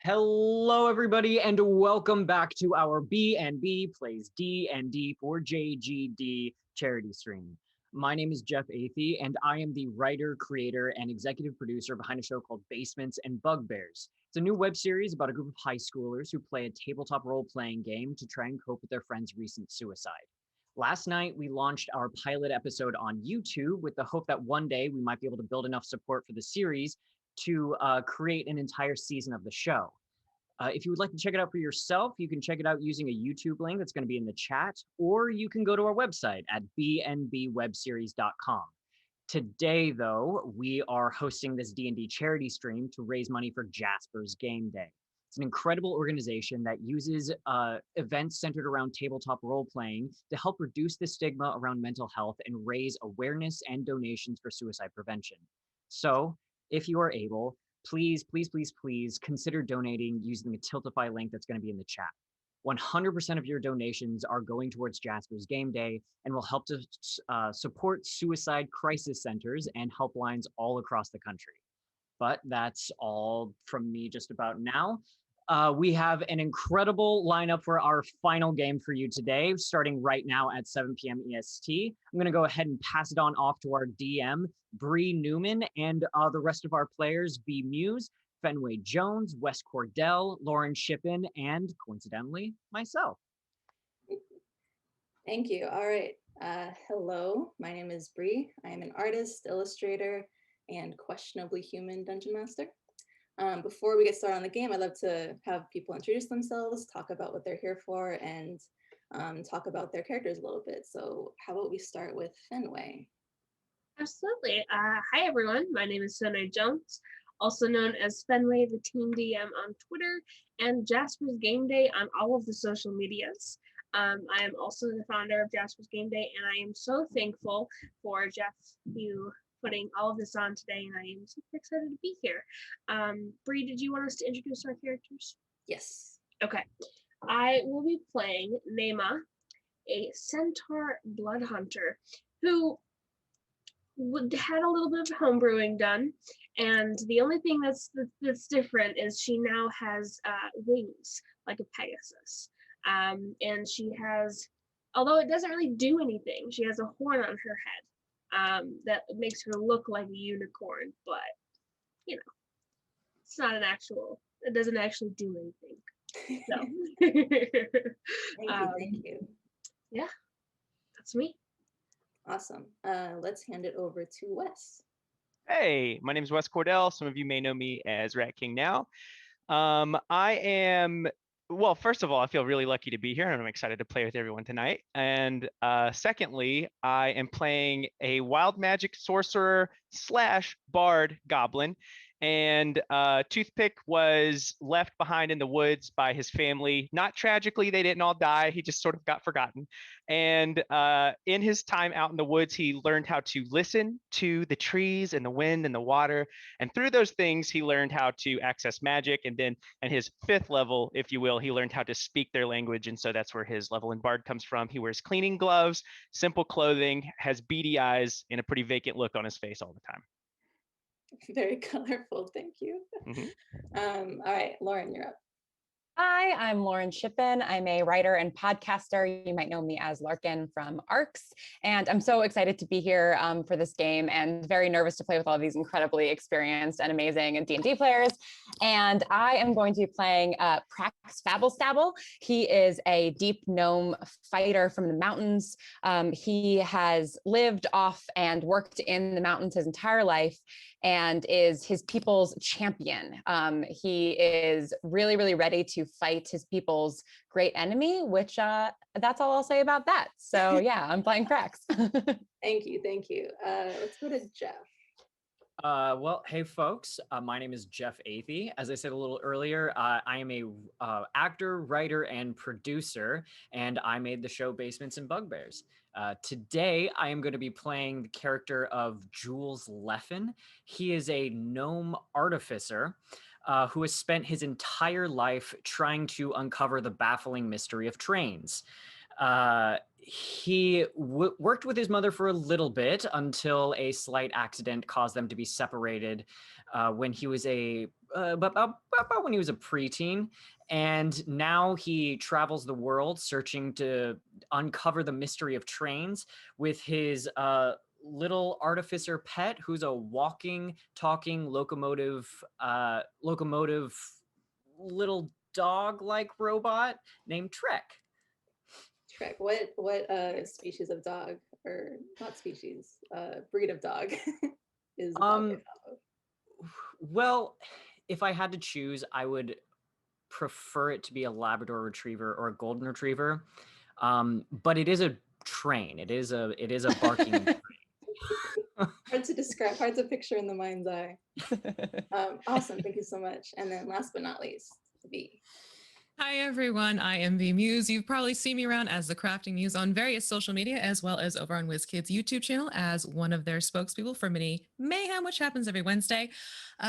Hello, everybody, and welcome back to our B&B Plays D&D for JGD charity stream. My name is Jeff Athey, and I am the writer, creator, and executive producer behind a show called Basements and Bugbears. It's a new web series about a group of high schoolers who play a tabletop role-playing game to try and cope with their friend's recent suicide. Last night, we launched our pilot episode on YouTube with the hope that one day we might be able to build enough support for the series to create an entire season of the show. If you would like to check it out for yourself, you can check it out using a YouTube link that's going to be in the chat, or you can go to our website at bnbwebseries.com. Today, though, we are hosting this D&D charity stream to raise money for Jasper's Game Day. It's an incredible organization that uses events centered around tabletop role-playing to help reduce the stigma around mental health and raise awareness and donations for suicide prevention. So, if you are able, please consider donating using the Tiltify link that's going to be in the chat. 100% of your donations are going towards Jasper's Game Day and will help to support suicide crisis centers and helplines all across the country. But that's all from me just about now. We have an incredible lineup for our final game for you today, starting right now at 7 p.m. EST. I'm going to go ahead and pass it on off to our DM, Bree Newman, and the rest of our players, B. Muse, Fenway Jones, Wes Cordell, Lauren Shippen, and coincidentally, myself. Thank you. All right. Hello, my name is Bree. I am an artist, illustrator, and questionably human dungeon master. Before we get started on the game, I'd love to have people introduce themselves, talk about what they're here for, and talk about their characters a little bit. So how about we start with Fenway? Absolutely. Hi, everyone. My name is Fenway Jones, also known as Fenway, the Team DM on Twitter, and Jasper's Game Day on all of the social medias. I am also the founder of Jasper's Game Day, and I am so thankful for Jeff, you putting all of this on today, and I am super excited to be here. Bree, did you want us to introduce our characters? Yes. Okay. I will be playing Nema, a centaur blood hunter who had a little bit of homebrewing done, and the only thing that's different is she now has wings like a Pegasus, and she has, although it doesn't really do anything, she has a horn on her head that makes her look like a unicorn, but you know, it's not an actual, it doesn't actually do anything. So Thank you. Yeah, that's me. Awesome. Let's hand it over to Wes. Hey, my name is Wes Cordell. Some of you may know me as Rat King now. Well, first of all, I feel really lucky to be here, and I'm excited to play with everyone tonight. And secondly, I am playing a wild magic sorcerer / bard goblin. And Toothpick was left behind in the woods by his family. Not tragically, they didn't all die. He just sort of got forgotten. And in his time out in the woods, he learned how to listen to the trees and the wind and the water. And through those things, he learned how to access magic. And then at his 5th level, if you will, he learned how to speak their language. And so that's where his level in bard comes from. He wears cleaning gloves, simple clothing, has beady eyes, and a pretty vacant look on his face all the time. Very colorful, thank you. Mm-hmm. All right, Lauren, you're up. Hi, I'm Lauren Shippen. I'm a writer and podcaster. You might know me as Larkin from ARCS. And I'm so excited to be here for this game and very nervous to play with all these incredibly experienced and amazing D&D players. And I am going to be playing Prax Fabblestabble. He is a deep gnome fighter from the mountains. He has lived off and worked in the mountains his entire life and is his people's champion. He is really ready to fight his people's great enemy, which that's all I'll say about that. So yeah, I'm playing Prax. Thank you. Let's go to Jeff. Well, hey folks, my name is Jeff Athey. As I said a little earlier, I am a actor, writer, and producer, and I made the show Basements and Bugbears. Today, I am going to be playing the character of Jules Leffen. He is a gnome artificer who has spent his entire life trying to uncover the baffling mystery of trains. he worked with his mother for a little bit until a slight accident caused them to be separated when he was about when he was a preteen. And now he travels the world searching to uncover the mystery of trains with his little artificer pet, who's a walking, talking locomotive little dog-like robot named Trek. Trek. What species of dog, or not species, breed of dog is the dog based off of? Well, if I had to choose, I would prefer it to be a Labrador Retriever or a Golden Retriever. But it is a train. It is a barking train. Hard to describe, hard to picture in the mind's eye. Awesome, thank you so much. And then last but not least, V. Hi everyone, I am V Muse. You've probably seen me around as the Crafting Muse on various social media, as well as over on WizKids' YouTube channel as one of their spokespeople for Mini Mayhem, which happens every Wednesday.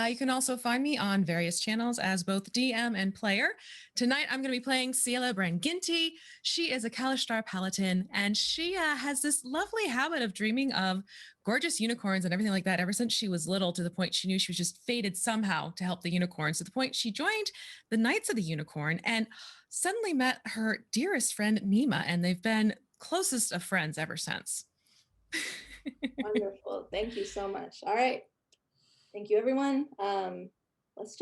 You can also find me on various channels as both DM and player. Tonight I'm going to be playing Ciela Branginti. She is a Kalishtar Paladin, and she has this lovely habit of dreaming of gorgeous unicorns and everything like that ever since she was little, to the point she knew she was just fated somehow to help the unicorns, to the point she joined the Knights of the Unicorn and suddenly met her dearest friend Nima, and they've been closest of friends ever since. Wonderful, thank you so much. All right, thank you everyone. Let's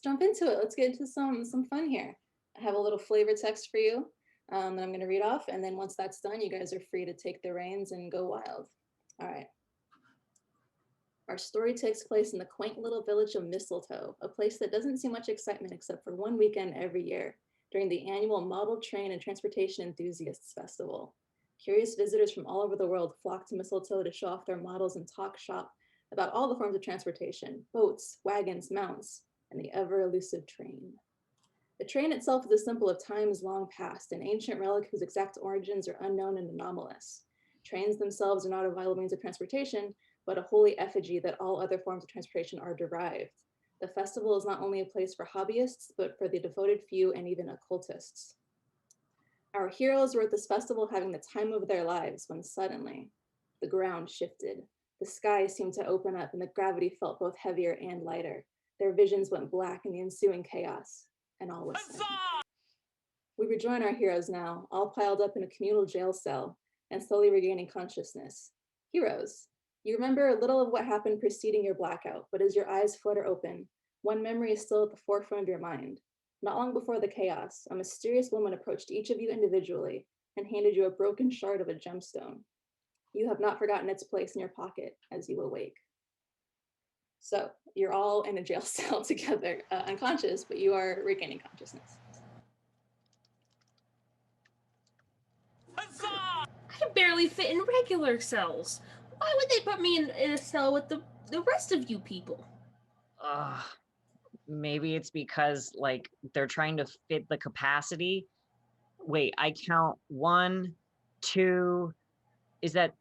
jump into it. Let's get into some fun here. I have a little flavor text for you that I'm going to read off, and then once that's done, you guys are free to take the reins and go wild. All right. Our story takes place in the quaint little village of Mistletoe, a place that doesn't see much excitement except for one weekend every year, during the annual Model Train and Transportation Enthusiasts Festival. Curious visitors from all over the world flock to Mistletoe to show off their models and talk shop about all the forms of transportation: boats, wagons, mounts, and the ever-elusive train. The train itself is a symbol of times long past, an ancient relic whose exact origins are unknown and anomalous. Trains themselves are not a vital means of transportation, but a holy effigy that all other forms of transportation are derived. The festival is not only a place for hobbyists, but for the devoted few and even occultists. Our heroes were at this festival having the time of their lives when suddenly the ground shifted. The sky seemed to open up and the gravity felt both heavier and lighter. Their visions went black in the ensuing chaos, and all was silent. We rejoin our heroes now, all piled up in a communal jail cell and slowly regaining consciousness. Heroes, you remember a little of what happened preceding your blackout, but as your eyes flutter open, one memory is still at the forefront of your mind. Not long before the chaos, a mysterious woman approached each of you individually and handed you a broken shard of a gemstone. You have not forgotten its place in your pocket as you awake. So you're all in a jail cell together, unconscious, but you are regaining consciousness. I can barely fit in regular cells. Why would they put me in a cell with the rest of you people? Maybe it's because, like, they're trying to fit the capacity. Wait, I count 1, 2, is that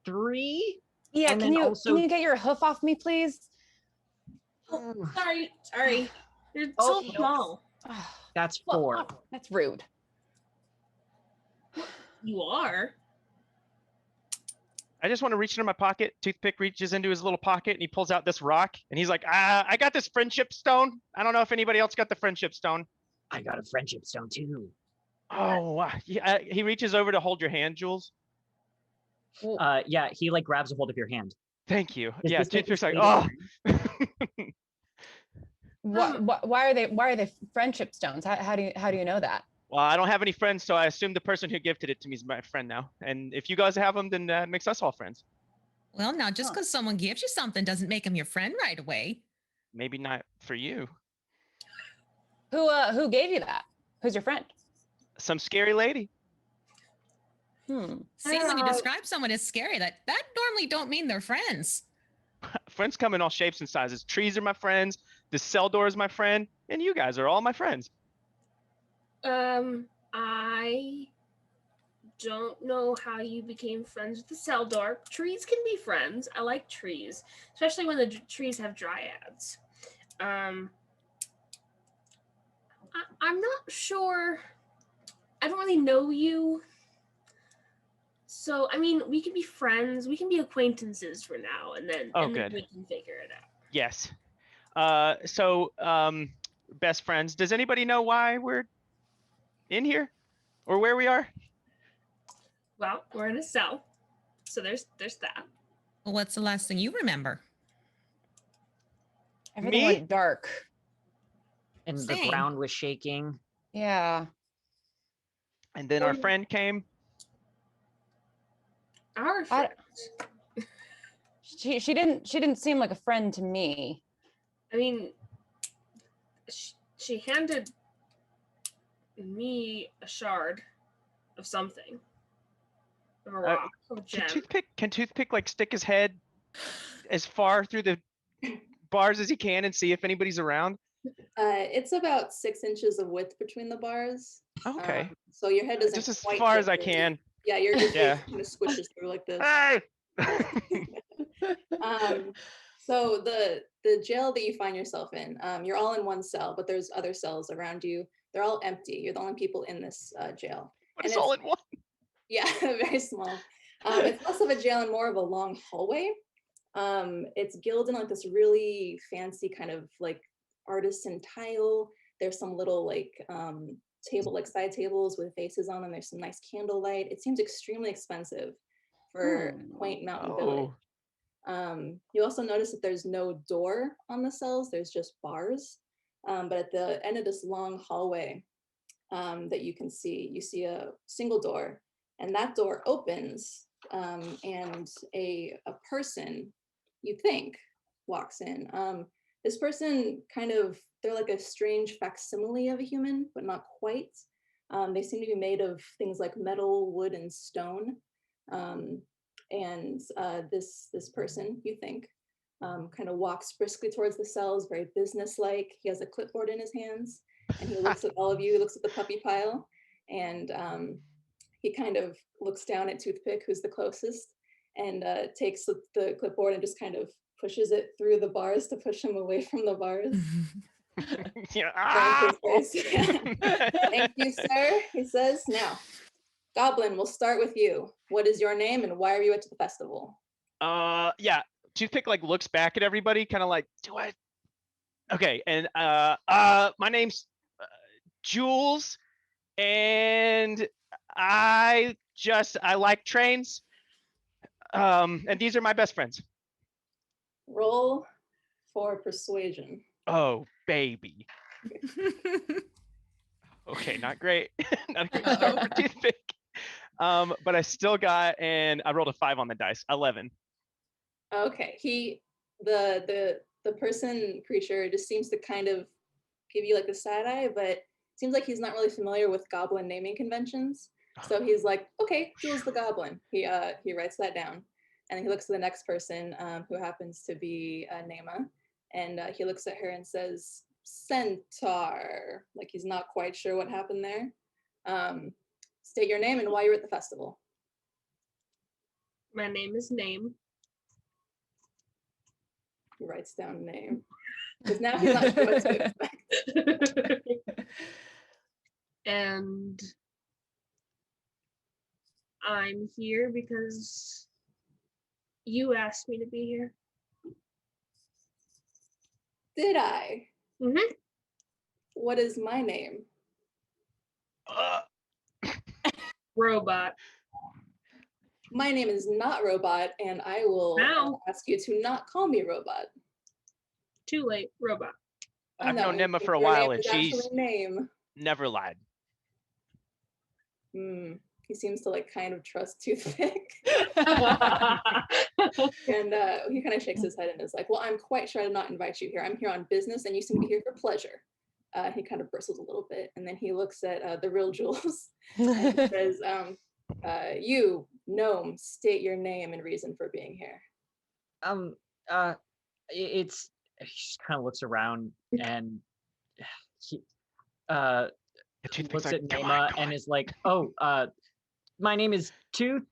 3? Yeah, And can then you also- can you get your hoof off me, please? Oh, sorry. You're Oh, so no. small. That's Well, 4. that's rude. You are. I just want to reach into my pocket. Toothpick reaches into his little pocket and he pulls out this rock and he's like, I got this friendship stone. I don't know if anybody else got the friendship stone. I got a friendship stone too. Oh, wow. Yeah, he reaches over to hold your hand, Jules. Yeah, he like grabs a hold of your hand. Thank you. Is Yeah, this like Toothpick's the like, state of oh. Why are they friendship stones? How do you know that? Well, I don't have any friends, so I assume the person who gifted it to me is my friend now. And if you guys have them, then that makes us all friends. Well, now just because someone gives you something doesn't make them your friend right away. Maybe not for you. Who gave you that? Who's your friend? Some scary lady. See, when you describe someone as scary, that normally don't mean they're friends. Friends come in all shapes and sizes. Trees are my friends. The cell door is my friend. And you guys are all my friends. I don't know how you became friends with the cell door. Trees can be friends. I like trees, especially when the trees have dryads. I'm not sure. I don't really know you. So, I mean, we can be friends. We can be acquaintances for now, and then good. we can figure it out. Yes. Best friends. Does anybody know why we're in here or where we are? Well, we're in a cell, so there's that. What's the last thing you remember? Everything Me? went dark. And the Same. ground was shaking. Yeah. And then our friend came. Our I- friend. She didn't seem like a friend to me. I mean, she handed me a shard of something. Of a rock, of a gem. Can Toothpick like stick his head as far through the bars as he can and see if anybody's around? It's about 6 inches of width between the bars. Okay. So your head doesn't Just as quite far fit as I through. can. Yeah, your Yeah. face kind of squishes through like this. Hey! So the jail that you find yourself in, you're all in one cell, but there's other cells around you. They're all empty. You're the only people in this jail. But it's all in one. Yeah, very small. It's less of a jail and more of a long hallway. It's gilded in like this really fancy kind of like artisan tile. There's some little like table, like side tables with faces on them. There's some nice candlelight. It seems extremely expensive for a quaint mountain village. You also notice that there's no door on the cells. There's just bars. But at the end of this long hallway that you can see, you see a single door, and that door opens, and a person, you think, walks in. This person they're like a strange facsimile of a human, but not quite. They seem to be made of things like metal, wood, and stone. This person, you think, kind of walks briskly towards the cells, very businesslike. He has a clipboard in his hands, and he looks at all of you, looks at the puppy pile, and he kind of looks down at Toothpick, who's the closest, and takes the clipboard and just kind of pushes it through the bars to push him away from the bars. Yeah. Thank you, sir, he says. Now, Goblin, we'll start with you. What is your name and why are you at the festival? Yeah. Toothpick like looks back at everybody, kind of like, do I? Okay, and my name's Jules, and I like trains. And these are my best friends. Roll for persuasion. Oh, baby. Okay, not great. Not a great start for Toothpick. But I still got, and I rolled a 5 on the dice, 11. Okay, the person creature just seems to kind of give you like the side eye, but seems like he's not really familiar with goblin naming conventions. So he's like, okay, Jules the Goblin. He writes that down, and then he looks at the next person, who happens to be Nema, and he looks at her and says, Centaur. Like he's not quite sure what happened there. State your name and why you're at the festival. My name is Name. He writes down name. Because now he's not sure what to expect. And I'm here because you asked me to be here. Did I? Mm-hmm. What is my name? Robot. My name is not Robot, and I will ask you to not call me Robot. Too late, Robot. I've known Nema for a while, and she's name. never lied. He seems to like kind of trust Toothpick. And he kind of shakes his head and is like, well, I'm quite sure I did not invite you here. I'm here on business, and you seem to be here for pleasure. He kind of bristles a little bit, and then he looks at the real Jules and says, you, gnome, state your name and reason for being here. He just kind of looks around and he looks at Nema and is like, oh, my name is Tooth,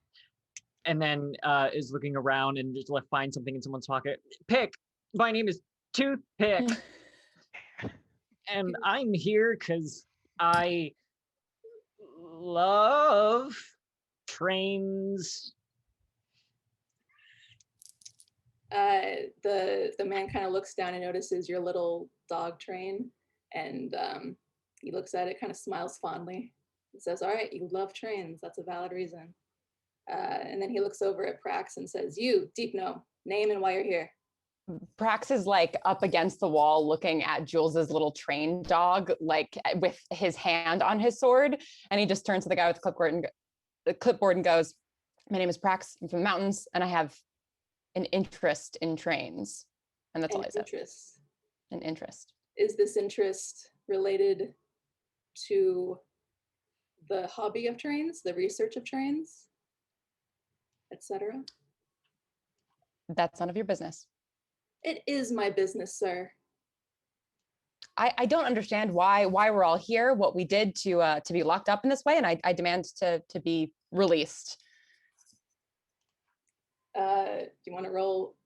and then is looking around and just finds something in someone's pocket. Pick, my name is Toothpick. And I'm here because I love trains? The man kind of looks down and notices your little dog train, and he looks at it, kind of smiles fondly. He says, "All right, you love trains. That's a valid reason." And then he looks over at Prax and says, "You, Deep No, name and why you're here." Prax is like up against the wall looking at Jules's little train dog, like with his hand on his sword. And he just turns to the guy with the clipboard and goes, "My name is Prax. I'm from the mountains, and I have an interest in trains." And that's all I said. Interest. An interest. Is this interest related to the hobby of trains, the research of trains, etc.? That's none of your business. It is my business, sir. I don't understand why we're all here, what we did to be locked up in this way, and I demand to be released. Do you want to roll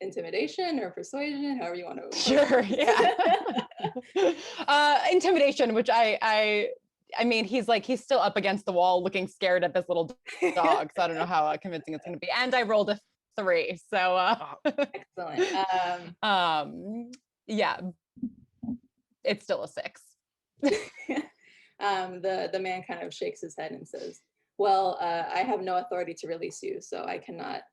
intimidation or persuasion, however you want to? Sure, yeah. Intimidation, which I mean, he's still up against the wall, looking scared at this little dog. So I don't know how convincing it's going to be. And I rolled a 3, so Excellent. Yeah, it's still a 6. The man kind of shakes his head and says, "Well, I have no authority to release you, so I cannot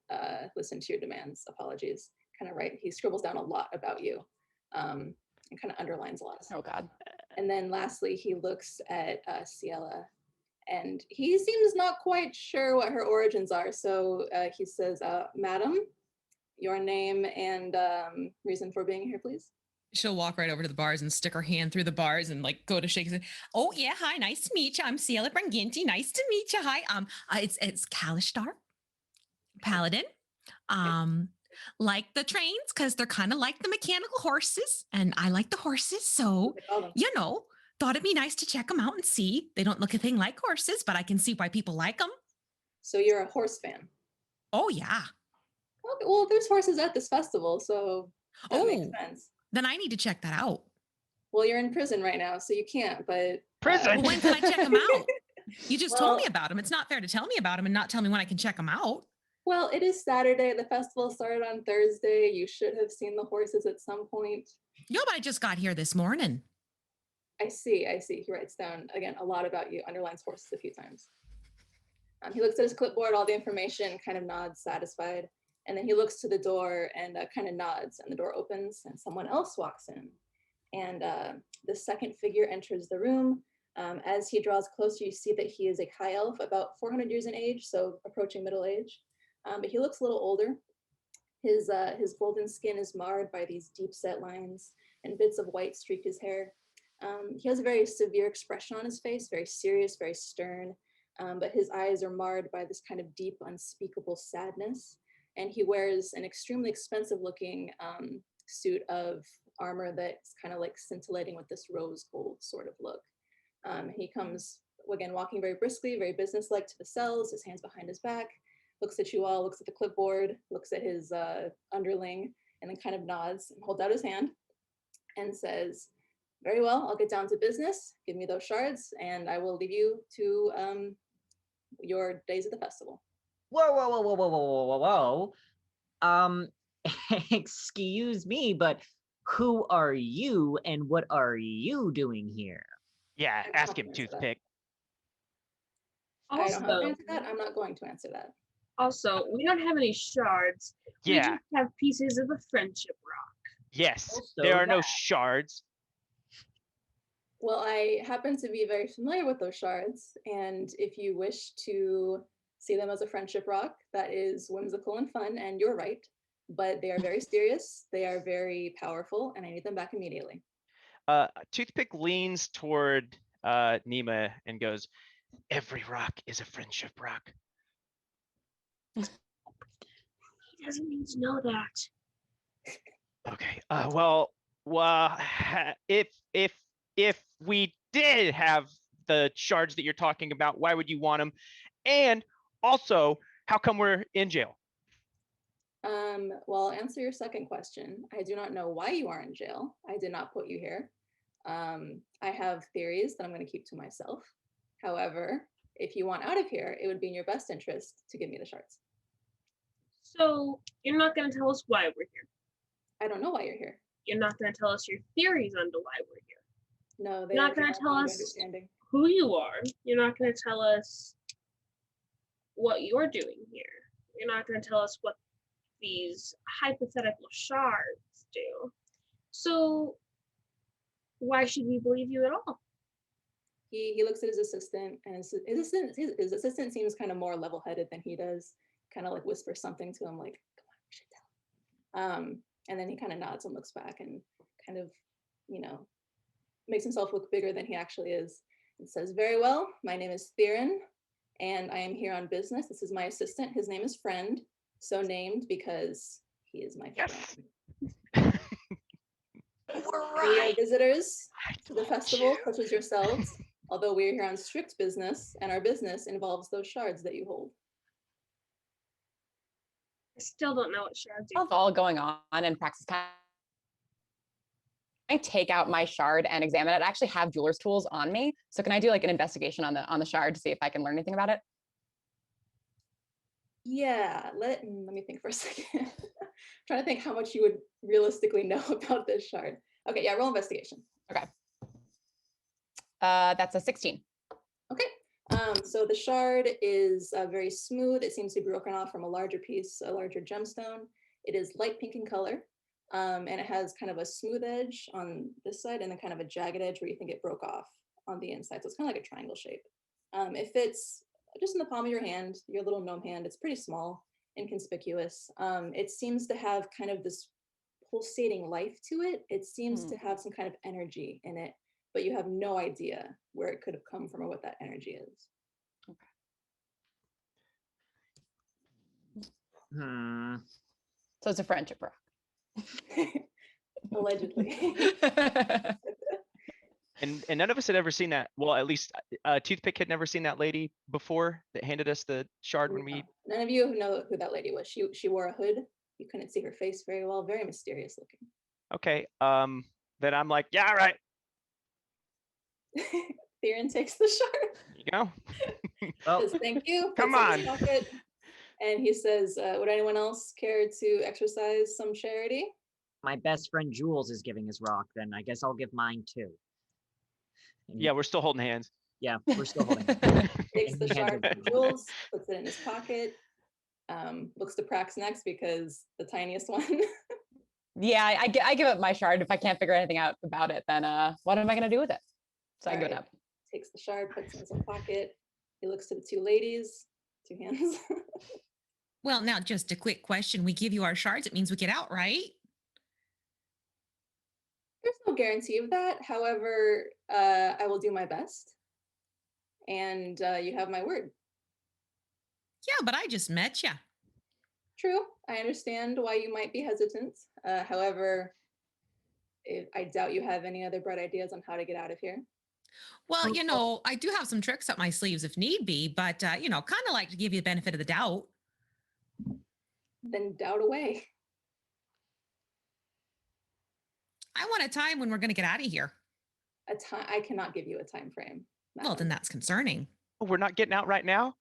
listen to your demands. Apologies." Kind of right. He scribbles down a lot about you, and kind of underlines a lot of stuff. Oh God. And then lastly, he looks at Ciela, and he seems not quite sure what her origins are. So he says, "Madam, your name and reason for being here, please." She'll walk right over to the bars and stick her hand through the bars and like go to shake his hand. Oh yeah, hi, nice to meet you. I'm Ciela Branginti. Nice to meet you. Hi. It's Kalishtar, Paladin. Like the trains because they're kind of like the mechanical horses, and I like the horses, so thought it'd be nice to check them out and see. They don't look a thing like horses, but I can see why people like them. So you're a horse fan? Oh yeah. Okay, well, there's horses at this festival, so that makes sense. Then I need to check that out. Well, you're in prison right now, so you can't, but... Prison? Well, when can I check them out? You just told me about them. It's not fair to tell me about them and not tell me when I can check them out. Well, it is Saturday. The festival started on Thursday. You should have seen the horses at some point. Yo, but I just got here this morning. I see. He writes down, again, a lot about you, underlines horses a few times. He looks at his clipboard, all the information, kind of nods, satisfied. And then he looks to the door and kind of nods, and the door opens and someone else walks in. And the second figure enters the room. As he draws closer, you see that he is a high elf, about 400 years in age, so approaching middle age. But he looks a little older. His golden skin is marred by these deep set lines, and bits of white streak his hair. He has a very severe expression on his face, very serious, very stern, but his eyes are marred by this kind of deep, unspeakable sadness. And he wears an extremely expensive looking suit of armor that's kind of like scintillating with this rose gold sort of look. He comes, again, walking very briskly, very businesslike to the cells, his hands behind his back, looks at you all, looks at the clipboard, looks at his underling, and then kind of nods and holds out his hand and says, "Very well, I'll get down to business. Give me those shards, and I will leave you to your days at the festival." Whoa. Excuse me, but who are you and what are you doing here? Yeah, I'm ask not him, gonna answer that. Toothpick. I don't have to Also, answer that. I'm not going to answer that. we don't have any shards. We Yeah. just have pieces of a friendship rock. Yes, Also there are no that. shards. Well, I happen to be very familiar with those shards, and if you wish to see them as a friendship rock, that is whimsical and fun, and you're right, but they are very serious, they are very powerful, and I need them back immediately. Toothpick leans toward Nima and goes, "Every rock is a friendship rock." He doesn't need to know that. Okay. If we did have the shards that you're talking about, why would you want them? And also, how come we're in jail? Well, I'll answer your second question. I do not know why you are in jail. I did not put you here. I have theories that I'm going to keep to myself. However, if you want out of here, it would be in your best interest to give me the shards. So you're not going to tell us why we're here. I don't know why you're here. You're not going to tell us your theories on why we're here. No, You're not going to tell us who you are. You're not going to tell us what you're doing here. You're not going to tell us what these hypothetical shards do. So why should we believe you at all? He looks at his assistant, and his assistant seems kind of more level-headed than he does. Kind of like whispers something to him, like, "Come on, we should tell him." And then he kind of nods and looks back and kind of, makes himself look bigger than he actually is, and says, "Very well, my name is Theron, and I am here on business. This is my assistant. His name is Friend, so named because he is my friend." We are visitors to the festival, such as yourselves, although we are here on strict business, and our business involves those shards that you hold. I still don't know what shards do. Of all going on in praxis time, I take out my shard and examine it. I actually have jeweler's tools on me. So can I do like an investigation on the shard to see if I can learn anything about it? Yeah, let me think for a second. Trying to think how much you would realistically know about this shard. Okay, yeah, roll investigation. Okay. That's a 16. Okay. So the shard is very smooth. It seems to be broken off from a larger piece, a larger gemstone. It is light pink in color, and it has kind of a smooth edge on this side and then kind of a jagged edge where you think it broke off on the inside. So it's kind of like a triangle shape. It fits just in the palm of your hand, your little gnome hand. It's pretty small, inconspicuous. It seems to have kind of this pulsating life to it. It seems to have some kind of energy in it, but you have no idea where it could have come from or what that energy is. Okay. So it's a friendship rock. Allegedly. And none of us had ever seen that. Well, at least Toothpick had never seen that lady before that handed us the shard when we. None of you know who that lady was. She wore a hood. You couldn't see her face very well. Very mysterious looking. Okay. Then I'm like, yeah, all right. Theron takes the shard. There you go. Oh, Says, thank you. Come puts it in his on. pocket, and he says, would anyone else care to exercise some charity? my best friend Jules is giving his rock, then I guess I'll give mine too. And Yeah, we're still holding hands. yeah, we're still holding it. Takes the And he hands shard it from to me. Jules, puts it in his pocket, looks to Prax next because the tiniest one. Yeah, I give up my shard. If I can't figure anything out about it, then what am I going to do with it? So I give it up. Takes the shard, puts it in his pocket. He looks to the two ladies, two hands. Well, now just a quick question. We give you our shards. It means we get out, right? There's no guarantee of that. However, I will do my best. And you have my word. Yeah, but I just met you. True. I understand why you might be hesitant. However, I doubt you have any other bright ideas on how to get out of here. Well, I do have some tricks up my sleeves if need be, but, kind of like to give you the benefit of the doubt. Then doubt away. I want a time when we're going to get out of here. A time. I cannot give you a time frame. Well, then that's concerning. Oh, we're not getting out right now?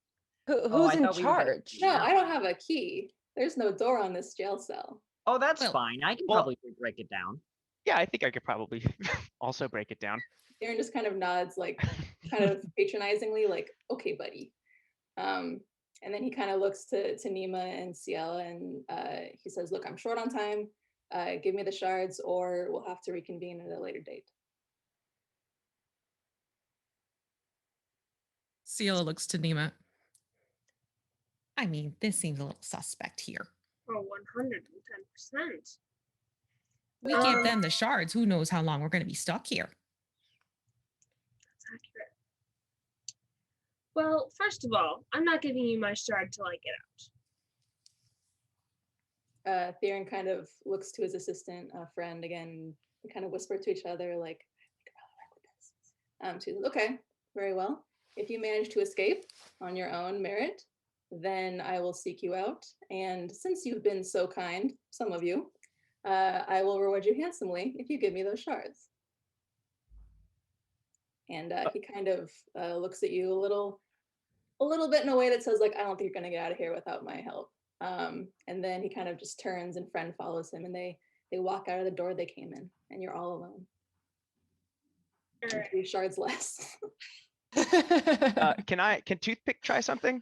Who's in charge? No, I don't have a key. There's no door on this jail cell. Oh, that's Well- fine. I can well- probably break it down. Yeah, I think I could probably also break it down. Aaron just kind of nods, like kind of patronizingly, like, okay, buddy. And then he kind of looks to Nima and Ciel and he says, look, I'm short on time. Give me the shards or we'll have to reconvene at a later date. Ciela looks to Nima. I mean, this seems a little suspect here. Oh, 110%. We give them the shards. Who knows how long we're going to be stuck here? That's accurate. Well, first of all, I'm not giving you my shard till I get out. Theron kind of looks to his assistant friend again. They kind of whisper to each other, like, I could probably work with this. She says, okay, very well. If you manage to escape on your own merit, then I will seek you out. And since you've been so kind, some of you, I will reward you handsomely if you give me those shards. And he kind of looks at you a little a little bit in a way that says like, I don't think you're gonna get out of here without my help. And then he kind of just turns and friend follows him, and they walk out of the door they came in, and you're all alone. All And right. 3 shards less. Can Toothpick try something?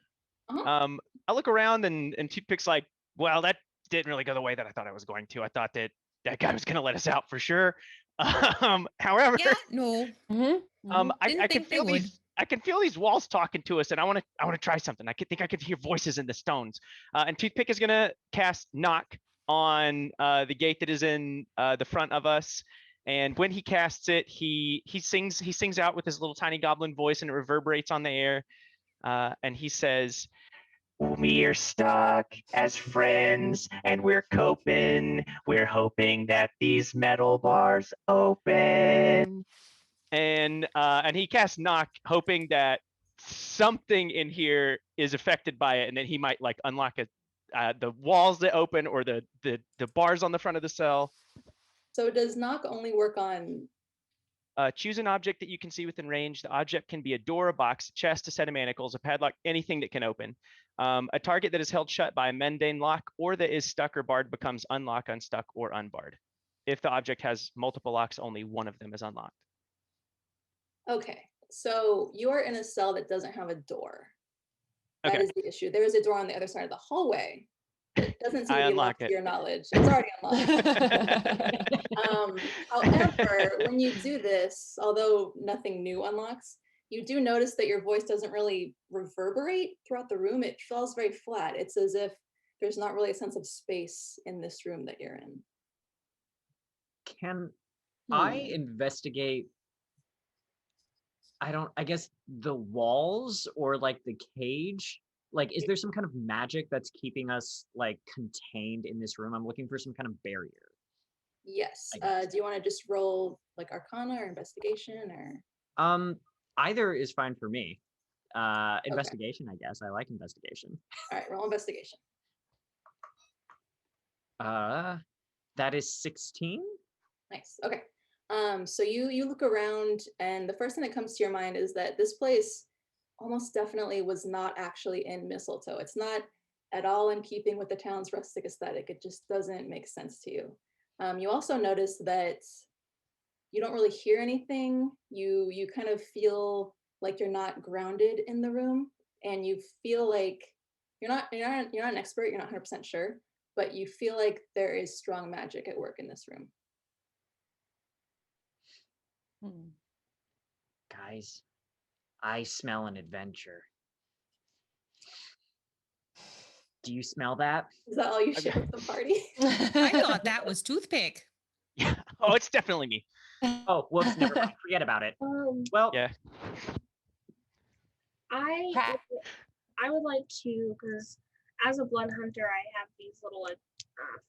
Uh-huh. I look around and Toothpick's like, well, that didn't really go the way that I thought I was going to. I thought that guy was gonna let us out for sure. However, Yeah, no. I Didn't can think they feel would. I can feel these walls talking to us, and I want to try something. I think I could hear voices in the stones. And Toothpick is gonna cast knock on the gate that is in the front of us. And when he casts it, he sings out with his little tiny goblin voice, and it reverberates on the air. And he says, "We're stuck as friends, and we're coping. We're hoping that these metal bars open." And he casts knock, hoping that something in here is affected by it, and then he might like unlock the walls that open, or the bars on the front of the cell. So does knock only work on? Choose an object that you can see within range. The object can be a door, a box, a chest, a set of manacles, a padlock, anything that can open. A target that is held shut by a mundane lock or that is stuck or barred becomes unlock, unstuck, or unbarred. If the object has multiple locks, only one of them is unlocked. Okay, so you're in a cell that doesn't have a door. That Okay. is the issue. There is a door on the other side of the hallway. It doesn't seem I to be unlock locked to it. your knowledge. It's already unlocked. However, when you do this, although nothing new unlocks, you do notice that your voice doesn't really reverberate throughout the room. It feels very flat. It's as if there's not really a sense of space in this room that you're in. Can I investigate? I guess the walls or like the cage. Like, is there some kind of magic that's keeping us like contained in this room? I'm looking for some kind of barrier. Yes. I guess. Do you want to just roll like Arcana or Investigation or? Either is fine for me. Okay. Investigation, I guess. I like investigation. All right, roll Investigation. That is 16. Nice. Okay. So you look around, and the first thing that comes to your mind is that this place almost definitely was not actually in Mistletoe. It's not at all in keeping with the town's rustic aesthetic. It just doesn't make sense to you. You also notice that you don't really hear anything. You kind of feel like you're not grounded in the room, and you feel like you're not an expert. You're not 100% sure, but you feel like there is strong magic at work in this room. Guys, I smell an adventure. Do you smell that? Is that all you share with the party? I thought that was Toothpick. Yeah. Oh, it's definitely me. Oh, whoops, never mind. Forget about it. Well, Yeah. I would like to, because as a blood hunter, I have these little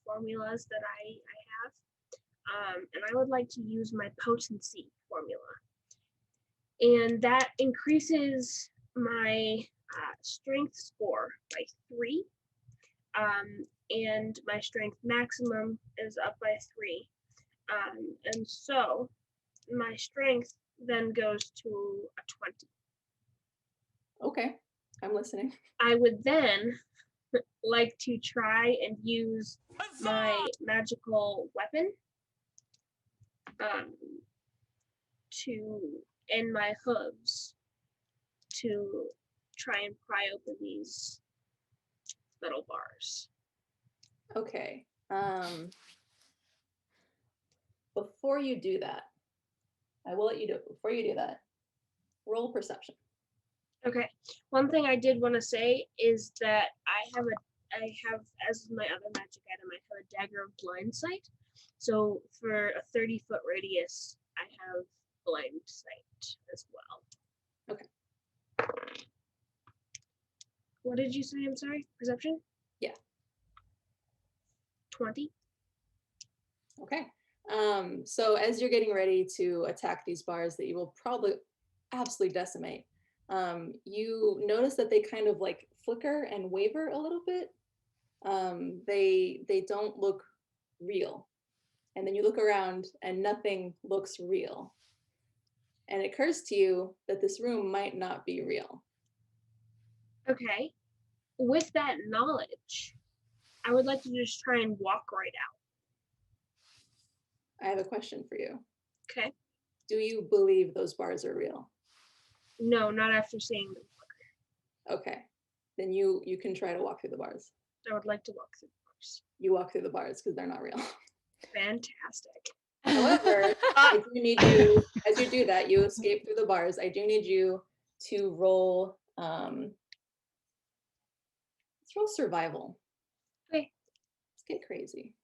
formulas that I have, and I would like to use my potency formula, and that increases my strength score by 3, and my strength maximum is up by 3, and so my strength then goes to a 20. Okay, I'm listening. I would then like to try and use my magical weapon to and my hooves to try and pry open these metal bars. Okay. Before you do that, I will let you do it. Before you do that, roll perception. Okay. One thing I did want to say is that I have as my other magic item, I have a dagger of blind sight. So for a 30-foot radius, I have blind sight as well. Okay. What did you say? I'm sorry. Perception? Yeah. 20. Okay. So as you're getting ready to attack these bars that you will probably absolutely decimate, you notice that they kind of like flicker and waver a little bit. They don't look real. And then you look around and nothing looks real. And it occurs to you that this room might not be real. Okay. With that knowledge, I would like to just try and walk right out. I have a question for you. Okay. Do you believe those bars are real? No, not after seeing them. Okay. Then you can try to walk through the bars. I would like to walk through the bars. You walk through the bars because they're not real. Fantastic. However, I do need you, as you do that, you escape through the bars. I do need you to roll, let's roll survival. Okay. Let's get crazy.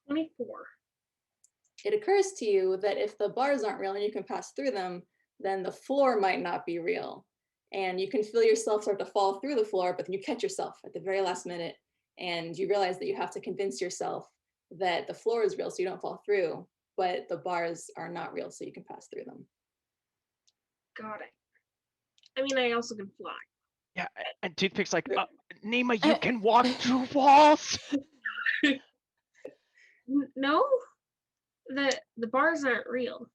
$24. It occurs to you that if the bars aren't real and you can pass through them, then the floor might not be real. And you can feel yourself start to fall through the floor, but then you catch yourself at the very last minute and you realize that you have to convince yourself that the floor is real so you don't fall through, but the bars are not real so you can pass through them. Got it. I mean, I also can fly. Yeah, and Toothpick's like, Nema, you can walk through walls. No, the bars aren't real.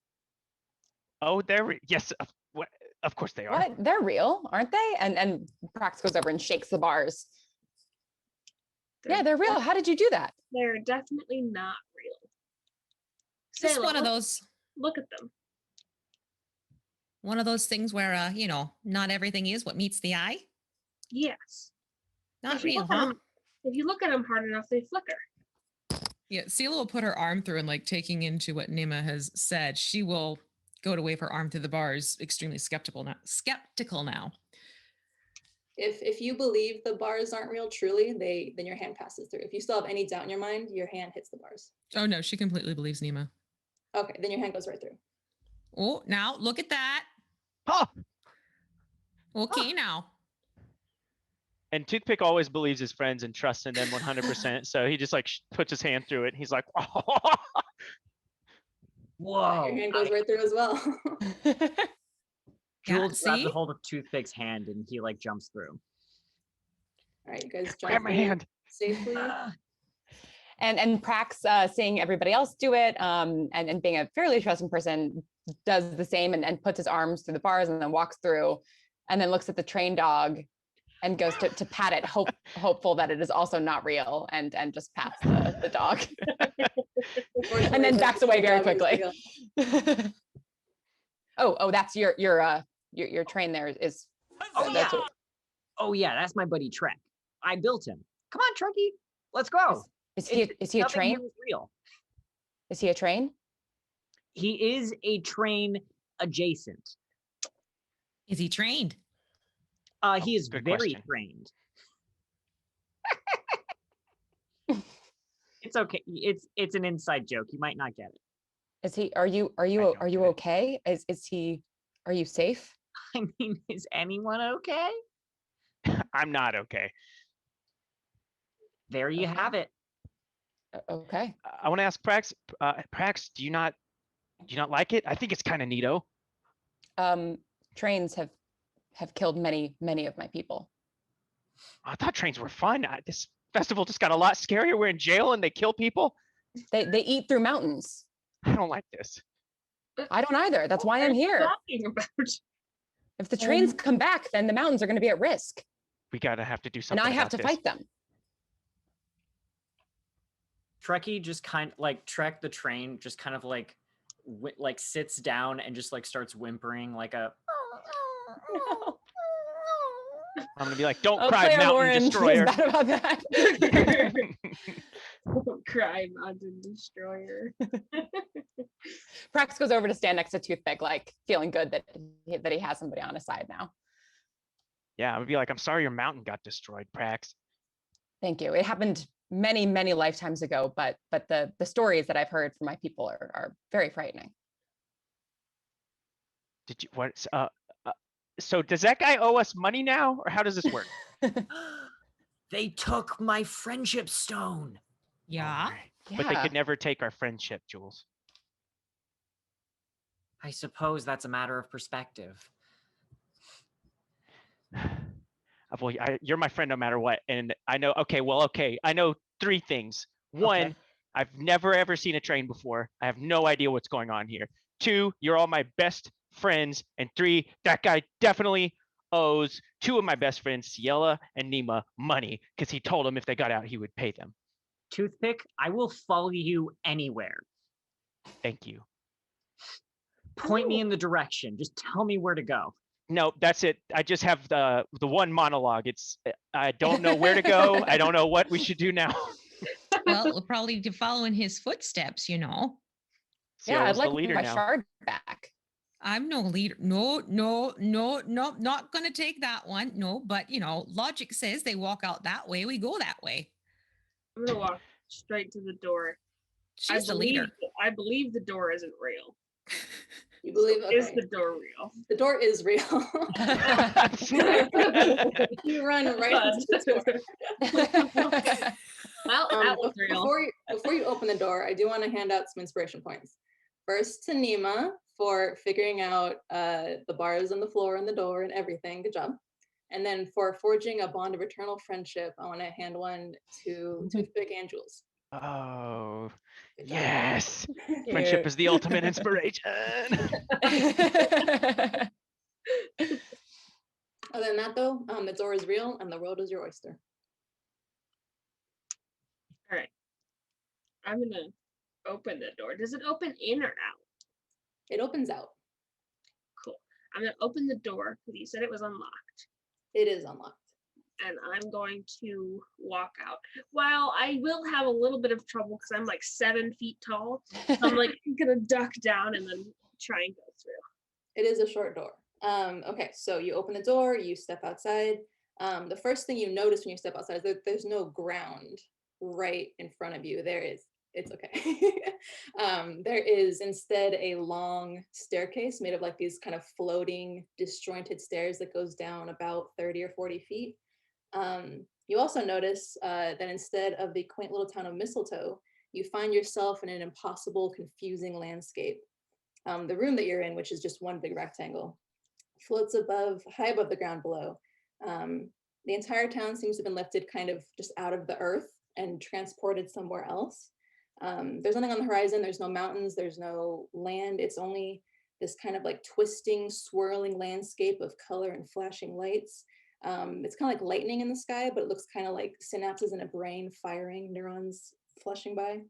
Oh, yes, of course they are. What? They're real, aren't they? And Prax goes over and shakes the bars. Yeah, they're real. How did you do that? They're definitely not real. Just Sayla, one of those Look at them. one of those things where not everything is what meets the eye. Yes. Not If you real, look at huh? 'em- if you look at them hard enough, they flicker. Yeah, Sela will put her arm through and like taking into what Nima has said, she will go to wave her arm through the bars, extremely skeptical now. If you believe the bars aren't real truly, then your hand passes through. If you still have any doubt in your mind, your hand hits the bars. Oh no, she completely believes Nima. Okay, then your hand goes right through. Oh, now look at that. Huh. Okay, now. And Toothpick always believes his friends and trusts in them 100%. So he just like puts his hand through it. And he's like, oh. Whoa. Your hand goes right through as well. Jules grabs see? a hold of Toothpick's hand and he like jumps through. All right, you guys Grab jump my in hand. safely. And Prax, seeing everybody else do it, and being a fairly trusting person, does the same and puts his arms through the bars and then walks through, and then looks at the train dog and goes to pat it, hopeful that it is also not real, and just pats the dog, and then backs away very quickly. Oh, that's your train there is. Oh, that's yeah. what- Oh yeah, that's my buddy Trek. I built him. Come on, Trekkie, let's go. Is he a Nothing train? here is real. Is he a train? He is a train adjacent. Is he trained? He is good very question. trained. It's okay. It's an inside joke. You might not get it. Is he? Are you don't get it. okay? Is he? Are you safe? I mean, is anyone okay? I'm not okay. There you Okay. have it. Okay. I want to ask Prax. Prax, do you not like it? I think it's kind of neato. Trains have killed many of my people. I thought trains were fun. This festival just got a lot scarier. We're in jail and they kill people. They eat through mountains. I don't like this. I don't either. That's why What I'm are you here. talking about? If the trains come back, then the mountains are going to be at risk, We gotta have to do and something. I have about to this. fight them. Trekkie just kind of like Trek the train just kind of like sits down and just like starts whimpering like a. No. I'm gonna be like, don't Oh, cry, Claire mountain Lauren destroyer. is bad about that. Don't cry, Mountain Destroyer. Prax goes over to stand next to Toothpick, like feeling good that he has somebody on his side now. Yeah, I'm gonna be like, I'm sorry your mountain got destroyed, Prax. Thank you. It happened many lifetimes ago, but the stories that I've heard from my people are very frightening. Did you what? So does that guy owe us money now, or how does this work? They took my friendship stone. Yeah. Alright. But they could never take our friendship, Jules. I suppose that's a matter of perspective. Well, you're my friend no matter what, and I know. Okay, I know 3 things. One, Okay. I've never ever seen a train before. I have no idea what's going on here. 2, you're all my best friends. And 3, that guy definitely owes 2 of my best friends, Ciela and Nima, money because he told them if they got out, he would pay them. Toothpick, I will follow you anywhere. Thank you. Point me in the direction. Just tell me where to go. No, that's it. I just have the one monologue. It's I don't know where to go. I don't know what we should do now. Well, we'll probably be following his footsteps, Yeah, Ciela's I'd like the leader my now. shard back. I'm no leader. No, not gonna take that one. No, but logic says they walk out that way, we go that way. I'm gonna walk straight to the door. She's the leader. I believe the door isn't real. You believe? Okay. Is the door real? The door is real. You run right into the door. Well, that was real. Before you open the door, I do want to hand out some inspiration points. First to Nima for figuring out the bars on the floor and the door and everything. Good job. And then for forging a bond of eternal friendship, I want to hand one to Toothpick and Jules. Oh, Good job. yes. Friendship is the ultimate inspiration. Other than that, though, the door is real and the world is your oyster. All right. I'm gonna open the door. Does it open in or out? It opens out. Cool. I'm gonna open the door because you said it was unlocked. It is unlocked. And I'm going to walk out. While I will have a little bit of trouble because I'm like 7 feet tall, so I'm like gonna duck down and then try and go through. It is a short door. Okay, so you open the door, you step outside. The first thing you notice when you step outside is that there's no ground right in front of you. It's okay. There is instead a long staircase made of like these kind of floating, disjointed stairs that goes down about 30 or 40 feet. You also notice that instead of the quaint little town of Mistletoe, you find yourself in an impossible, confusing landscape. The room that you're in, which is just one big rectangle, floats high above the ground below. The entire town seems to have been lifted kind of just out of the earth and transported somewhere else. There's nothing on the horizon. There's no mountains. There's no land. It's only this kind of like twisting, swirling landscape of color and flashing lights. It's kind of like lightning in the sky, but it looks kind of like synapses in a brain firing, neurons flushing by.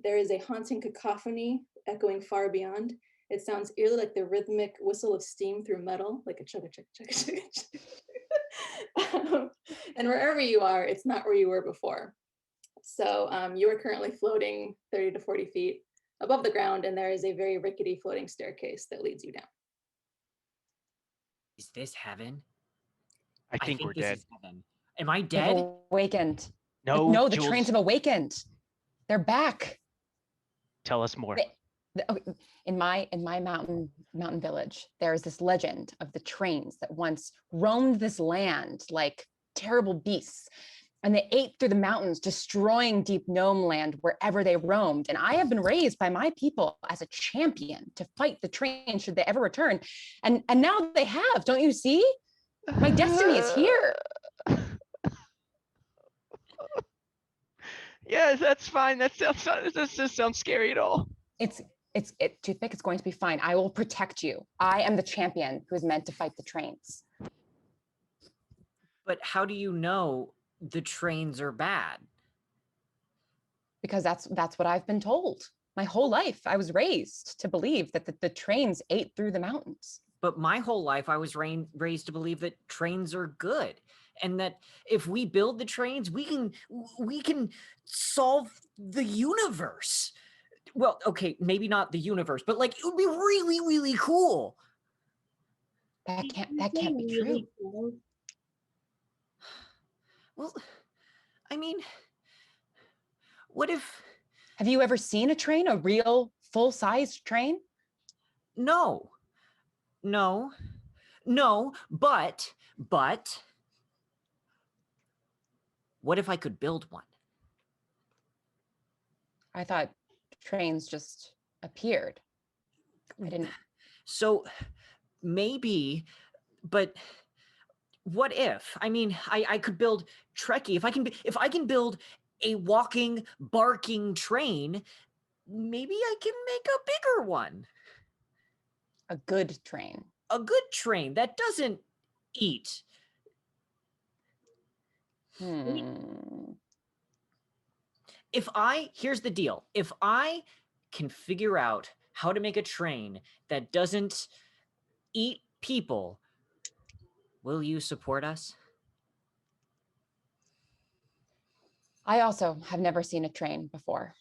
There is a haunting cacophony echoing far beyond. It sounds eerily like the rhythmic whistle of steam through metal, like a chugga chugga chugga chugga. And wherever you are, it's not where you were before. So you are currently floating 30 to 40 feet above the ground, and there is a very rickety floating staircase that leads you down. Is this heaven? I think we're this dead. is heaven. Am I They've dead? awakened. No, the Jules, trains have awakened. They're back. tell us more. In my mountain village, there is this legend of the trains that once roamed this land like terrible beasts, and they ate through the mountains, destroying deep gnome land wherever they roamed. And I have been raised by my people as a champion to fight the trains should they ever return. And now they have, don't you see? My destiny is here. Yeah, that's fine. That just sounds scary at all. Toothpick, it's going to be fine. I will protect you. I am the champion who is meant to fight the trains. But how do you know the trains are bad? Because that's what I've been told. My whole life, I was raised to believe that the trains ate through the mountains. But my whole life, I was raised to believe that trains are good, and that if we build the trains, we can solve the universe. Well, okay, maybe not the universe, but like it would be really, really cool. That can't be true. Cool. Well, I mean, what if? Have you ever seen a train, a real full-sized train? No, but what if I could build one? I thought trains just appeared. I didn't. So maybe, but what if? I mean, I could build Trekkie. If I can build a walking, barking train, maybe I can make a bigger one. A good train. A good train that doesn't eat. Here's the deal. If I can figure out how to make a train that doesn't eat people, will you support us? I also have never seen a train before.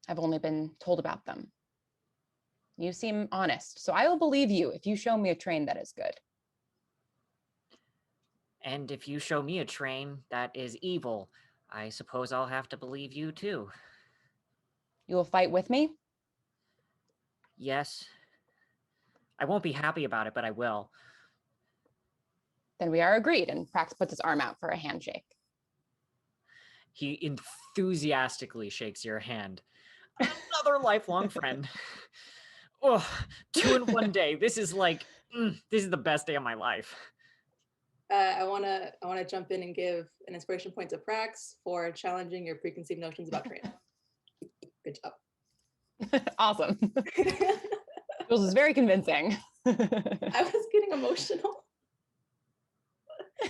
I've only been told about them. You seem honest, so I will believe you if you show me a train that is good. And if you show me a train that is evil, I suppose I'll have to believe you too. You will fight with me? Yes. I won't be happy about it, but I will. Then we are agreed, and Prax puts his arm out for a handshake. He enthusiastically shakes your hand. Another lifelong friend. Oh, 2 in 1 day. This is like, this is the best day of my life. I wanna jump in and give an inspiration point to Prax for challenging your preconceived notions about trains. Good job. Awesome. Jules is very convincing. I was getting emotional.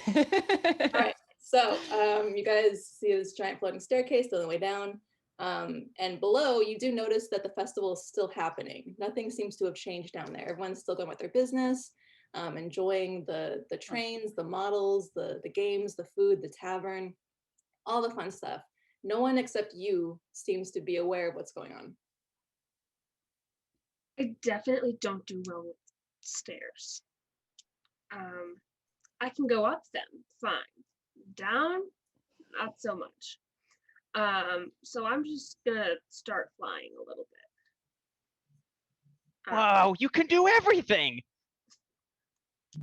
All right, so you guys see this giant floating staircase on the way down. And below, you do notice that the festival is still happening. Nothing seems to have changed down there. Everyone's still going with their business, enjoying the trains, the models, the games, the food, the tavern, all the fun stuff. No one except you seems to be aware of what's going on. I definitely don't do well with stairs. I can go up them, fine. Down, not so much. So I'm just gonna start flying a little bit. Whoa, you can do everything.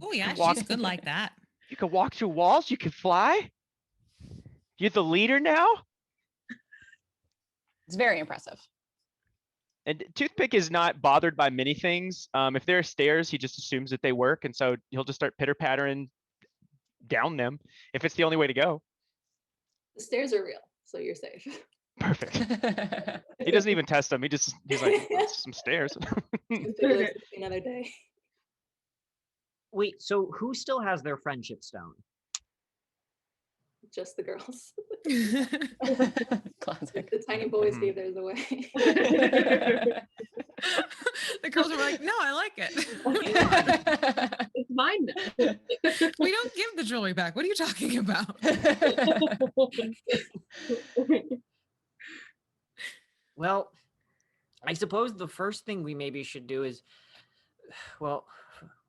Oh yeah, walk- she's good like that. You can walk through walls, you can fly. You're the leader now? It's very impressive. And Toothpick is not bothered by many things. If there are stairs, he just assumes that they work, and so he'll just start pitter-pattering down them if it's the only way to go. The stairs are real, so you're safe. Perfect. He doesn't even test them. He's like, "That's some stairs." Another day. Wait, so who still has their friendship stone? Just the girls. Classic. The tiny boys gave theirs away. The girls are like, no, I like it. It's mine now. We don't give the jewelry back. What are you talking about? Well, I suppose the first thing we maybe should do is, well,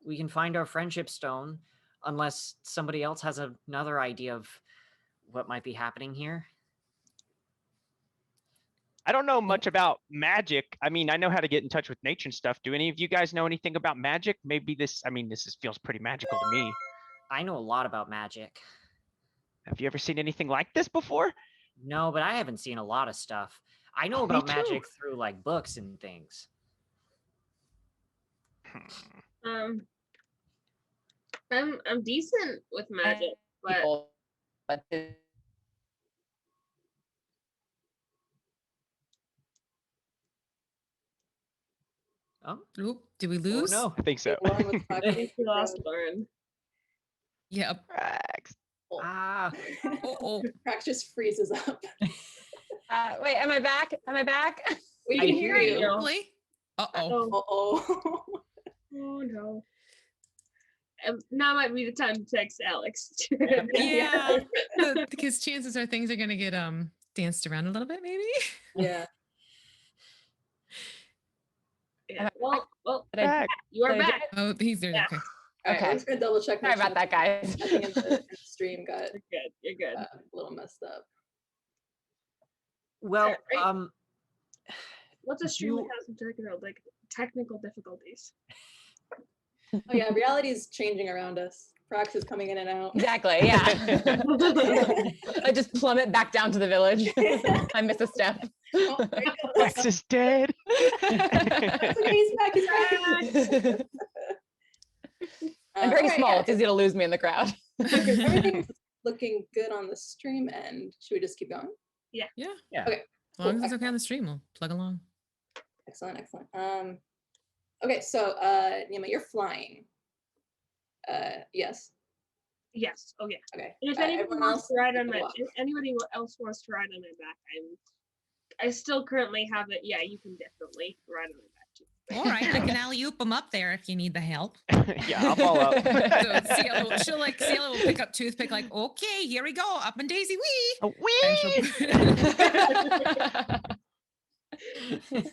we can find our friendship stone, unless somebody else has another idea of what might be happening here. I don't know much about magic. I mean, I know how to get in touch with nature and stuff. Do any of you guys know anything about magic? Maybe this feels pretty magical to me. I know a lot about magic. Have you ever seen anything like this before? No, but I haven't seen a lot of stuff. I know Me about too. magic through like books and things. I'm decent with magic, but People, but Oh, Oop, did we lose? no. I think so. Lauren was talking. we lost Lauren. Yep. Prax. Ah, Oh. Prax just freezes up. wait, am I back? Am I back? We I can hear hear you. you. Really? Uh-oh. Uh-oh. Oh no. Now might be the time to text Alex. Yeah. Because chances are things are going to get danced around a little bit, maybe? Yeah. Yeah. Well, Did I- Back. you are Did I back. Oh, he's there. Yeah. Okay. All right, Okay. we're just gonna double check. Sorry about that, guys. Nothing in the stream got You're good. You're good. a little messed up. well, Alright. What's a stream that you- has some technical difficulties? Oh yeah, reality is changing around us. Prax is coming in and out. Exactly, yeah. I just plummet back down to the village. I miss a step. Oh, there he goes. Prax is dead. That's okay, he's back. He's back. I'm very Alright, small. yeah, It's easy to lose me in the crowd. everything's looking good on the stream end. Should we just keep going? Yeah. Yeah. Okay. As long Cool, as it's okay on the stream, we'll plug along. Excellent. Okay, so Nima, you're flying. Yes. Yes. Oh yeah. Okay. And if anybody Everyone wants else, to ride you on can my, walk. if anybody else wants to ride on my back, I still currently have it. Yeah, you can definitely ride on my back too. All right, I can alley-oop them up there if you need the help. Yeah, I'll follow up. So Ciela will pick up Toothpick like, okay, here we go, up and Daisy wee. Oh, And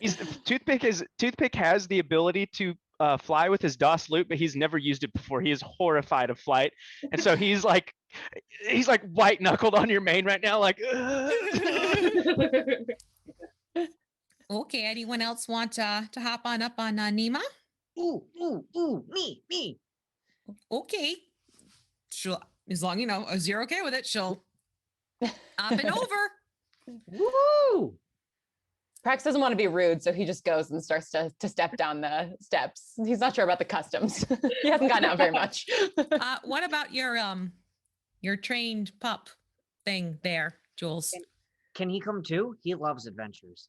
she'll Toothpick has the ability to fly with his DOS loop, but he's never used it before. He is horrified of flight, and so he's like white knuckled on your mane right now, like. Okay, anyone else want to hop on up on Nima? Ooh, me. Okay. she'll, as long as you're okay with it, she'll up and over. Woo! Prax doesn't want to be rude, so he just goes and starts to step down the steps. He's not sure about the customs. He hasn't gotten out very much. What about your trained pup thing there, Jules? Can he come too? He loves adventures.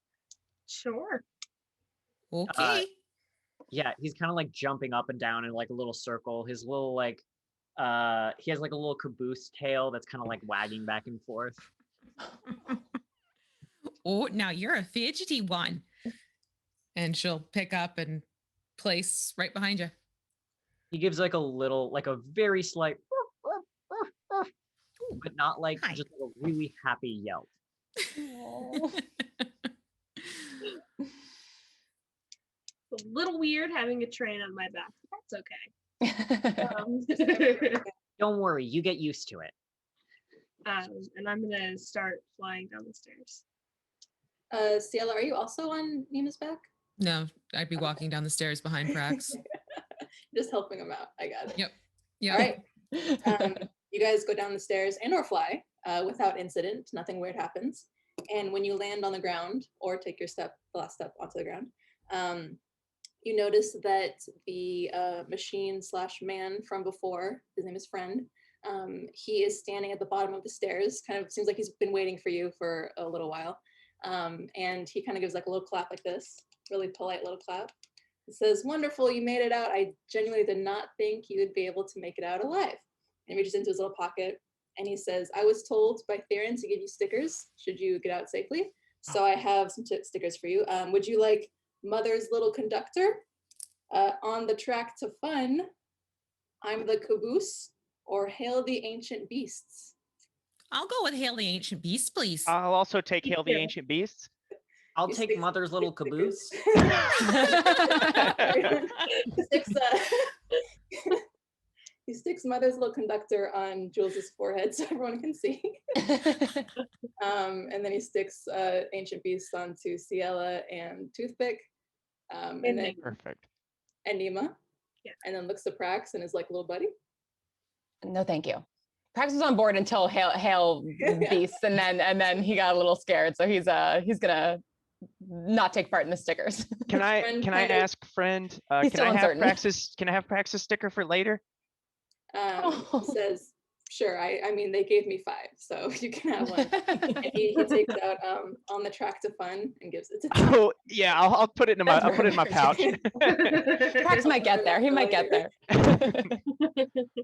Sure. Okay. Yeah, he's kind of like jumping up and down in like a little circle. His little like he has like a little caboose tail that's kind of like wagging back and forth. Oh, now you're a fidgety one. And she'll pick up and place right behind you. He gives like a very slight but not like Hi. just like a really happy yelp. It's a little weird having a train on my back. But that's okay. Don't worry, you get used to it. And I'm gonna start flying down the stairs. Ciela, are you also on Nima's back? No, I'd be walking down the stairs behind Prax. Just helping him out. I got it. Yep. Yeah. All right. You guys go down the stairs and or fly without incident. Nothing weird happens. And when you land on the ground or take your the last step onto the ground, you notice that the machine/man from before, his name is Friend, he is standing at the bottom of the stairs. Kind of seems like he's been waiting for you for a little while. And he kind of gives like a little clap like this, really polite little clap. It says, "Wonderful, you made it out. I genuinely did not think you would be able to make it out alive." And he reaches into his little pocket and he says, "I was told by Theron to give you stickers should you get out safely. So I have some stickers for you. Would you like Mother's Little Conductor, On the Track to Fun, I'm the Caboose, or Hail the Ancient Beasts?" I'll go with Hail the Ancient Beast, please. I'll also take Hail the Ancient Beasts. I'll You take stick- Mother's Little Caboose. He sticks Mother's Little Conductor on Jules's forehead so everyone can see. And then he sticks Ancient Beasts onto Ciela and Toothpick. And then Perfect. Nima. Yeah. And then looks to Prax and is like, "Little buddy." No, thank you. Prax was on board until hail beasts, and then he got a little scared, so he's gonna not take part in the stickers. Can I Friend can I kind of- ask Friend? He's Can still I have uncertain. Praxis? Can I have Praxis sticker for later? He says, "Sure, I mean, they gave me 5, so you can have one." And he takes out On the Track to Fun and gives it to Oh yeah, I'll put it in my That's I'll put it in my pouch. Prax might get there. He might get there.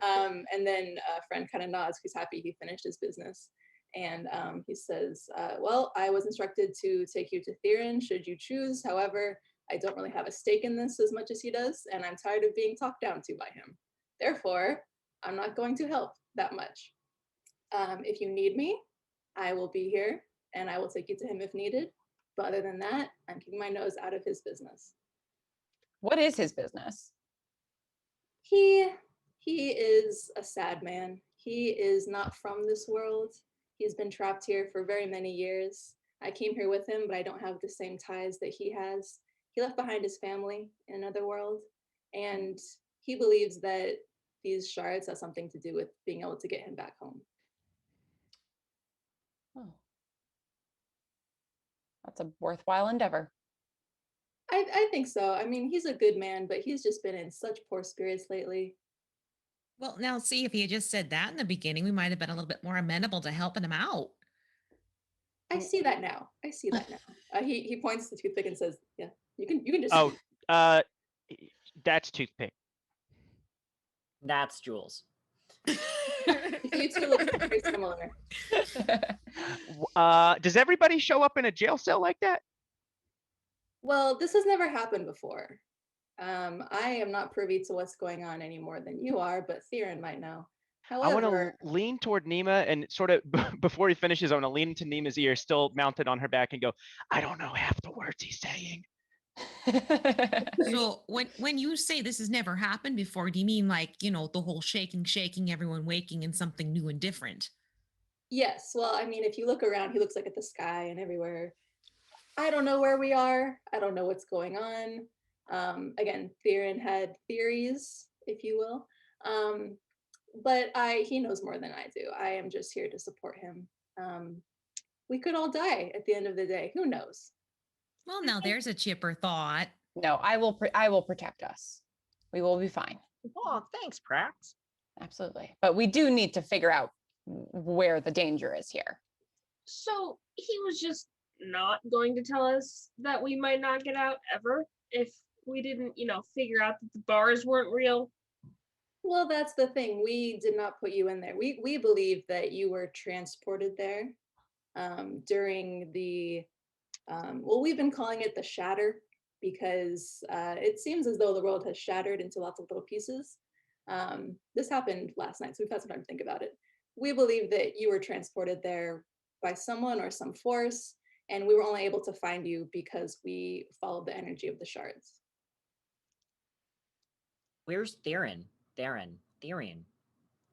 And then Friend kind of nods. He's happy he finished his business. And he says, "Well, I was instructed to take you to Theron should you choose. However, I don't really have a stake in this as much as he does, and I'm tired of being talked down to by him. Therefore, I'm not going to help that much. If you need me, I will be here, and I will take you to him if needed. But other than that, I'm keeping my nose out of his business." What is his business? He is a sad man. He is not from this world. He's been trapped here for very many years. I came here with him, but I don't have the same ties that he has. He left behind his family in another world, and he believes that these shards have something to do with being able to get him back home. Oh. That's a worthwhile endeavor. I think so. I mean, he's a good man, but he's just been in such poor spirits lately. Well, now see, if he had just said that in the beginning, we might have been a little bit more amenable to helping him out. I see that now. I see that now. He points to the toothpick and says, "Yeah, you can just." Oh, that's toothpick. That's Jules. You two look very similar. Does everybody show up in a jail cell like that? Well, this has never happened before. I am not privy to what's going on any more than you are, but Theron might know. I want However, to lean toward Nima and sort of before he finishes, I want to lean into Nima's ear, still mounted on her back, and go, I don't know half the words he's saying. So when you say this has never happened before, do you mean like, the whole shaking, everyone waking and something new and different? yes. Well, I mean, if you look around, he looks like at the sky and everywhere. I don't know where we are. I don't know what's going on. Again, Theron had theories, if you will. But he knows more than I do. I am just here to support him. We could all die at the end of the day. Who knows? Well, now there's a chipper thought. No, I will protect us. We will be fine. Oh, thanks, Prax. Absolutely. But we do need to figure out where the danger is here. So he was just not going to tell us that we might not get out ever if we didn't, figure out that the bars weren't real. Well, that's the thing. We did not put you in there. We believe that you were transported there during the we've been calling it the shatter because it seems as though the world has shattered into lots of little pieces. This happened last night, so we've had some time to think about it. We believe that you were transported there by someone or some force, and we were only able to find you because we followed the energy of the shards. Where's Theron? Theron.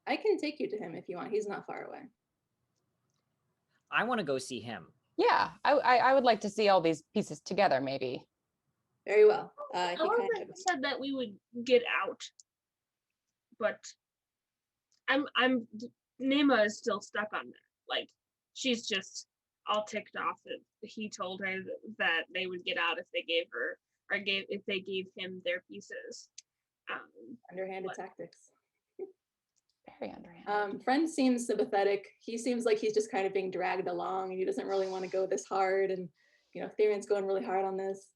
I can take you to him if you want. He's not far away. I want to go see him. Yeah, I would like to see all these pieces together, maybe. Very well. I said that we would get out, but Nema is still stuck on that. Like, she's just all ticked off that he told her that they would get out if they gave him their pieces. Underhanded tactics. Very underhanded. Friend seems sympathetic. He seems like he's just kind of being dragged along and he doesn't really want to go this hard. And, Theron's going really hard on this.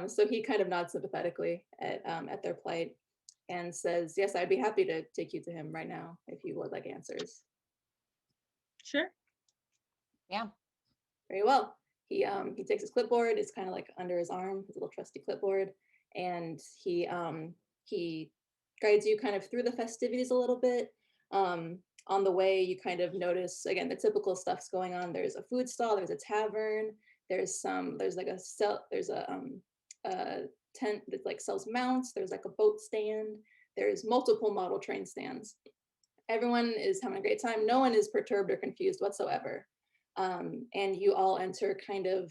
So he kind of nods sympathetically at their plight and says, yes, I'd be happy to take you to him right now if you would like answers. Sure. Yeah. Very well. He takes his clipboard. It's kind of like under his arm, his little trusty clipboard. And he guides you kind of through the festivities a little bit. On the way, you kind of notice, again, the typical stuff's going on. There's a food stall, there's a tavern, there's a tent that like sells mounts, there's like a boat stand, there's multiple model train stands. Everyone is having a great time. No one is perturbed or confused whatsoever. And you all enter kind of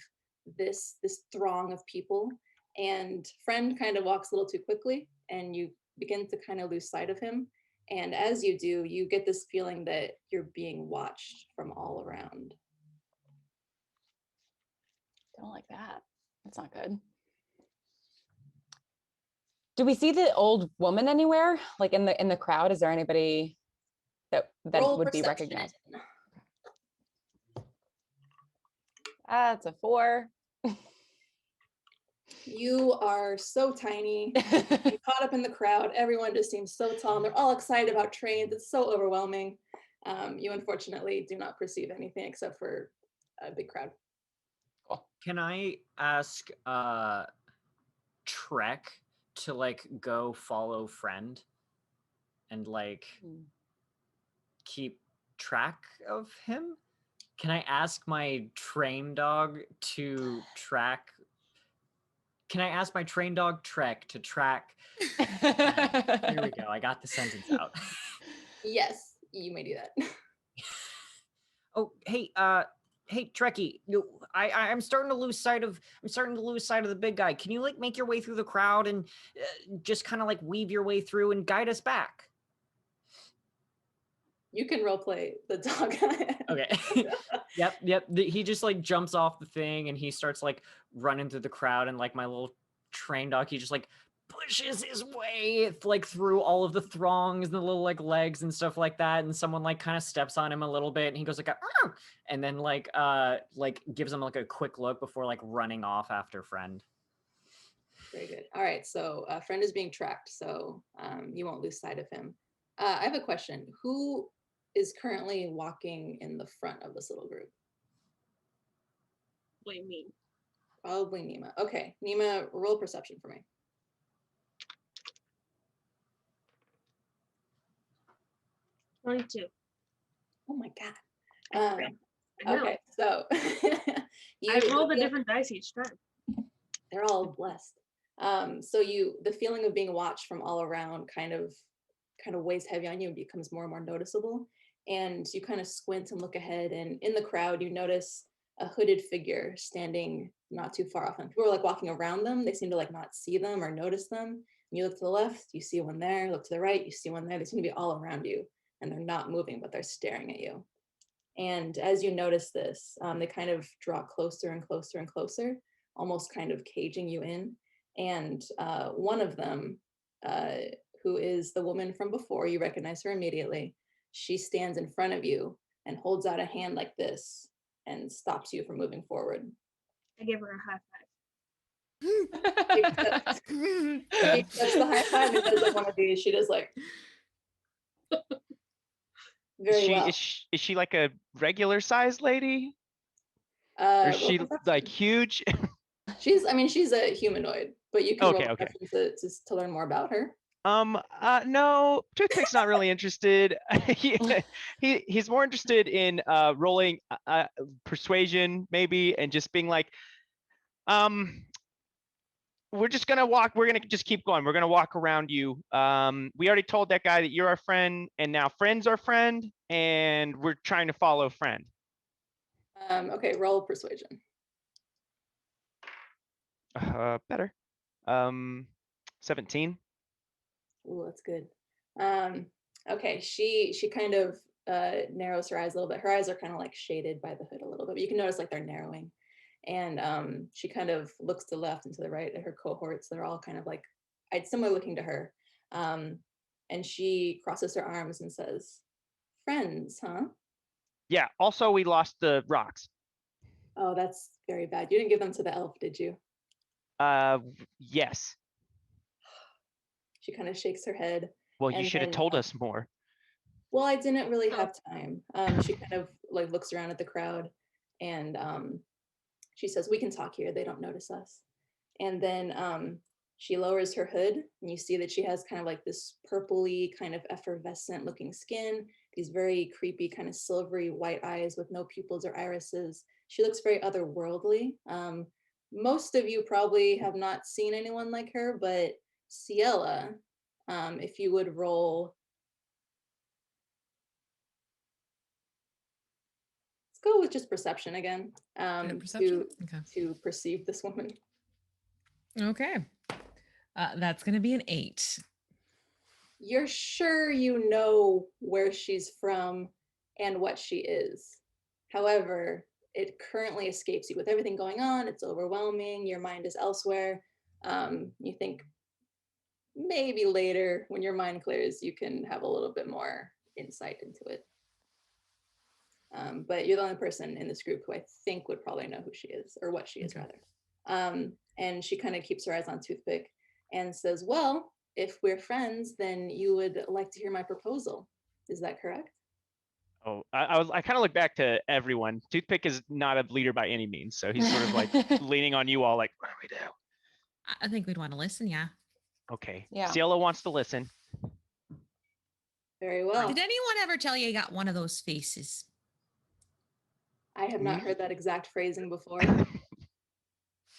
this throng of people. And Friend kind of walks a little too quickly, and you begin to kind of lose sight of him. And as you do, you get this feeling that you're being watched from all around. Don't like that. That's not good. Do we see the old woman anywhere? Like in the crowd? Is there anybody that Roll would be perception. recognized? That's a 4. You are so tiny. You're caught up in the crowd. Everyone just seems so tall, and they're all excited about trains. It's so overwhelming. You unfortunately do not perceive anything except for a big crowd. Cool. Can I ask Trek to like go follow Friend and like keep track of him? Can I ask my train dog to track? Can I ask my train dog Trek to track? Here we go. I got the sentence out. Yes, you may do that. Oh, hey, Trekkie, I'm starting to lose sight of the big guy. Can you like make your way through the crowd and just kind of like weave your way through and guide us back? You can roleplay the dog. Okay. Yep. He just like jumps off the thing and he starts like running through the crowd, and like my little train dog, he just like pushes his way like through all of the throngs and the little like legs and stuff like that, and someone like kind of steps on him a little bit, and he goes like, "Arr!" And then like gives him like a quick look before like running off after friend. Very good. All right, so friend is being tracked, so you won't lose sight of him. I have a question. Who is currently walking in the front of this little group? What do you mean? Probably Nima. Okay, Nima, roll perception for me. 22. Oh my god. I know. Okay, so I roll the different dice each time. they're all blessed. So the feeling of being watched from all around kind of weighs heavy on you and becomes more and more noticeable. And you kind of squint and look ahead, and in the crowd, you notice a hooded figure standing not too far off. And people are like walking around them. They seem to like not see them or notice them. And you look to the left, you see one there. Look to the right, you see one there. They seem to be all around you, and they're not moving, but they're staring at you. And as you notice this, they kind of draw closer and closer and closer, almost kind of caging you in. And one of them, who is the woman from before, you recognize her immediately. She stands in front of you and holds out a hand like this and stops you from moving forward. I give her a high five. She accepts the high five and does like one of these. She does like very well. Is she like a regular sized lady? Or Roll is she perception. like huge? She's a humanoid, but you can Okay, roll okay. perception to learn more about her. No, Toothpick's not really interested. He's more interested in rolling persuasion maybe, and just being like, we're just gonna walk. We're gonna just keep going. We're gonna walk around you. We already told that guy that you're our friend, and now friend's our friend, and we're trying to follow friend. Okay, roll persuasion. Better. 17. Oh, that's good. Okay, she kind of narrows her eyes a little bit. Her eyes are kind of like shaded by the hood a little bit, but you can notice like they're narrowing. And she kind of looks to the left and to the right at her cohorts. They're all kind of like similar looking to her. And she crosses her arms and says, "Friends, huh?" Yeah. Also, we lost the rocks. Oh, that's very bad. You didn't give them to the elf, did you? Yes. She kind of shakes her head. Well, you should have told us more. Well, I didn't really have time. She kind of like looks around at the crowd, and she says, "We can talk here. They don't notice us." And then she lowers her hood, and you see that she has kind of like this purpley, kind of effervescent looking skin, these very creepy, kind of silvery white eyes with no pupils or irises. She looks very otherworldly. Most of you probably have not seen anyone like her, but Ciela, if you would roll. Go with just perception again, Perception? Okay. to perceive this woman. Okay. That's going to be an 8. You're sure you know where she's from and what she is. However, it currently escapes you. With everything going on, it's overwhelming. Your mind is elsewhere. You think maybe later, when your mind clears, you can have a little bit more insight into it. But you're the only person in this group who I think would probably know who she is, or what she is, Okay. rather. And she kind of keeps her eyes on Toothpick and says, "Well, if we're friends, then you would like to hear my proposal. Is that correct?" Oh, I kind of look back to everyone. Toothpick is not a leader by any means, so he's sort of like leaning on you all, like, what do we do? I think we'd want to listen. Yeah. Okay. Yeah. Cielo wants to listen. Very well. Did anyone ever tell you got one of those faces? I have not heard that exact phrasing before.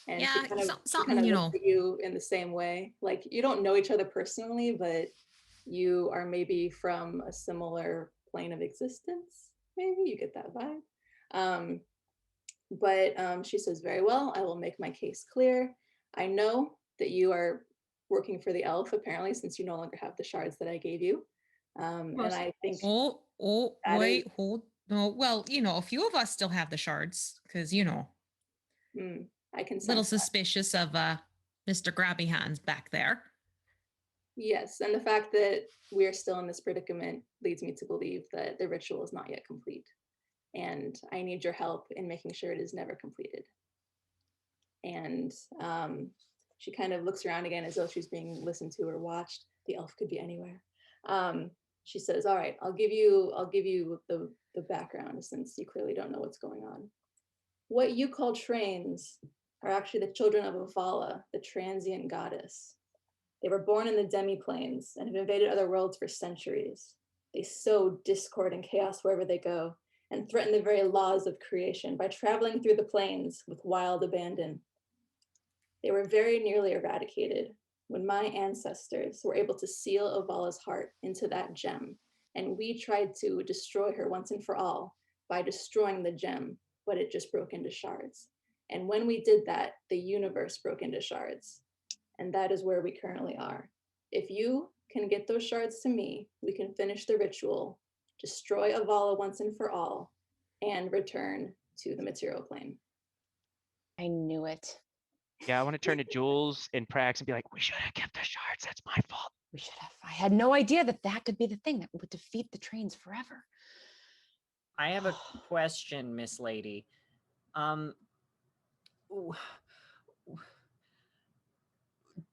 And Yeah, she kind of, something, you know. looks at you in the same way. Like, you don't know each other personally, but you are maybe from a similar plane of existence. Maybe you get that vibe. But she says, "Very well, I will make my case clear. I know that you are working for the elf, apparently, since you no longer have the shards that I gave you. And I think Oh, that wait, is- hold. No, well, a few of us still have the shards because, I can little sense that. suspicious of Mr. Grabby Hands back there. Yes, and the fact that we are still in this predicament leads me to believe that the ritual is not yet complete. And I need your help in making sure it is never completed. And she kind of looks around again as though she's being listened to or watched. The elf could be anywhere. She says, "All right, I'll give you the background since you clearly don't know what's going on. What you call trains are actually the children of Avala, the transient goddess. They were born in the demi-planes and have invaded other worlds for centuries. They sow discord and chaos wherever they go and threaten the very laws of creation by traveling through the plains with wild abandon. They were very nearly eradicated when my ancestors were able to seal Avala's heart into that gem, and we tried to destroy her once and for all by destroying the gem, but it just broke into shards. And when we did that, the universe broke into shards. And that is where we currently are. If you can get those shards to me, we can finish the ritual, destroy Avala once and for all, and return to the material plane." I knew it. Yeah, I want to turn to Jules and Prax and be like, we should have kept the shards. That's my fault. We should have. I had no idea that that could be the thing that would defeat the trains forever. I have a question, Miss Lady. w-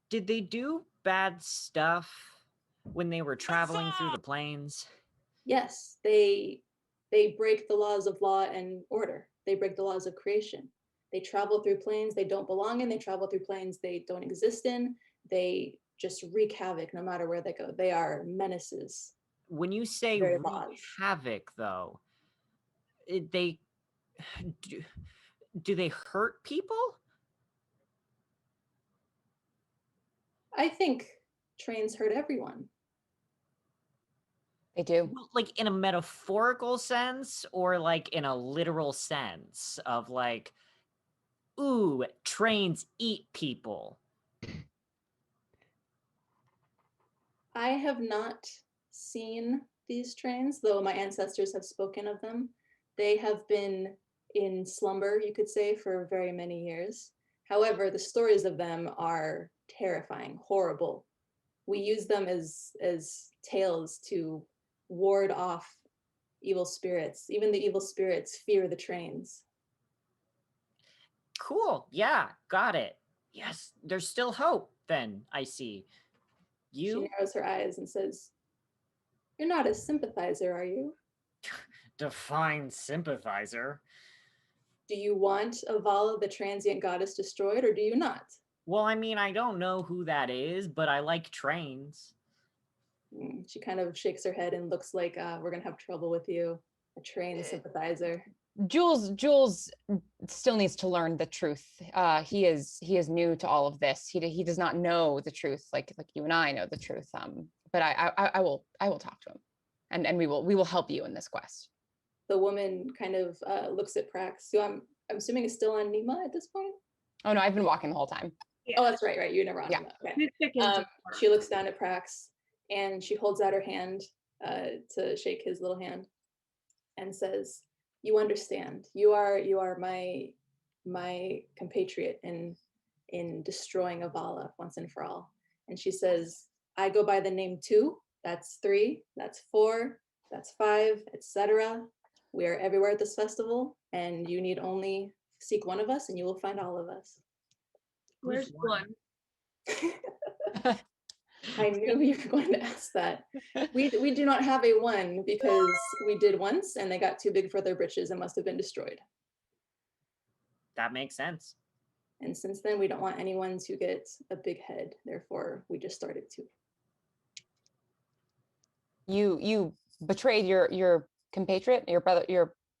Did they do bad stuff when they were traveling through the plains? Yes, they break the laws of law and order. They break the laws of creation. They travel through planes they don't belong in. They travel through planes they don't exist in. They just wreak havoc no matter where they go. They are menaces. When you say Very wreak laws. havoc, though, they do they hurt people? I think trains hurt everyone. They do. Well, like in a metaphorical sense, or like in a literal sense of like, ooh, trains eat people. I have not seen these trains, though my ancestors have spoken of them. They have been in slumber, you could say, for very many years. However, the stories of them are terrifying, horrible. We use them as tales to ward off evil spirits. Even the evil spirits fear the trains. Cool. Yeah, got it. Yes, there's still hope then, I see. She You narrows her eyes and says, "You're not a sympathizer, are you? define sympathizer. Do you want Avala, the transient goddess, destroyed, or do you not?" Well, I mean, I don't know who that is, but I like trains. She kind of shakes her head and looks like, "We're gonna have trouble with you, a train sympathizer." Jules still needs to learn the truth. He is new to all of this. He does not know the truth like you and I know the truth. But I will talk to him, and we will help you in this quest. The woman kind of looks at Prax, who I'm assuming is still on Nima at this point. Oh no, I've been walking the whole time. Yeah. Oh, that's right. You never on Yeah. Nima. Okay. Who's picking to She looks down at Prax and she holds out her hand to shake his little hand and says, "You understand. You are my compatriot in destroying Avala once and for all." And she says, "I go by the name 2. That's 3. That's 4. That's 5, etc. We are everywhere at this festival, and you need only seek one of us, and you will find all of us." Where's one? I knew you were going to ask that. We do not have a 1 because we did once and they got too big for their britches and must have been destroyed. That makes sense. And since then, we don't want anyone to get a big head. Therefore, we just started 2. You betrayed your compatriot, your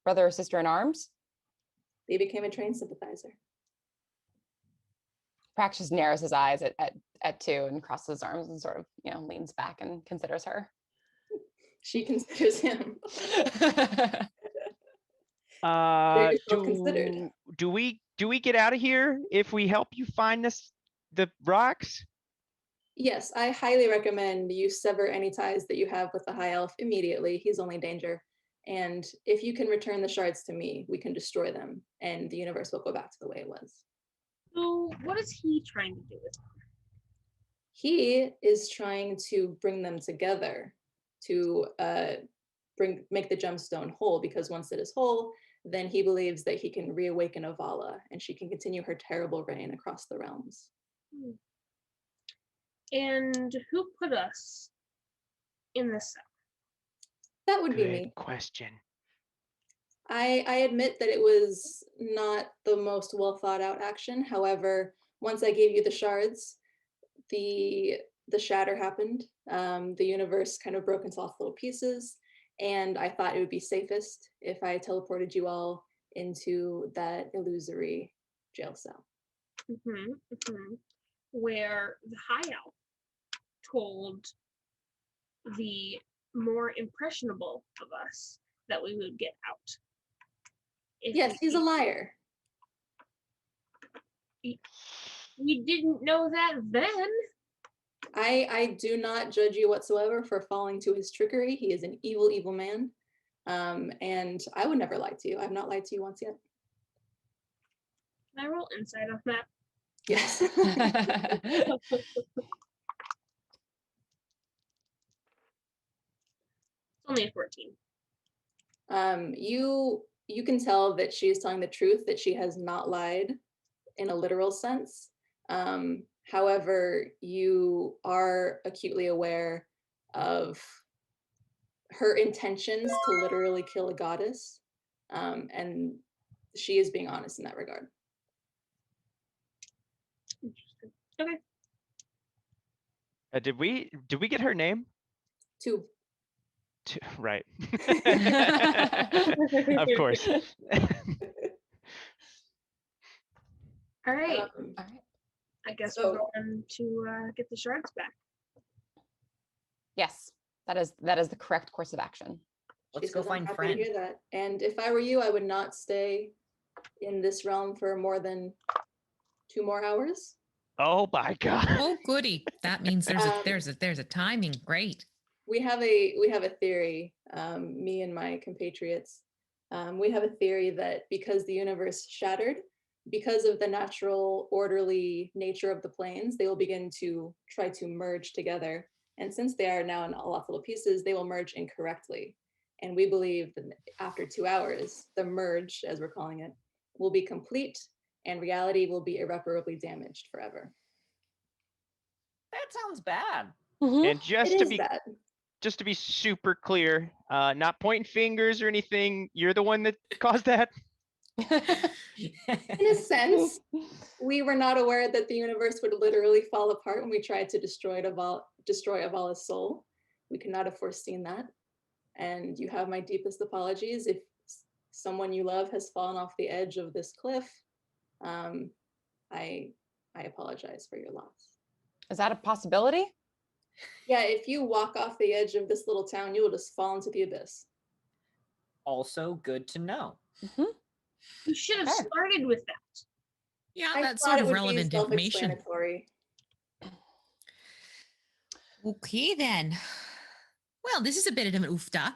brother or sister in arms. They became a train sympathizer. Prax just narrows his eyes at 2 and crosses his arms and sort of leans back and considers her. She considers him. Do we get out of here if we help you find the rocks? Yes, I highly recommend you sever any ties that you have with the High Elf immediately. He's only danger. And if you can return the shards to me, we can destroy them and the universe will go back to the way it was. So what is he trying to do with it? He is trying to bring them together to make the gemstone whole, because once it is whole, then he believes that he can reawaken Avala and she can continue her terrible reign across the realms. And who put us in this cell? That would be Good me. question. I admit that it was not the most well thought out action. However, once I gave you the shards, the shatter happened. The universe kind of broke into lots of little pieces, and I thought it would be safest if I teleported you all into that illusory jail cell. Where the High Elf told the more impressionable of us that we would get out. Yes, he's a liar. We didn't know that then. I do not judge you whatsoever for falling to his trickery. He is an evil, evil man. And I would never lie to you. I've not lied to you once yet. Can I roll insight on that? Yes. It's only a 14. You can tell that she is telling the truth, that she has not lied in a literal sense. However, you are acutely aware of her intentions to literally kill a goddess, and she is being honest in that regard. Interesting. Okay. Did we get her name? Two. Right. Of course. All right. All right. I guess so- we're going to get the shards back. Yes, that is the correct course of action. Let's She go says, find I'm happy Friend. to hear that. And if I were you, I would not stay in this realm for more than 2 more hours. Oh my god. Oh, goody. That means there's a timing. Great. We have a theory, me and my compatriots. We have a theory that because the universe shattered, because of the natural, orderly nature of the planes, they will begin to try to merge together. And since they are now in a lot of little pieces, they will merge incorrectly. And we believe that after 2 hours, the merge, as we're calling it, will be complete and reality will be irreparably damaged forever. That sounds bad. Mhm. And It is bad. just to be super clear, not pointing fingers or anything, you're the one that caused that. In a sense, we were not aware that the universe would literally fall apart when we tried to destroy Avala's soul. We could not have foreseen that. And you have my deepest apologies if someone you love has fallen off the edge of this cliff. I apologize for your loss. Is that a possibility? Yeah, if you walk off the edge of this little town, you will just fall into the abyss. Also good to know. You should have Fair. started with that. Yeah, I that's thought sort it of would be relevant information. self-explanatory. Okay, then. Well, this is a bit of an oofta.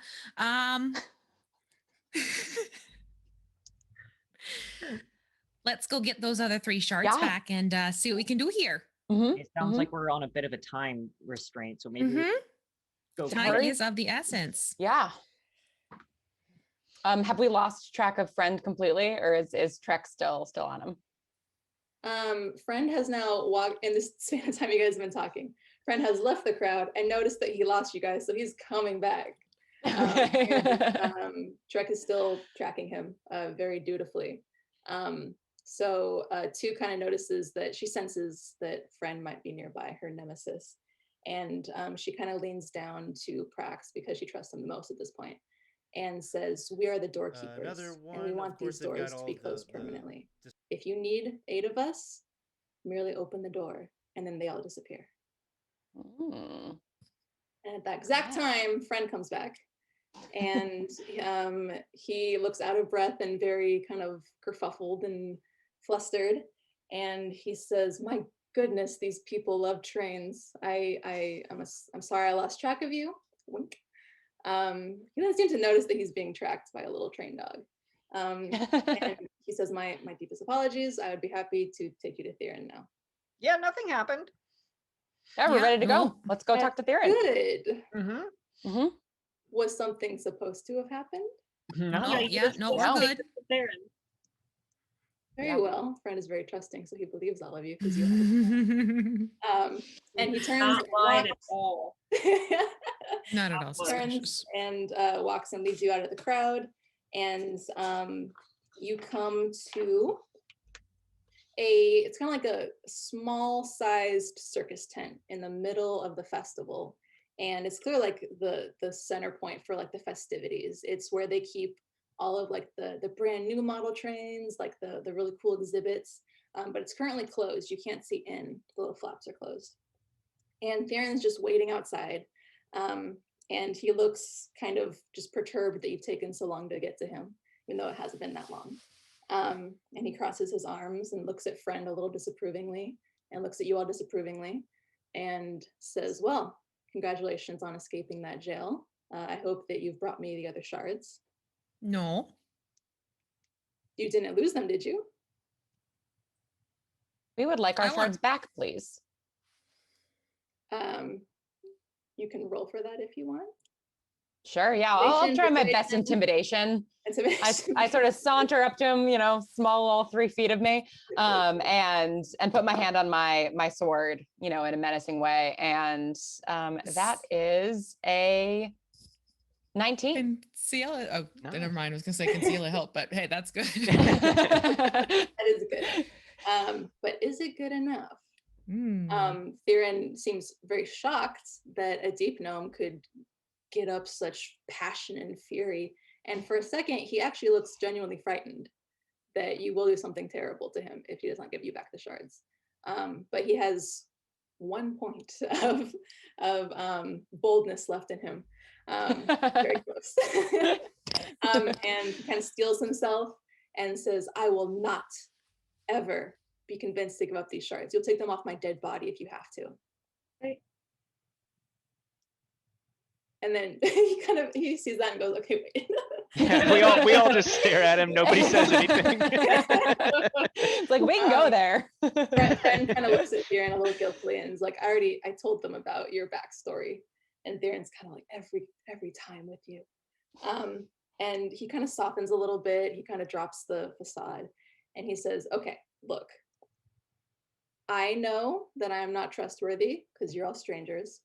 Let's go get those other 3 shards Yeah. back and see what we can do here. It sounds like we're on a bit of a time restraint, so maybe we Mhm. go Time quick. is of the essence. Yeah. Have we lost track of Friend completely, or is Trek still on him? Friend has now walked in this same time you guys have been talking. Friend has left the crowd and noticed that he lost you guys, so he's coming back. Trek is still tracking him very dutifully. So Two kind of notices that she senses that Friend might be nearby, her nemesis. And she kind of leans down to Prax because she trusts him the most at this point and says, we are the doorkeepers and we want these doors to be closed permanently. If you need 8 of us, merely open the door and then they all disappear. Mm. And at that exact time, Friend comes back and he looks out of breath and very kind of kerfuffled and flustered. And he says, my goodness, these people love trains. I'm sorry I lost track of you. Wink. He doesn't seem to notice that he's being tracked by a little train dog. And he says, my deepest apologies. I would be happy to take you to Theron now. Yeah, nothing happened. Yeah, we're Yeah, ready to no. go. Let's go talk to Theron. Good. Mm-hmm. Mhm. Was something supposed to have happened? No. No, you yeah, just no, told we're No. me good. to Theron. Very Yeah. well. Friend is very trusting, so he believes all of you because you and he turns Not and lying at walks. all. Not at all turns suspicious. and walks and leads you out of the crowd, and you come to it's kind of like a small sized circus tent in the middle of the festival, and it's clear like the center point for like the festivities. It's where they keep all of like the brand new model trains, like the really cool exhibits, but it's currently closed. You can't see in. The little flaps are closed, and Theron's just waiting outside, and he looks kind of just perturbed that you've taken so long to get to him, even though it hasn't been that long. And he crosses his arms and looks at Friend a little disapprovingly, and looks at you all disapprovingly, and says, well, congratulations on escaping that jail. I hope that you've brought me the other shards. No. You didn't lose them, did you? We would like our I want- shards back, please. You can roll for that if you want. Sure, yeah, I'll try my best Intimidation. intimidation. I sort of saunter up to him, you know, small, all 3 feet of me, and put my hand on my sword, you know, in a menacing way, and that is a 19. Conceal it. Oh, Nice. never mind. I was gonna say conceal a help, but hey, that's good. That is good. But is it good enough? Theron seems very shocked that a deep gnome could get up such passion and fury. And for a second, he actually looks genuinely frightened that you will do something terrible to him if he does not give you back the shards. But he has 1 point of boldness left in him. Very close. And he kind of steels himself and says, I will not ever be convinced to give up these shards. You'll take them off my dead body if you have to. Right. And then he sees that and goes, okay, wait. Yeah, we all just stare at him. Nobody says anything. It's like, we can go there. Friend kind of looks at Theron a little guiltily and is like, I told them about your backstory. And Theron's kind of like, every time with you. And he kind of softens a little bit. He kind of drops the facade and he says, okay, look, I know that I am not trustworthy because you're all strangers.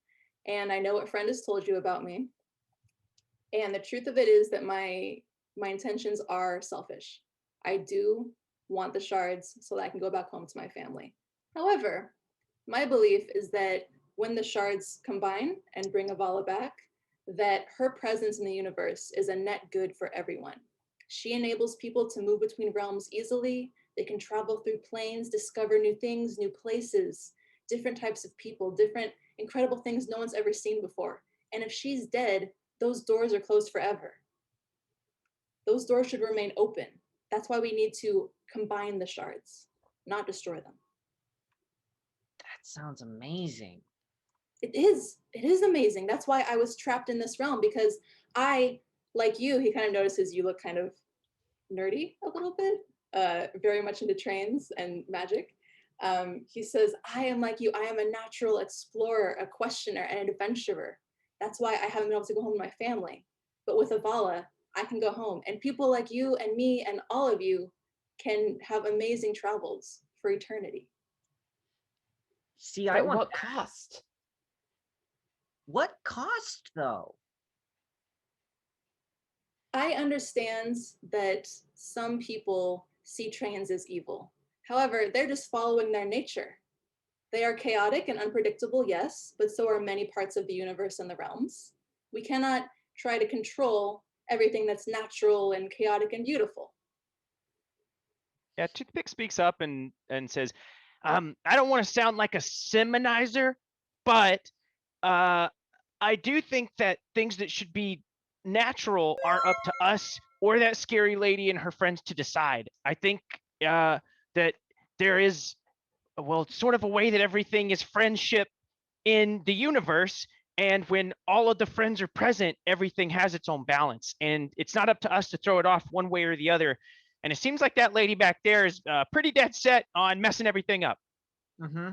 And I know what Friend has told you about me. And the truth of it is that my intentions are selfish. I do want the shards so that I can go back home to my family. However, my belief is that when the shards combine and bring Avala back, that her presence in the universe is a net good for everyone. She enables people to move between realms easily. They can travel through planes, discover new things, new places, different types of people, different incredible things no one's ever seen before. And if she's dead, those doors are closed forever. Those doors should remain open. That's why we need to combine the shards, not destroy them. That sounds amazing. It is amazing. That's why I was trapped in this realm, because I, like you, he kind of notices you look kind of nerdy a little bit, very much into trains and magic. He says, I am like you. I am a natural explorer, a questioner, and an adventurer. That's why I haven't been able to go home to my family. But with Avala, I can go home. And people like you and me and all of you can have amazing travels for eternity. See, But I at want what that. cost? What cost though? I understand that some people see trains as evil. However, they're just following their nature. They are chaotic and unpredictable, yes, but so are many parts of the universe and the realms. We cannot try to control everything that's natural and chaotic and beautiful. Yeah, Toothpick speaks up and says, I don't want to sound like a seminizer, but I do think that things that should be natural are up to us or that scary lady and her friends to decide. I think that there is, well, sort of a way that everything is friendship in the universe. And when all of the friends are present, everything has its own balance. And it's not up to us to throw it off one way or the other. And it seems like that lady back there is pretty dead set on messing everything up. Mm-hmm.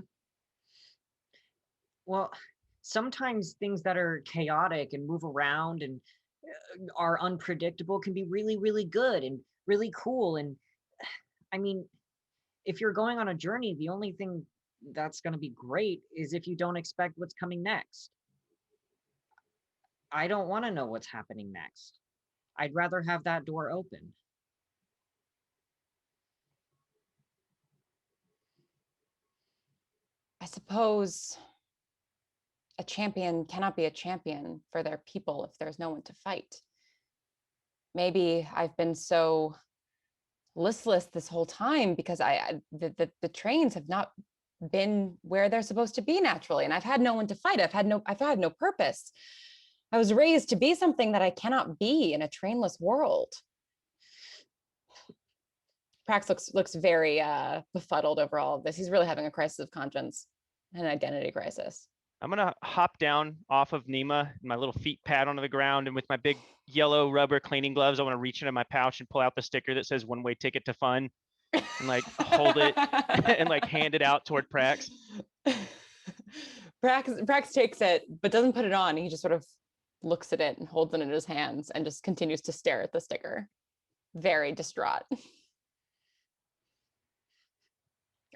Well, sometimes things that are chaotic and move around and are unpredictable can be really, really good and really cool. And I mean, if you're going on a journey, the only thing that's going to be great is if you don't expect what's coming next. I don't want to know what's happening next. I'd rather have that door open. I suppose a champion cannot be a champion for their people if there's no one to fight. Maybe I've been so listless this whole time because the trains have not been where they're supposed to be naturally, and I've had no one to fight. I've had no purpose. I was raised to be something that I cannot be in a trainless world. Prax looks very befuddled over all of this. He's really having a crisis of conscience, an identity crisis. I'm gonna hop down off of Nima, my little feet pad onto the ground, and with my big yellow rubber cleaning gloves, I want to reach into my pouch and pull out the sticker that says "one-way ticket to fun," and like hold it and like hand it out toward Prax. Prax takes it, but doesn't put it on. He just sort of looks at it and holds it in his hands and just continues to stare at the sticker, very distraught.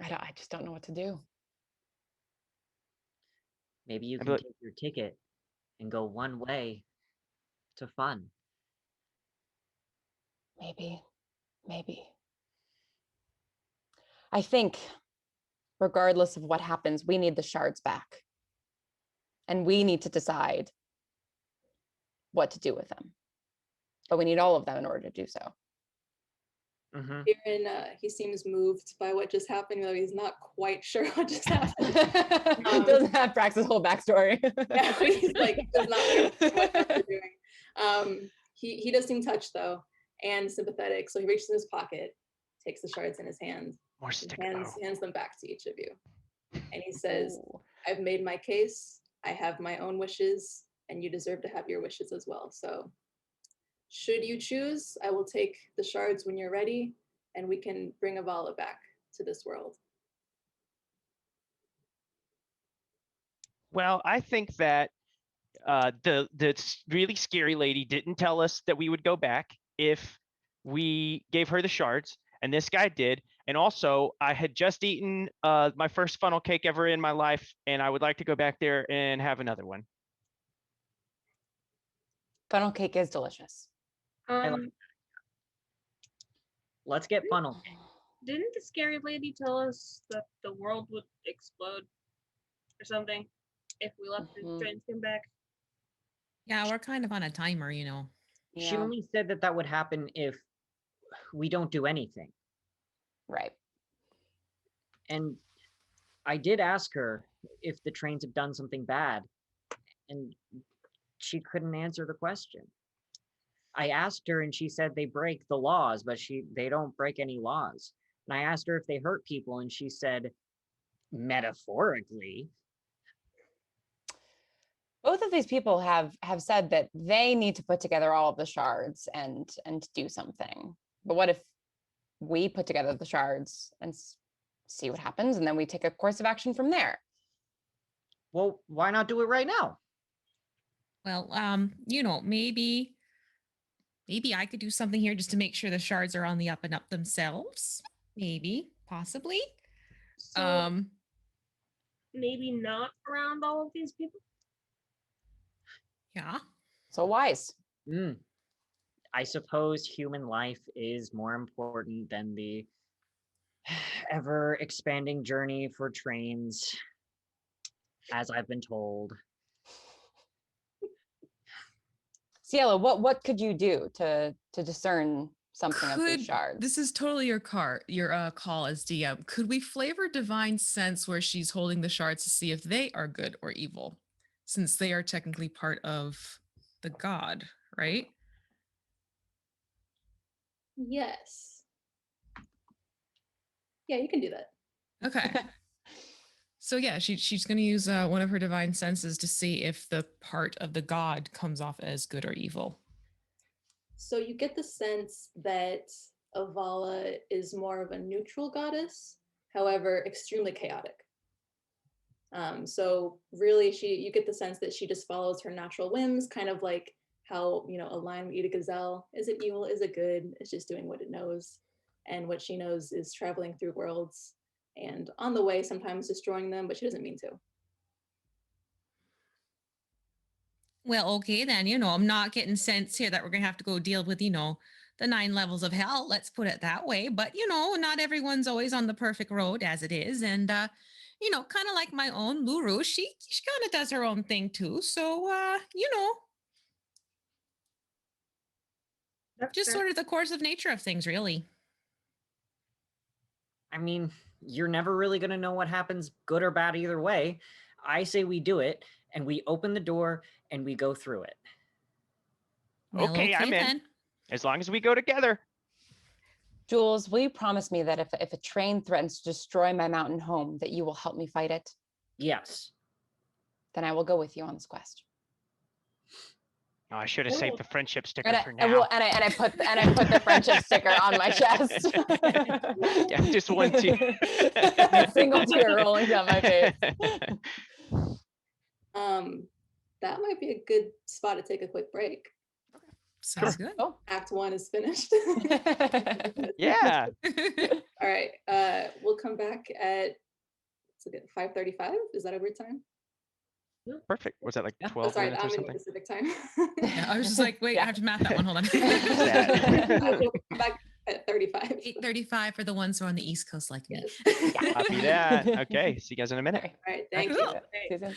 I just don't know what to do. Maybe you can take your ticket and go one way to fun. Maybe. I think, regardless of what happens, we need the shards back. And we need to decide what to do with them. But we need all of them in order to do so. Aaron, he seems moved by what just happened, though he's not quite sure what just happened. Doesn't have Prax's whole backstory. Yeah, he's like, does not know what they're doing. He does seem touched, though, and sympathetic. So he reaches in his pocket, takes the shards in his hand, hands them back to each of you. And he says, I've made my case. I have my own wishes, and you deserve to have your wishes as well. So should you choose, I will take the shards when you're ready, and we can bring Avala back to this world. Well, I think that the really scary lady didn't tell us that we would go back if we gave her the shards, and this guy did. And also, I had just eaten my first funnel cake ever in my life, and I would like to go back there and have another one. Funnel cake is delicious. Let's get funnel cake. Didn't the scary lady tell us that the world would explode or something if we left the trains come back? Yeah, we're kind of on a timer, you know. Yeah. She only said that would happen if we don't do anything. Right. And I did ask her if the trains have done something bad, and she couldn't answer the question. I asked her and she said they break the laws, but they don't break any laws. And I asked her if they hurt people, and she said, metaphorically. Both of these people have said that they need to put together all of the shards and do something. But what if we put together the shards and see what happens, and then we take a course of action from there? Well, why not do it right now? Well, you know, maybe I could do something here just to make sure the shards are on the up and up themselves. Maybe, possibly. So maybe not around all of these people. Yeah. So wise. I suppose human life is more important than the ever expanding journey for trains, as I've been told. Cielo, what could you do to discern something of these shards? This is totally your call as DM. Could we flavor divine sense where she's holding the shards to see if they are good or evil, since they are technically part of the god, right? Yes. Yeah, you can do that. Okay. So yeah, she's going to use one of her divine senses to see if the part of the god comes off as good or evil. So you get the sense that Avala is more of a neutral goddess, however, extremely chaotic. So really, you get the sense that she just follows her natural whims, kind of like how, you know, a lion would eat a gazelle. Is it evil? Is it good? It's just doing what it knows. And what she knows is traveling through worlds and on the way sometimes destroying them, but she doesn't mean to. Well, okay, then, I'm not getting sense here that we're going to have to go deal with, the 9 levels of hell. Let's put it that way. But, not everyone's always on the perfect road as it is. And, kind of like my own Luru, she kind of does her own thing too. So, That's just fair. sort of the course of nature of things, really. I mean, you're never really going to know what happens, good or bad, either way. I say we do it, and we open the door, and we go through it. Well, Okay, I'm in. then. As long as we go together. Jules, will you promise me that if a train threatens to destroy my mountain home, that you will help me fight it? Yes. Then I will go with you on this quest. Oh, I should have saved the friendship sticker And for I now. put the friendship sticker on my chest. Yeah, just one tear. A single tear rolling down my face. That might be a good spot to take a quick break. Sounds good. Oh. Act 1 is finished. Yeah. All right. We'll come back at 5:35. Is that over time? Perfect. Was that like Yeah. 12 Sorry, minutes or I'm in something? Pacific time. Yeah, I was just like, wait, I have to math that one. Hold on. We'll come back at 35. 8:35 for the ones who are on the East Coast like me. Yes. Copy that. Okay. See you guys in a minute. Okay. All right. Thank Cool. you. See you soon.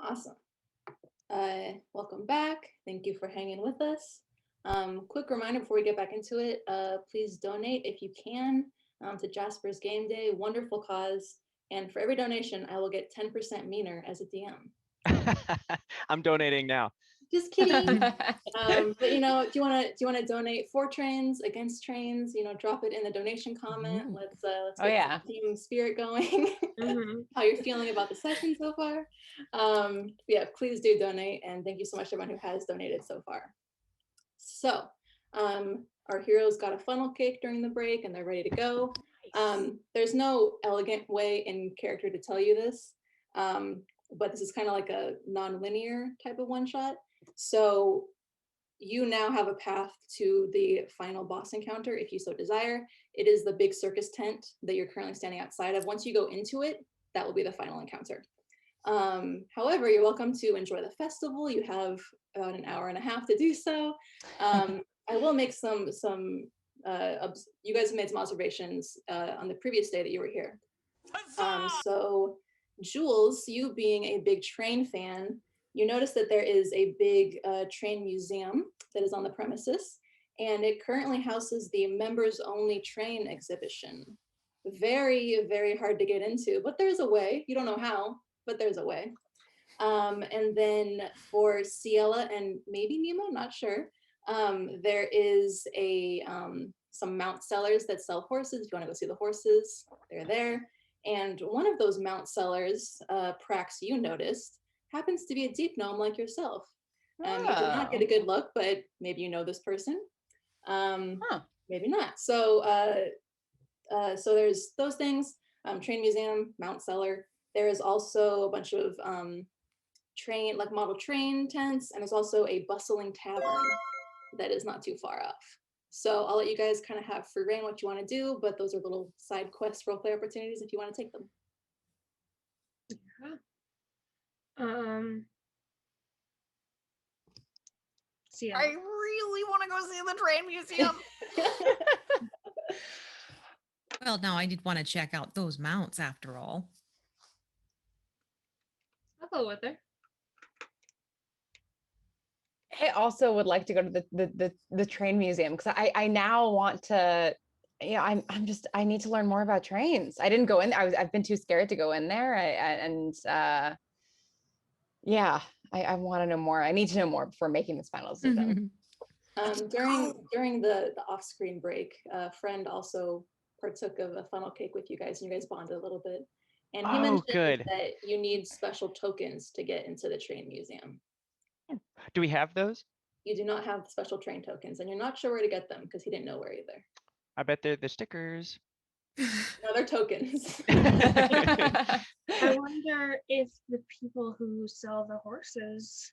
Awesome. Welcome back. Thank you for hanging with us. Quick reminder before we get back into it, please donate if you can to Jasper's Game Day. Wonderful cause. And for every donation, I will get 10% meaner as a DM. I'm donating now. Just kidding. But you know, do you want to donate for trains, against trains? You know, drop it in the donation comment. Let's get some team spirit going. How you're feeling about the session so far? Yeah, please do donate, and thank you so much to everyone who has donated so far. So, our heroes got a funnel cake during the break, and they're ready to go. There's no elegant way in character to tell you this, but this is kind of like a non-linear type of one shot. So you now have a path to the final boss encounter if you so desire. It is the big circus tent that you're currently standing outside of. Once you go into it, that will be the final encounter. However, you're welcome to enjoy the festival. You have about an hour and a half to do so. I will make some you guys made some observations on the previous day that you were here. So Jules, you being a big train fan, you notice that there is a big train museum that is on the premises, and it currently houses the members only train exhibition. Very, very hard to get into, but there's a way. You don't know how, but there's a way. And then for Ciela and maybe Nemo, not sure, there is some mount sellers that sell horses. If you want to go see the horses, they're there. And one of those mount sellers, Prax, you noticed, happens to be a deep gnome like yourself. You did not get a good look, but maybe you know this person. Maybe not. So so there's those things, train museum, mount seller. There is also a bunch of model train tents, and there's also a bustling tavern that is not too far off. So I'll let you guys kind of have free reign what you want to do, but those are little side quest roleplay opportunities if you want to take them. See, I really want to go see the train museum. Well, now I did want to check out those mounts after all. I'll go with her. I also would like to go to the train museum because I now want to, I need to learn more about trains. I didn't go in. I've been too scared to go in there. I want to know more. I need to know more before making this final decision. During the off-screen break, a friend also partook of a funnel cake with you guys, and you guys bonded a little bit. And he mentioned that you need special tokens to get into the train museum. Do we have those? You do not have special train tokens, and you're not sure where to get them because he didn't know where either. I bet they're the stickers. No, they're tokens. I wonder if the people who sell the horses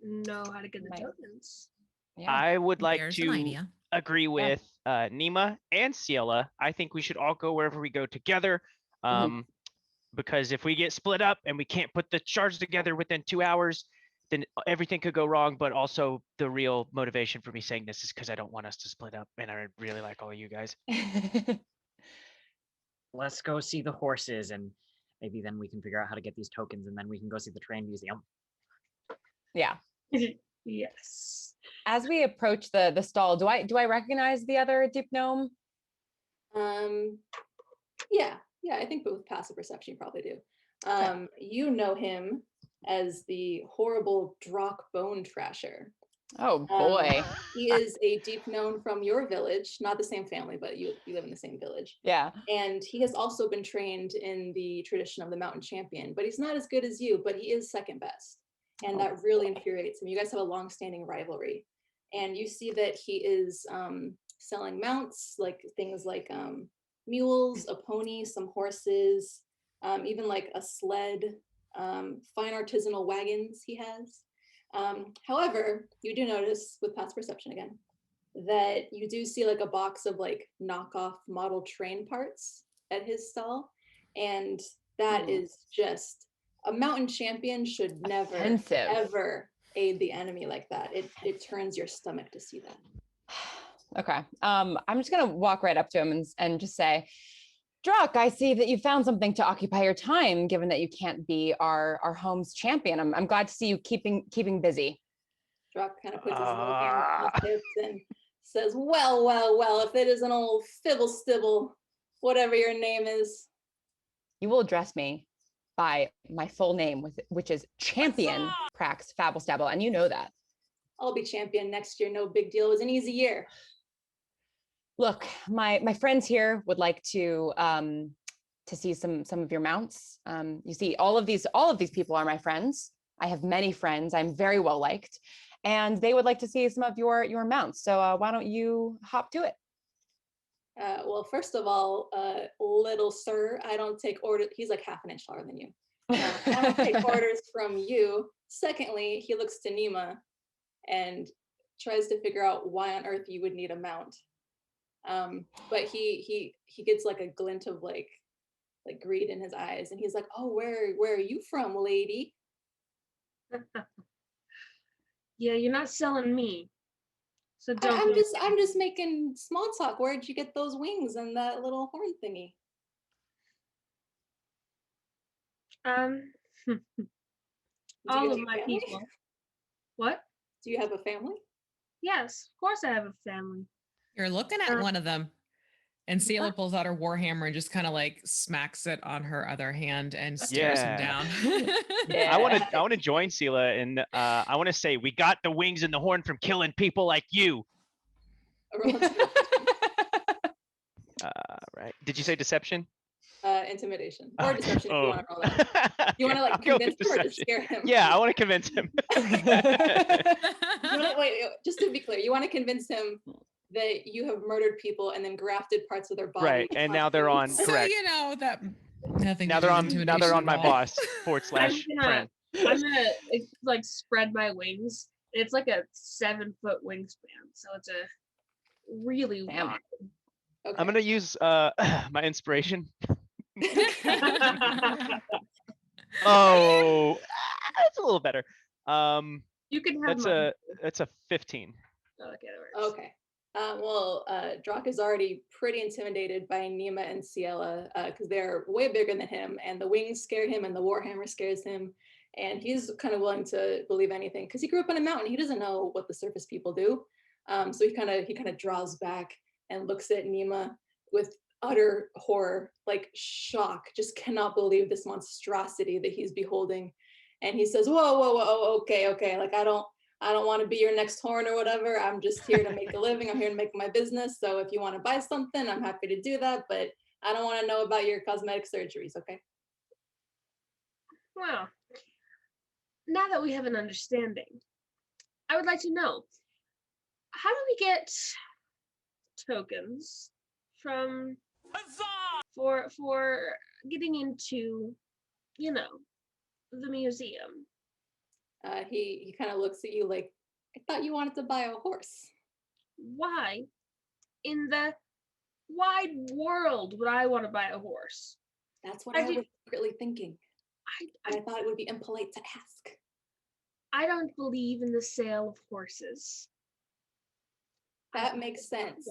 know how to get the tokens. Yeah. I would like There's to agree with Nima and Ciela. I think we should all go wherever we go together. Because if we get split up and we can't put the shards together within 2 hours, then everything could go wrong. But also the real motivation for me saying this is because I don't want us to split up, and I really like all of you guys. Let's go see the horses, and maybe then we can figure out how to get these tokens, and then we can go see the train museum. Yeah. Yes. As we approach the stall, do I recognize the other deep gnome? Yeah, I think with passive perception you probably do. You know him as the horrible Drock Bone Trasher. Oh boy. He is a deep gnome from your village, not the same family, but you live in the same village. Yeah. And he has also been trained in the tradition of the mountain champion, but he's not as good as you, but he is second best. And that really infuriates him. You guys have a long-standing rivalry. And you see that he is selling mounts, like things like mules, a pony, some horses, even like a sled, fine artisanal wagons he has. However, you do notice with past perception again, that you do see like a box of like knockoff model train parts at his stall. And that is just, a mountain champion should never, ever aid the enemy like that. It turns your stomach to see that. Okay. I'm just gonna walk right up to him and just say, Druck, I see that you found something to occupy your time, given that you can't be our home's champion. I'm glad to see you keeping busy. Druck kind of puts his little hands on his hips and says, well, well, well, if it is an old fibble stibble, whatever your name is. You will address me by my full name, which is Champion Prax Fabblestabble, and you know that. I'll be champion next year, no big deal. It was an easy year. Look, my friends here would like to see some of your mounts. You see, all of these people are my friends. I have many friends. I'm very well liked, and they would like to see some of your mounts. So why don't you hop to it? Well, first of all, little sir, I don't take orders. He's like half an inch taller than you. I don't take orders from you. Secondly, he looks to Nima and tries to figure out why on earth you would need a mount. But he gets like a glint of like greed in his eyes, and he's like, "Oh, where are you from, lady?" Yeah, you're not selling me. So don't. I'm just making small talk. Where'd you get those wings and that little horn thingy? All of my people. What? Do you have a family? Yes, of course I have a family. You're looking at one of them. And Seela pulls out her warhammer and just kind of like smacks it on her other hand and stares him down. I want to join Seela, and I want to say, we got the wings and the horn from killing people like you. Right. Did you say deception? Intimidation or deception, if you want to roll that. You want to like convince him or just scare him? Yeah, I want to convince him. Wait, just to be clear, you want to convince him that you have murdered people and then grafted parts of their body. Right, and now they're on. So correct. you know that nothing. Now they're on my boss / friend. I'm gonna like spread my wings. It's like a 7-foot wingspan, so it's a really wide. Okay. I'm gonna use my inspiration. Oh, that's a little better. You can have that's a 15. Okay, that works. Okay. Drock is already pretty intimidated by Nima and Ciela because they're way bigger than him, and the wings scare him, and the warhammer scares him, and he's kind of willing to believe anything because he grew up on a mountain. He doesn't know what the surface people do, so he kind of draws back and looks at Nima with utter horror, like shock, just cannot believe this monstrosity that he's beholding, and he says, "Whoa, okay, like I don't want to be your next horn or whatever. I'm just here to make a living. I'm here to make my business. So if you want to buy something, I'm happy to do that. But I don't want to know about your cosmetic surgeries, okay?" Well, now that we have an understanding, I would like to know, how do we get tokens from for getting into, the museum? He kind of looks at you like, "I thought you wanted to buy a horse." Why in the wide world would I want to buy a horse? That's what I was secretly thinking. I thought it would be impolite to ask. I don't believe in the sale of horses. That makes sense.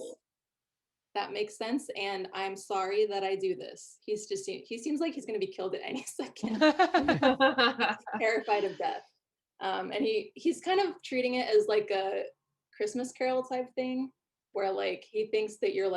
That makes sense, and I'm sorry that I do this. He seems like he's going to be killed at any second. He's terrified of death. And he's kind of treating it as like a Christmas Carol type thing, where like he thinks that you're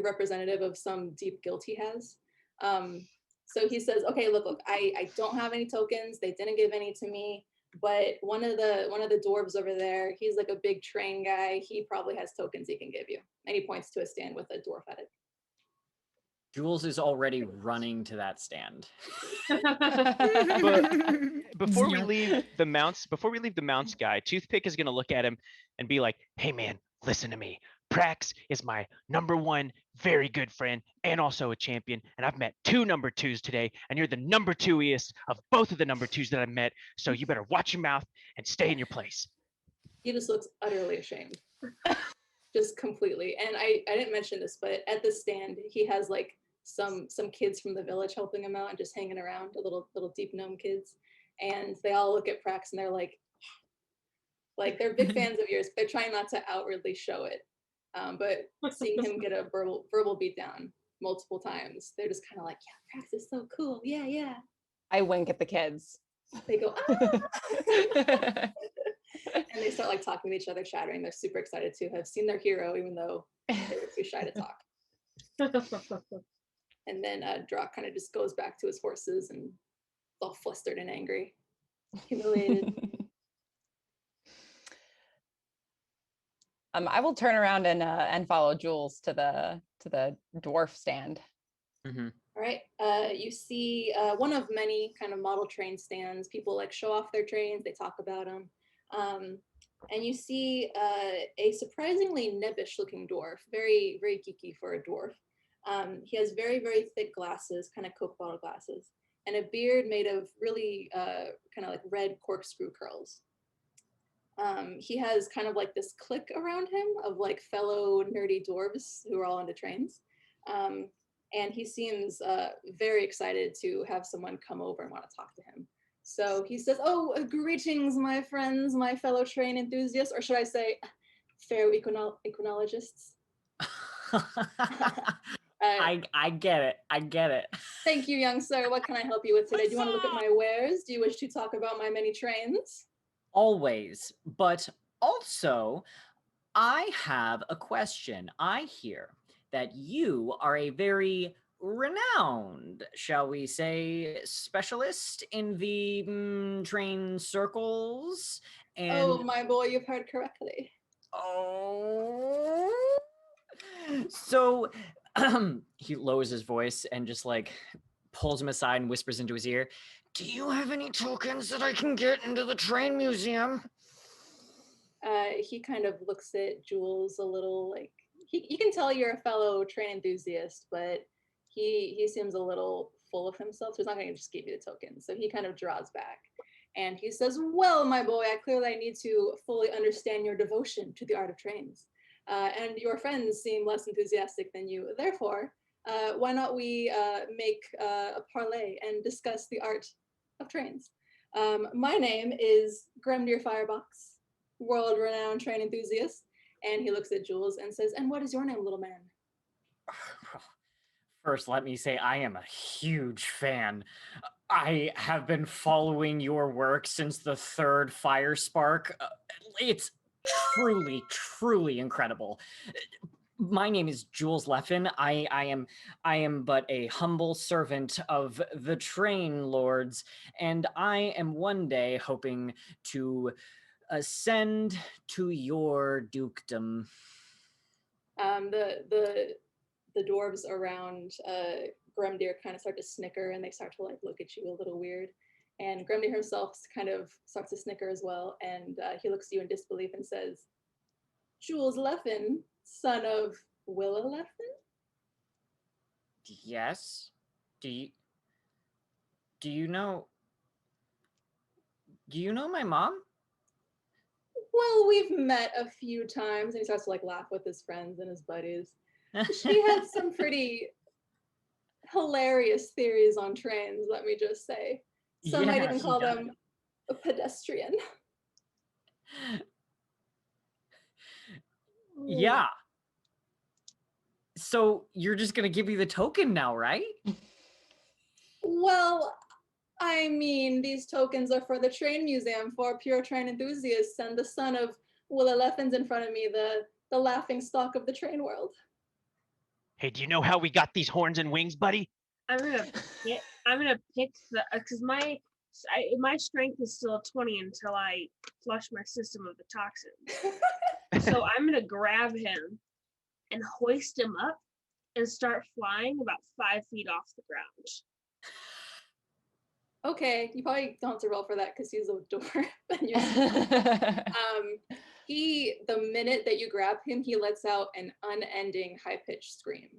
representative of some deep guilt he has. So he says, "Okay, look, I don't have any tokens. They didn't give any to me, but one of the dwarves over there, he's like a big train guy. He probably has tokens he can give you." And he points to a stand with a dwarf at it. Jules is already running to that stand. But before we leave the mounts guy, Toothpick is going to look at him and be like, "Hey man, listen to me. Prax is my #1 very good friend and also a champion, and I've met 2 number 2s today, and you're the number 2iest of both of the number 2s that I've met, so you better watch your mouth and stay in your place." He just looks utterly ashamed. Just completely. And I didn't mention this, but at the stand, he has like some kids from the village helping him out and just hanging around, the little deep gnome kids. And they all look at Prax and they're like they're big fans of yours. They're trying not to outwardly show it. But seeing him get a verbal beatdown multiple times. They're just kind of like, yeah, Prax is so cool. Yeah, yeah. I wink at the kids. They go, ah! And they start like talking to each other, chattering. They're super excited to have seen their hero, even though they were too shy to talk. And then Drock kind of just goes back to his horses and all flustered and angry, humiliated. I will turn around and follow Jules to the dwarf stand. Mm-hmm. All right. You see one of many kind of model train stands. People like show off their trains. They talk about them. And you see a surprisingly nebbish looking dwarf, very, very geeky for a dwarf. He has very, very thick glasses, kind of Coke bottle glasses, and a beard made of really kind of like red corkscrew curls. He has kind of like this clique around him of like fellow nerdy dwarves who are all into trains. And he seems very excited to have someone come over and want to talk to him. So he says, oh, greetings, my friends, my fellow train enthusiasts, or should I say, fair equinologists. I get it. I get it. Thank you, young sir. What can I help you with today? Do you want to look at my wares? Do you wish to talk about my many trains? Always. But also, I have a question. I hear that you are a very renowned, shall we say, specialist in the train circles. And Oh, my boy, you've heard correctly. oh, so he lowers his voice and just like pulls him aside and whispers into his ear, do you have any tokens that I can get into the train museum? He kind of looks at Jules a little like, you can tell you're a fellow train enthusiast, but he seems a little full of himself, so he's not going to just give you the token. So he kind of draws back. And he says, well, my boy, I clearly need to fully understand your devotion to the art of trains. And your friends seem less enthusiastic than you. Therefore, why not we make a parlay and discuss the art of trains? My name is Grimnir Firebox, world-renowned train enthusiast. And he looks at Jules and says, and what is your name, little man? First, let me say I am a huge fan. I have been following your work since the third Fire Spark. It's truly, truly incredible. My name is Jules Leffen. I am but a humble servant of the train lords, and I am one day hoping to ascend to your dukedom. The dwarves around Grimnir kind of start to snicker, and they start to like look at you a little weird. And Grimnir himself kind of starts to snicker as well, and he looks at you in disbelief and says, Jules Leffen, son of Willa Leffen? Yes? Do you know my mom? Well, we've met a few times, and he starts to like laugh with his friends and his buddies. She has some pretty hilarious theories on trains, let me just say. Some might even call them a pedestrian. Yeah. So you're just gonna give me the token now, right? Well, I mean, these tokens are for the train museum for pure train enthusiasts, and the son of Willa Leffen's in front of me, the laughing stock of the train world. Hey, do you know how we got these horns and wings, buddy? I'm gonna pick the because my strength is still 20 until I flush my system of the toxins. So I'm gonna grab him and hoist him up and start flying about 5 feet off the ground. Okay, you probably don't have to roll for that because he's a dwarf. The minute that you grab him, he lets out an unending high-pitched scream.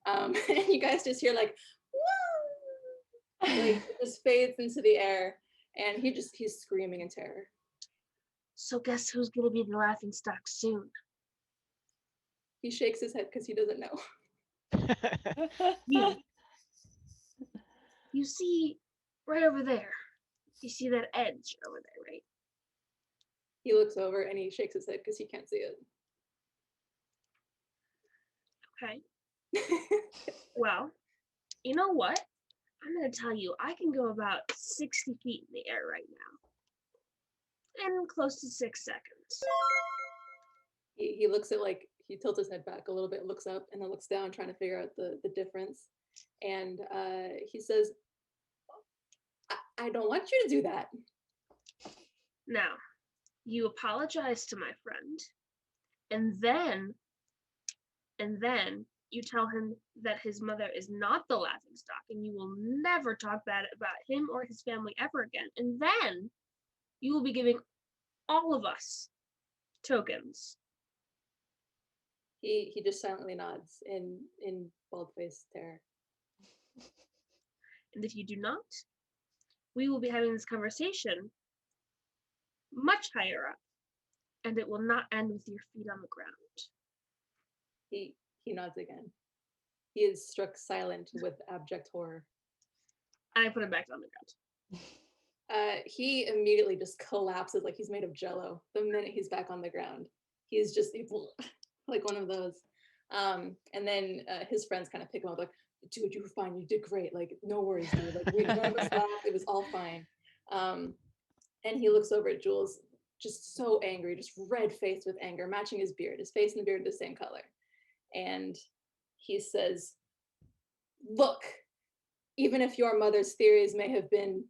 And you guys just hear like, woo! Like it just fades into the air, and he's screaming in terror. So guess who's gonna be the laughing stock soon? He shakes his head because he doesn't know. You see right over there. You see that edge over there, right? He looks over and he shakes his head because he can't see it. Okay. Well, you know what? I'm going to tell you, I can go about 60 feet in the air right now. In close to 6 seconds. He looks at he tilts his head back a little bit, looks up, and then looks down, trying to figure out the difference. And he says, I don't want you to do that. Now, you apologize to my friend, and then you tell him that his mother is not the laughingstock, and you will never talk bad about him or his family ever again. And then you will be giving all of us tokens. He just silently nods in bald-faced terror. And if you do not, we will be having this conversation much higher up, and it will not end with your feet on the ground. He nods again. He is struck silent with abject horror. And I put him back on the ground. He immediately just collapses like he's made of jello the minute he's back on the ground. He's just like one of those. And then his friends kind of pick him up like, dude, you were fine. You did great. Like, no worries, dude. Like, none of us laughed. It was all fine. And he looks over at Jules, just so angry, just red-faced with anger, matching his beard. His face and the beard are the same color. And he says, look, even if your mother's theories may have been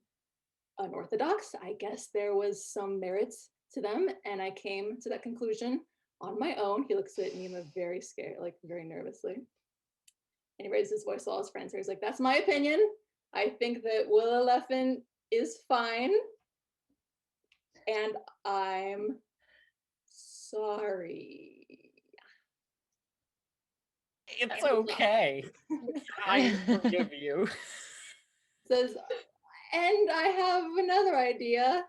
unorthodox, I guess there was some merits to them, and I came to that conclusion on my own. He looks at Nima very scared, like very nervously. And he raises his voice to all his friends. He's like, that's my opinion. I think that Willa Leffen is fine. And I'm sorry. It's okay. I forgive you. Says, and I have another idea.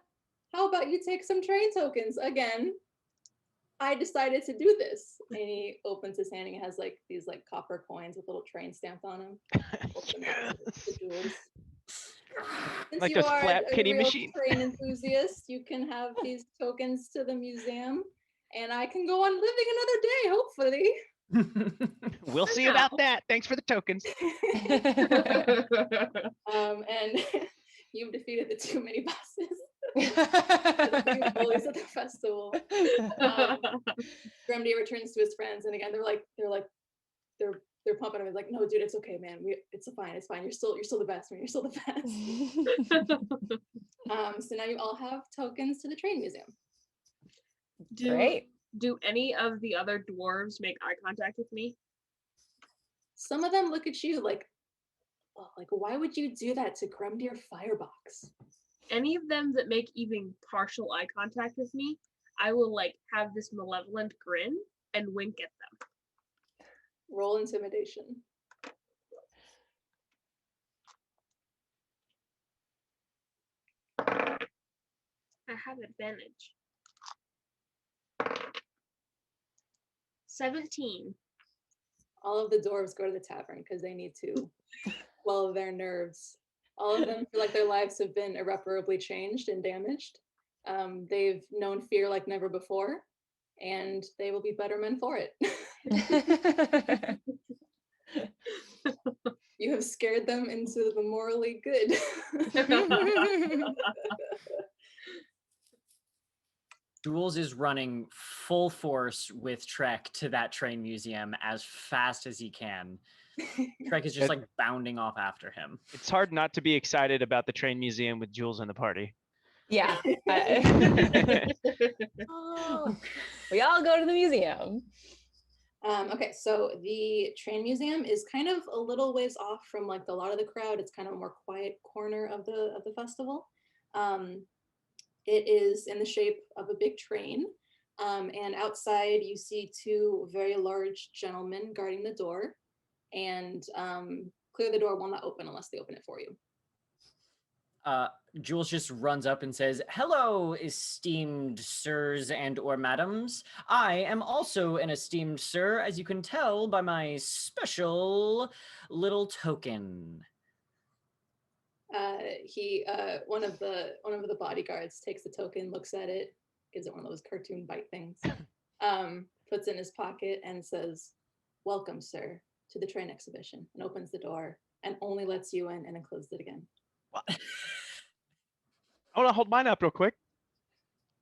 How about you take some train tokens again? I decided to do this. And he opens his hand and he has like these like copper coins with little train stamped on them. Yes. Since Like you those are flat a penny real machine. train enthusiast, you can have these tokens to the museum, and I can go on living another day, hopefully. We'll see about that. Thanks for the tokens. And you've defeated the too many bosses. The bullies at the festival. Grimdy returns to his friends, and again they're pumping him. He's like, no, dude, it's okay, man. It's fine. You're still the best, man. You're still the best. So now you all have tokens to the train museum. Great. Do any of the other dwarves make eye contact with me? Some of them look at you like, oh, like, why would you do that to Grumdir Firebox? Any of them that make even partial eye contact with me, I will like have this malevolent grin and wink at them. Roll intimidation. I have advantage. 17. All of the dwarves go to the tavern because they need to quell their nerves. All of them feel like their lives have been irreparably changed and damaged. They've known fear like never before, and they will be better men for it. You have scared them into the morally good. Jules is running full force with Trek to that train museum as fast as he can. Trek is just like bounding off after him. It's hard not to be excited about the train museum with Jules in the party. Yeah. Oh, we all go to the museum. Okay, so the train museum is kind of a little ways off from like a lot of the crowd. It's kind of a more quiet corner of the festival. It is in the shape of a big train, and outside you see two very large gentlemen guarding the door, and clear the door will not open unless they open it for you. Jules just runs up and says, hello, esteemed sirs and or madams. I am also an esteemed sir, as you can tell by my special little token. One of the bodyguards takes the token, looks at it, gives it one of those cartoon bite things, puts it in his pocket and says, welcome, sir. to the train exhibition and opens the door and only lets you in and then closes it again. I want to hold mine up real quick.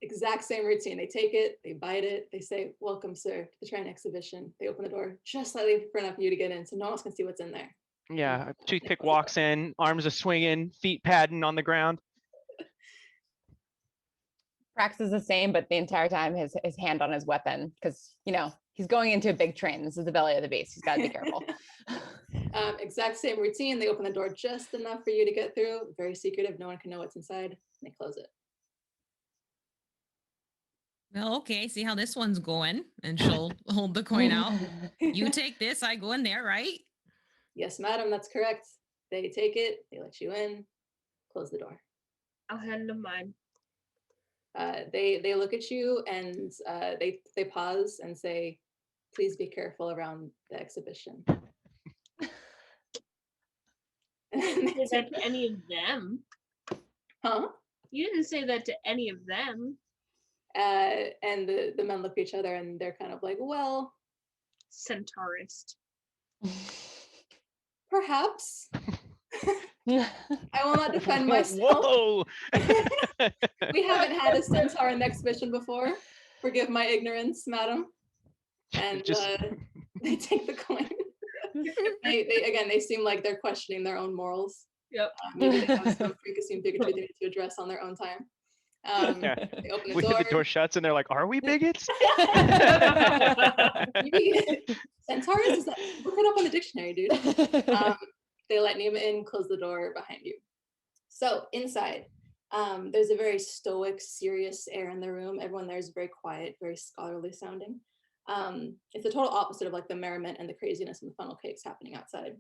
Exact same routine. They take it, they bite it, they say, "Welcome, sir, to the train exhibition." They open the door just slightly for enough for you to get in so no one else can see what's in there. Yeah, Toothpick walks in, arms are swinging, feet padding on the ground. Prax is the same, but the entire time his hand on his weapon, because he's going into a big train. This is the belly of the beast. He's got to be careful. Exact same routine. They open the door just enough for you to get through. Very secretive. No one can know what's inside. And they close it. Well, okay, see how this one's going. And she'll hold the coin out. You take this, I go in there, right? Yes, madam, that's correct. They take it, they let you in, close the door. I'll hand them mine. They look at you and they pause and say, "Please be careful around the exhibition." You didn't say that to any of them. Huh? You didn't say that to any of them. And the men look at each other and they're kind of like, "Well, Centaurist. perhaps." I will not defend myself. Whoa! We haven't had a centaur in the exhibition before. Forgive my ignorance, madam. And they take the coin. They seem like they're questioning their own morals. Yep. Maybe they have some freakism and bigotry they need to address on their own time. Yeah. They open the We door. hit the door shuts and they're like, "Are we bigots?" Centaurus? Is that? Look it up on the dictionary, dude. They let Nima in, close the door behind you. So inside, there's a very stoic, serious air in the room. Everyone there is very quiet, very scholarly sounding. It's the total opposite of like the merriment and the craziness and the funnel cakes happening outside.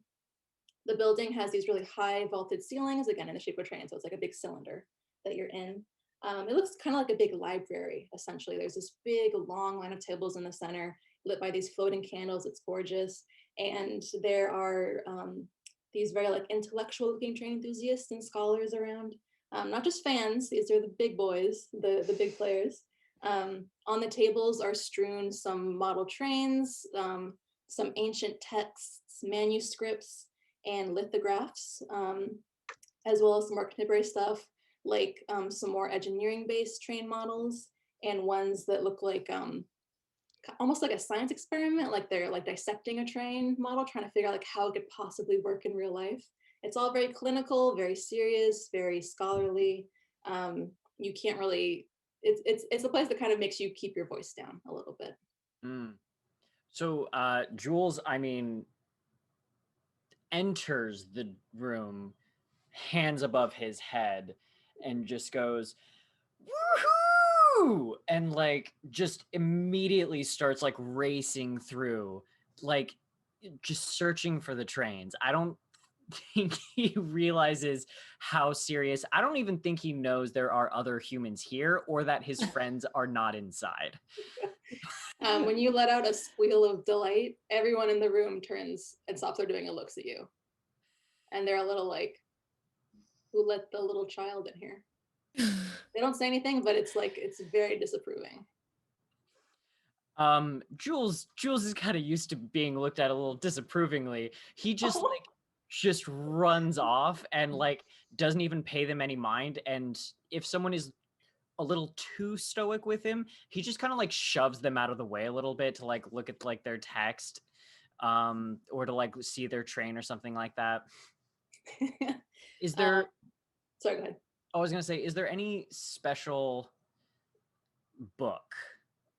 The building has these really high vaulted ceilings, again in the shape of a train, so it's like a big cylinder that you're in. It looks kind of like a big library, essentially. There's this big, long line of tables in the center, lit by these floating candles. It's gorgeous. And there are these very like intellectual looking train enthusiasts and scholars around. Not just fans, these are the big boys, the big players. On the tables are strewn some model trains, some ancient texts, manuscripts, and lithographs, as well as some more contemporary stuff, like some more engineering-based train models and ones that look like almost like a science experiment, like they're like dissecting a train model, trying to figure out like how it could possibly work in real life. It's all very clinical, very serious, very scholarly. You can't really, it's a place that kind of makes you keep your voice down a little bit. So Jules, I mean, enters the room, hands above his head, and just goes, "Woohoo!" and like just immediately starts like racing through, like just searching for the trains. I don't think he realizes how serious. I don't even think he knows there are other humans here or that his friends are not inside. When you let out a squeal of delight, everyone in the room turns and stops their doing and looks at you. And they're a little like, "Who let the little child in here?" They don't say anything, but it's like, it's very disapproving. Jules is kind of used to being looked at a little disapprovingly. He just just runs off and like doesn't even pay them any mind. And if someone is a little too stoic with him, he just kind of like shoves them out of the way a little bit to like look at like their text, or to like see their train or something like that. Is there sorry, go ahead. I was gonna say, is there any special book?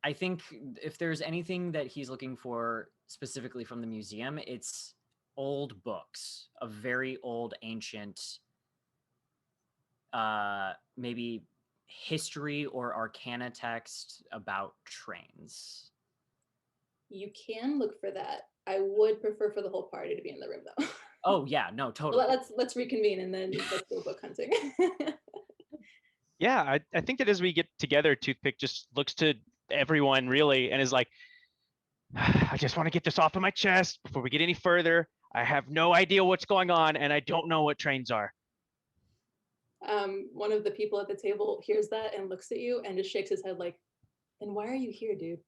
I think if there's anything that he's looking for specifically from the museum, it's old books of very old, ancient, maybe history or arcana text about trains. You can look for that. I would prefer for the whole party to be in the room though. Oh yeah, no, totally. Let's reconvene and then let's go book hunting. Yeah, I think that as we get together, Toothpick just looks to everyone really and is like, "I just want to get this off of my chest before we get any further. I have no idea what's going on and I don't know what trains are." One of the people at the table hears that and looks at you and just shakes his head like, "Then why are you here, dude?"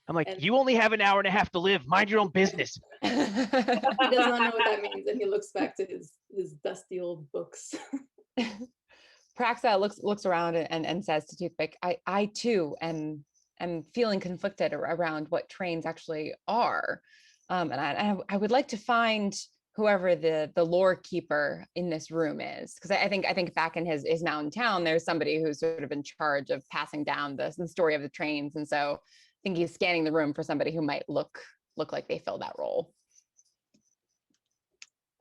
I'm like, And you only have an hour and a half to live. Mind your own business. he does not know what that means, and he looks back to his dusty old books. Praxa looks around and says to Toothpick, I too am feeling conflicted around what trains actually are. And I would like to find whoever the lore keeper in this room is, because I think back in his mountain town, there's somebody who's sort of in charge of passing down the story of the trains. And so I think he's scanning the room for somebody who might look like they fill that role.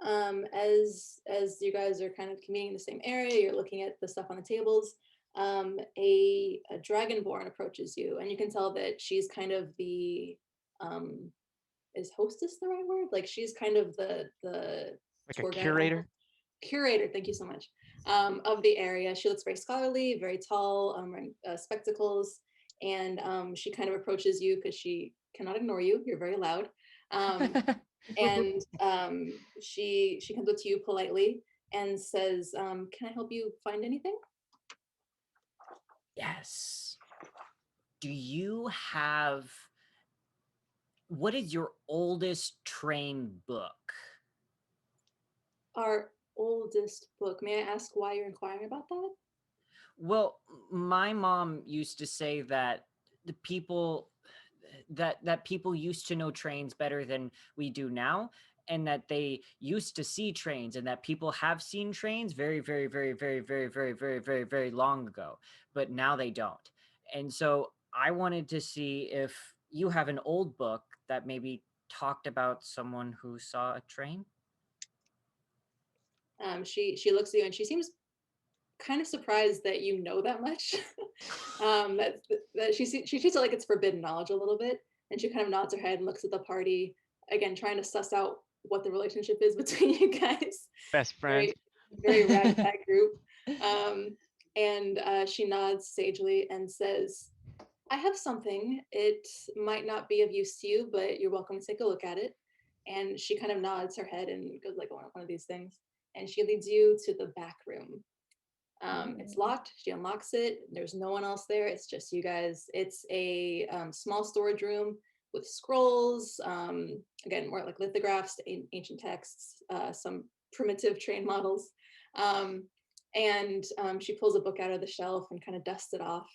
As you guys are kind of convening in the same area, you're looking at the stuff on the tables. A dragonborn approaches you, and you can tell that she's kind of the is hostess the right word? Like she's kind of the Like a tour guide curator. almost. Curator, thank you so much. Of the area. She looks very scholarly, very tall, wearing spectacles, and she kind of approaches you because she cannot ignore you. You're very loud. And she comes up to you politely and says, "Can I help you find anything?" Yes. Do you have, what is your oldest train book? Our oldest book. May I ask why you're inquiring about that? Well, my mom used to say that the people that people used to know trains better than we do now, and that they used to see trains, and that people have seen trains very, very, very, very, very, very, very, very, very long ago, but now they don't. And so I wanted to see if you have an old book that maybe talked about someone who saw a train. She looks at you and she seems kind of surprised that you know that much. That she treats it like it's forbidden knowledge a little bit, and she kind of nods her head and looks at the party again, trying to suss out what the relationship is between you guys. Best friends. Very ragtag group. And she nods sagely and says, "I have something. It might not be of use to you, but you're welcome to take a look at it." And she kind of nods her head and goes like, one of these things. And she leads you to the back room. It's locked. She unlocks it. There's no one else there. It's just you guys. It's a small storage room with scrolls, again, more like lithographs, ancient texts, some primitive train models. And she pulls a book out of the shelf and kind of dusts it off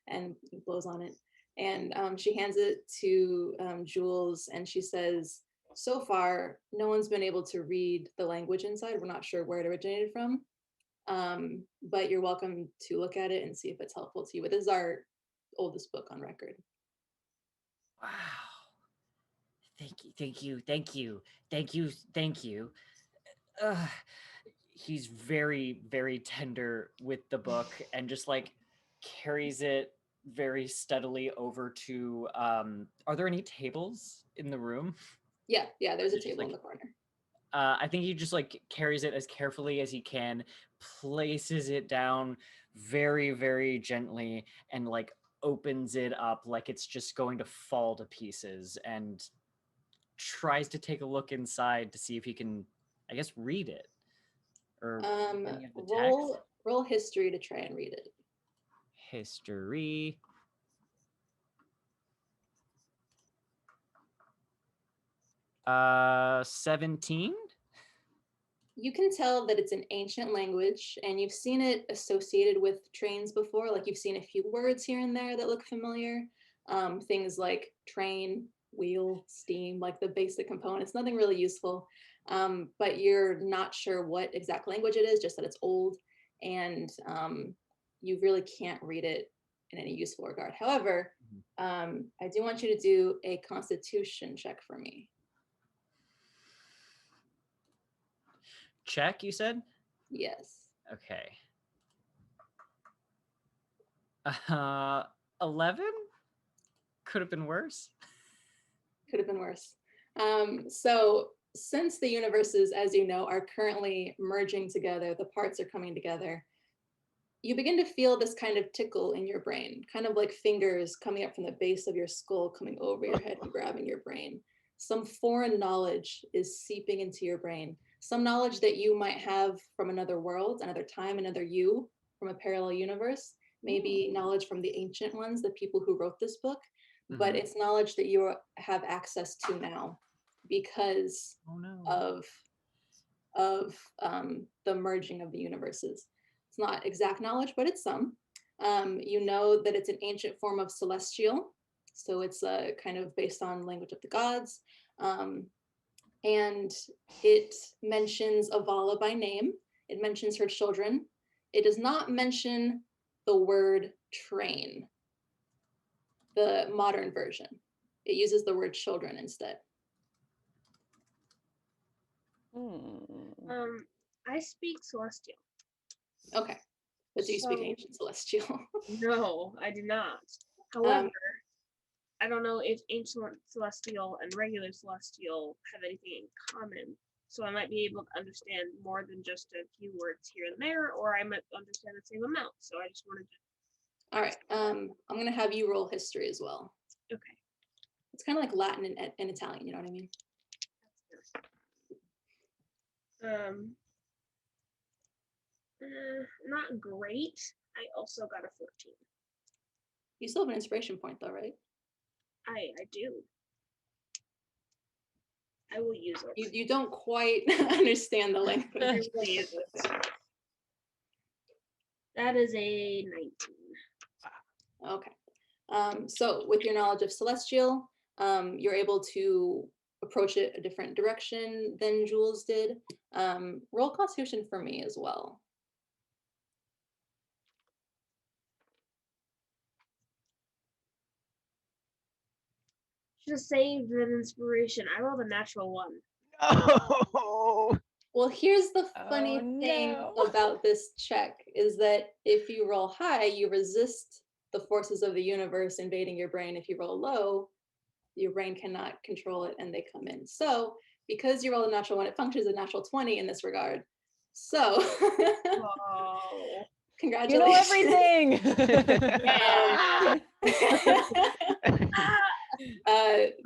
and blows on it. And she hands it to Jules, and she says, "So far, no one's been able to read the language inside. We're not sure where it originated from. But you're welcome to look at it and see if it's helpful to you. But this is our oldest book on record." Wow. Thank you, thank you, thank you, thank you, thank you. He's very, very tender with the book and just like carries it very steadily over to are there any tables in the room? Yeah, there's a Just table like, in the corner. I think he just like carries it as carefully as he can, places it down very, very gently, and like opens it up like it's just going to fall to pieces, and tries to take a look inside to see if he can, I guess, read it or any of the text. Roll history to try and read it. History. 17. You can tell that it's an ancient language, and you've seen it associated with trains before. Like you've seen a few words here and there that look familiar. Things like train, wheel, steam, like the basic components, nothing really useful. But you're not sure what exact language it is, just that it's old, and you really can't read it in any useful regard. However, I do want you to do a constitution check for me. Check, you said? Yes. Okay. 11? Could have been worse. Could have been worse. So since the universes, as you know, are currently merging together, the parts are coming together, you begin to feel this kind of tickle in your brain, kind of like fingers coming up from the base of your skull, coming over your head and grabbing your brain. Some foreign knowledge is seeping into your brain. Some knowledge that you might have from another world, another time, another you, from a parallel universe. Maybe knowledge from the ancient ones, the people who wrote this book. but Mhm. it's knowledge that you have access to now because Oh no. of the merging of the universes. It's not exact knowledge, but it's some. You know that it's an ancient form of celestial, so it's kind of based on language of the gods. Um, and it mentions Avala by name. It mentions her children. It does not mention the word train, the modern version. It uses the word children instead. I speak Celestial. Okay, but do you speak So- ancient celestial? No, I do not. Um, However, I don't know if ancient celestial and regular celestial have anything in common. So I might be able to understand more than just a few words here and there, or I might understand the same amount. So I just wanted all right, I'm gonna have you roll history as well. to. Okay. It's kind of like Latin and Italian, you know what I mean? Um. Not great. I also got a 14. You still have an inspiration point though, right? I do. I will use it. You don't quite understand the I language. will use it. That is a 19. Okay. So with your knowledge of celestial, you're able to approach it a different direction than Jules did. Roll Constitution for me as well. Should have saved that inspiration. I rolled a natural 1. No. Well, here's the funny Oh, thing no. about this check is that if you roll high, you resist the forces of the universe invading your brain. If you roll low, your brain cannot control it and they come in. So because you roll a natural 1, it functions as a natural 20 in this regard. So Oh. You know congratulations. everything. Yeah.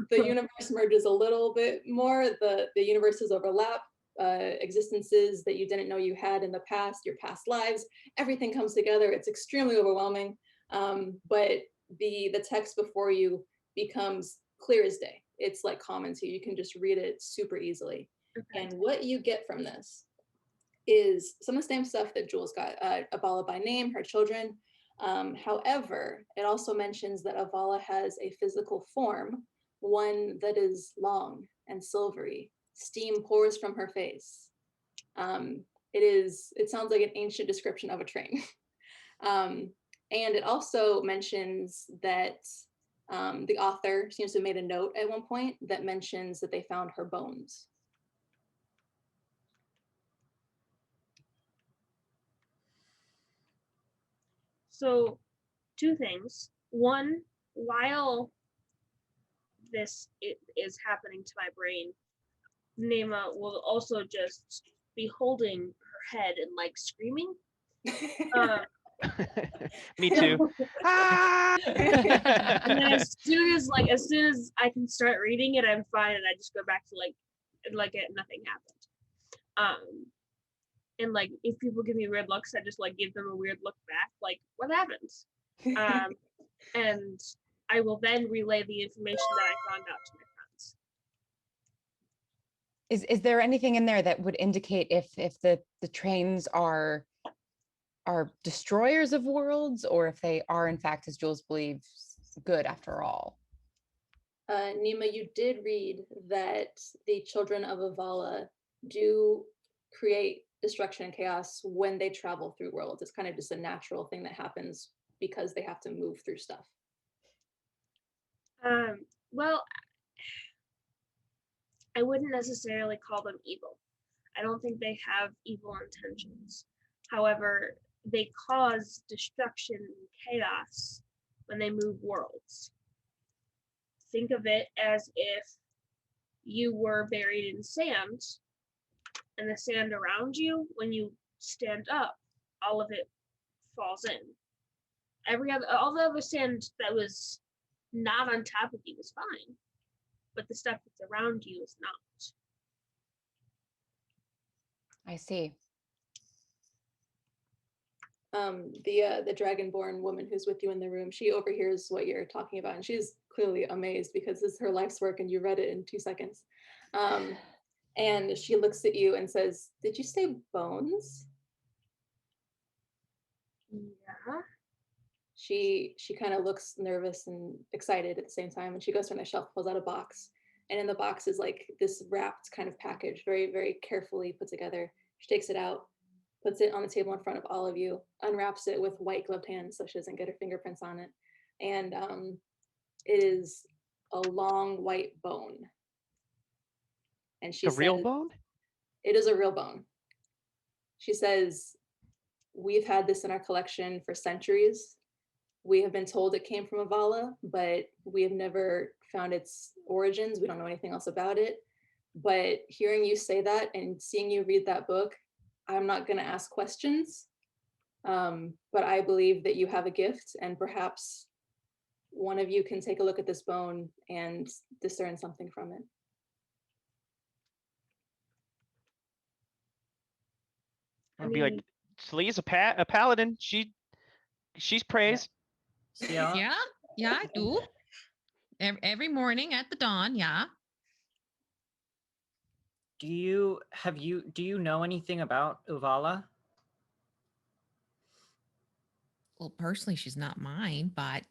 The universe merges a little bit more. The universes overlap. Existences that you didn't know you had in the past, your past lives, everything comes together. It's extremely overwhelming, but the text before you becomes clear as day. It's like common to you. You can just read it super easily. Okay. And what you get from this is some of the same stuff that Jules got. Avala by name, her children. However, it also mentions that Avala has a physical form, one that is long and silvery. Steam pours from her face. It sounds like an ancient description of a train. And it also mentions that the author seems to have made a note at one point that mentions that they found her bones. So, 2 things. One, while this is happening to my brain, Nema will also just be holding her head and like screaming. Me too. Ah! And then as soon as I can start reading it, I'm fine, and I just go back to like nothing happened. And like if people give me weird looks, I just like give them a weird look back, like what happened? And I will then relay the information that I found out to my friends. Is there anything in there that would indicate if the trains are destroyers of worlds, or if they are in fact, as Jules believes, good after all? Nima, you did read that the children of Avala do create destruction and chaos when they travel through worlds. It's kind of just a natural thing that happens because they have to move through stuff. Well, I wouldn't necessarily call them evil. I don't think they have evil intentions. However, they cause destruction and chaos when they move worlds. Think of it as if you were buried in sand, and the sand around you, when you stand up, all of it falls in. All the other sand that was not on top of you is fine, but the stuff that's around you is not. I see. The Dragonborn woman who's with you in the room, she overhears what you're talking about, and she's clearly amazed because this is her life's work and you read it in 2 seconds. And she looks at you and says, "Did you say bones?" Yeah. She kind of looks nervous and excited at the same time, and she goes to a shelf, pulls out a box, and in the box is like this wrapped kind of package, very, very carefully put together. She takes it out, puts it on the table in front of all of you, unwraps it with white gloved hands so she doesn't get her fingerprints on it. And it is a long white bone. And she A says, real bone? "It is a real bone." She says, "We've had this in our collection for centuries. We have been told it came from Avala, but we have never found its origins. We don't know anything else about it. But hearing you say that and seeing you read that book, I'm not going to ask questions. But I believe that you have a gift, and perhaps one of you can take a look at this bone and discern something from it." I'd be like, Slee's a paladin. She's praised. Yeah. Yeah, I do. Every morning at the dawn, yeah. Do you know anything about Uvala? Well, personally, she's not mine, but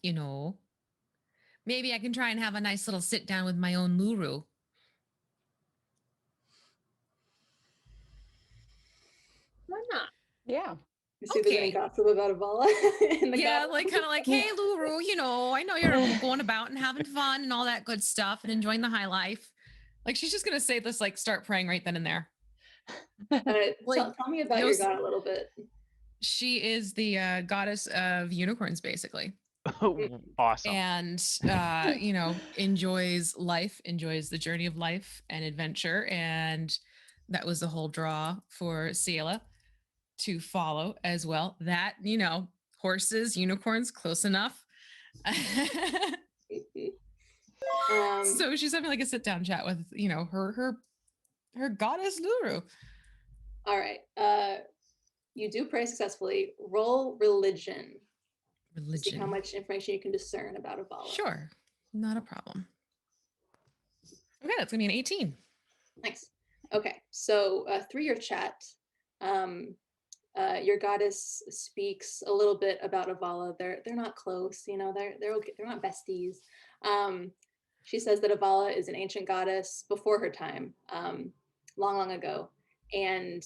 maybe I can try and have a nice little sit down with my own Luru. Why not? Yeah. You see if there's any Okay. gossip about Avala in the Yeah, garden? like kind of like, hey, Luru, I know you're going about and having fun and all that good stuff and enjoying the high life. Like she's just gonna say this, like start praying right then and there. Like, Tell me about your god a little bit. She is the goddess of unicorns, basically. Awesome. And enjoys life, enjoys the journey of life and adventure. And that was the whole draw for Ciela to follow as well. That, horses, unicorns, close enough. So she's having like a sit down chat with, her goddess Luru. All right. You do pray successfully. Roll religion. To see how much information you can discern about Avala. Sure. Not a problem. Okay, that's gonna be an 18. Nice. Okay, so through your chat, your goddess speaks a little bit about Avala. They're not close, they're okay, they're not besties. She says that Avala is an ancient goddess before her time, long ago, and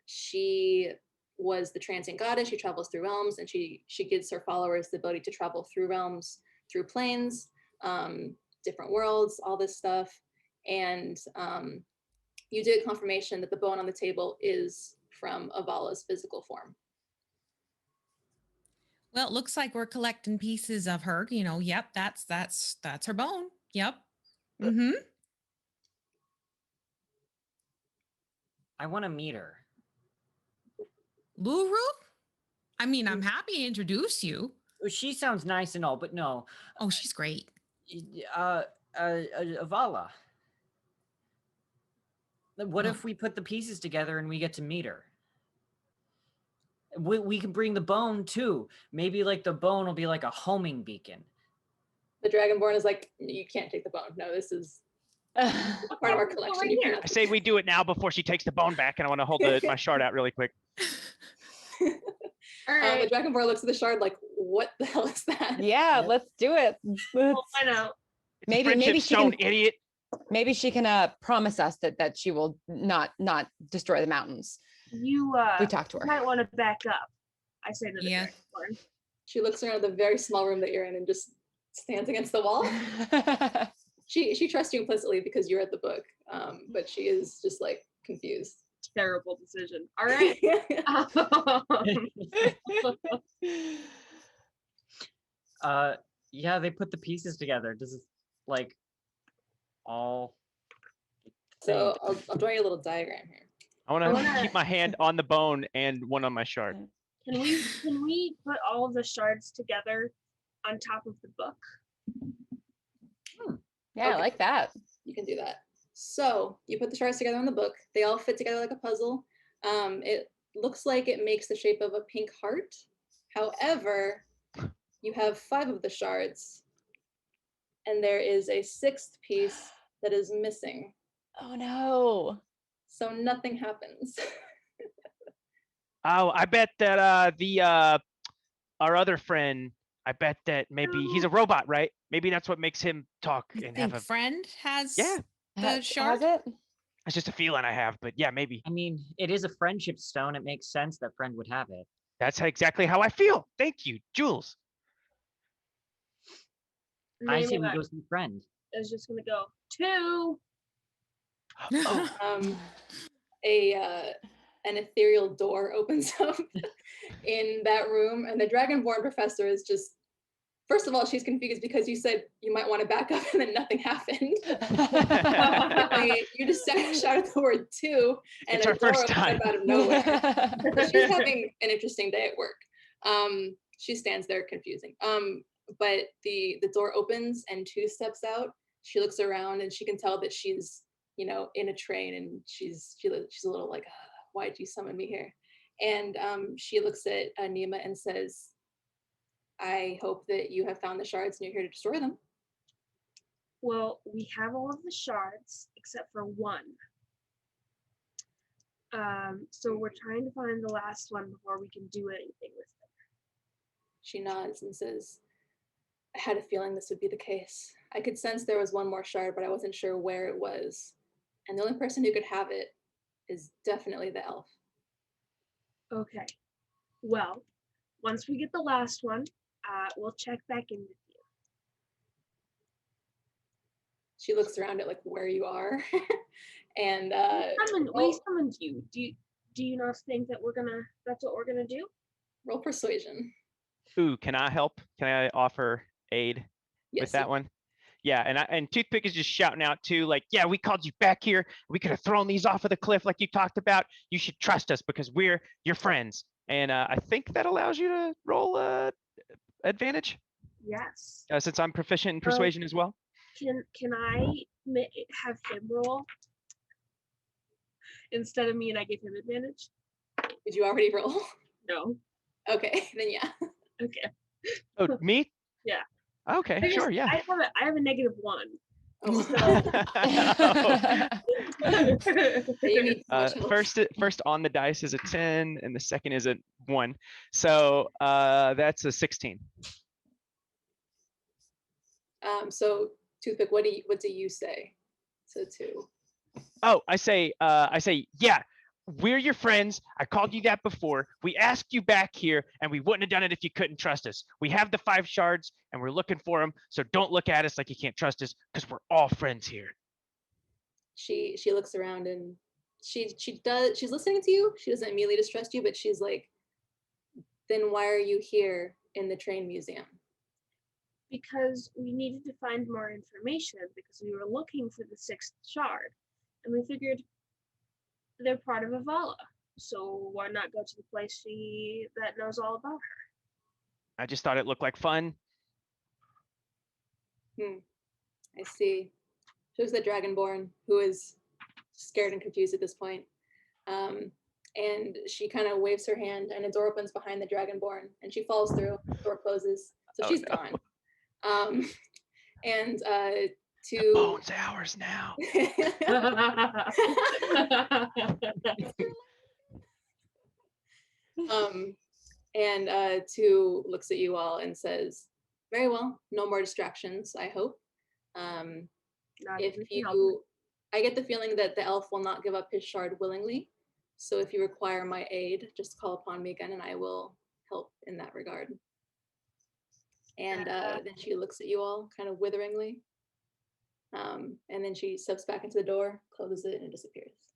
she was the transient goddess. She travels through realms, and she gives her followers the ability to travel through realms, through planes, different worlds, all this stuff. And you did confirmation that the bone on the table is from Avala's physical form. Well, it looks like we're collecting pieces of her. Yep, that's her bone. Yep. Mm-hmm. I want to meet her. Luru? I mean, I'm happy to introduce you. She sounds nice and all, but no. Oh, she's great. Avala. What if we put the pieces together and we get to meet her? We can bring the bone too. Maybe like the bone will be like a homing beacon. The Dragonborn is like, "You can't take the bone. No, this is part of our collection. You cannot." I say we do it now before she takes the bone back, and I want to hold my shard out really quick. All right. The Dragonborn looks at the shard like, "What the hell is that?" Yeah, let's do it. I know. Maybe she stone, can, idiot. Maybe she can promise us that she will not destroy the mountains. You we talked to her. Might want to back up. I say to the Dragonborn. She looks around the very small room that you're in and just stands against the wall. She trusts you implicitly because you read the book, but she is just like confused. Terrible decision. All right. Yeah, they put the pieces together. Does it like all? So I'll draw you a little diagram here. I want to keep my hand on the bone and one on my shard. Can we put all of the shards together on top of the book? Yeah, okay. I like that. You can do that. So you put the shards together on the book. They all fit together like a puzzle. It looks like it makes the shape of a pink heart. However, you have 5 of the shards, and there is a 6th piece that is missing. Oh no. So nothing happens. Oh, I bet that our other friend, I bet that maybe he's a robot, right? Maybe that's what makes him talk You and have think a. friend has Yeah, the shard? Has it? it's just a feeling I have, but yeah, maybe I mean, it is a friendship stone. It makes sense that friend would have it. that's exactly how I feel. Thank you, Jules. I say we Nema go see friend. is just gonna go 2. Oh, An ethereal door opens up in that room, and the Dragonborn professor is just. First of all, she's confused because you said you might want to back up, and then nothing happened. You just shouted the word 2, and It's a our door first opens up time. out of nowhere. So she's having an interesting day at work. She stands there confusing. But the door opens and 2 steps out. She looks around and she can tell that she's, in a train, and she's a little like, why'd you summon me here? And she looks at Nema and says, I hope that you have found the shards and you're here to destroy them. Well, we have all of the shards except for 1. So we're trying to find the last one before we can do anything with it. She nods and says, I had a feeling this would be the case. I could sense there was one more shard, but I wasn't sure where it was. And the only person who could have it is definitely the elf. Okay. Well, once we get the last one, we'll check back in with you. She looks around at like where you are. And We summoned you. Do you not think that that's what we're gonna do? roll persuasion. Ooh, can I help? Can I offer aid Yes, with that one? Yeah, and Toothpick is just shouting out too, like, yeah, we called you back here. We could have thrown these off of the cliff like you talked about. You should trust us because we're your friends. And I think that allows you to roll advantage Yes. since I'm proficient in persuasion as well. Can I have him roll instead of me, and I give him advantage? Did you already roll? No. Okay, then yeah. Okay. Oh, me? Yeah. Okay, sure, yeah. I have a -1. Oh. You need so much help. First on the dice is a 10, and the second is a 1. So that's a 16. So Toothpick, what do you say? So 2. Oh, I say, yeah, we're your friends. I called you that before. We asked you back here, and we wouldn't have done it if you couldn't trust us. We have the 5 shards, and we're looking for them. So don't look at us like you can't trust us, because we're all friends here. She looks around and she's listening to you. She doesn't immediately distrust you, but she's like, then why are you here in the train museum? Because we needed to find more information because we were looking for the 6th shard, and we figured they're part of Avala. So why not go to the place that knows all about her? I just thought it looked like fun. I see. She looks at Dragonborn, who is scared and confused at this point. And she kind of waves her hand, and a door opens behind the Dragonborn, and she falls through. The door closes, so she's gone. And to Bones ours now. And Tu looks at you all and says, very well, no more distractions, I hope. I get the feeling that the elf will not give up his shard willingly. So if you require my aid, just call upon me again and I will help in that regard. And then she looks at you all kind of witheringly. And then she steps back into the door, closes it, and disappears.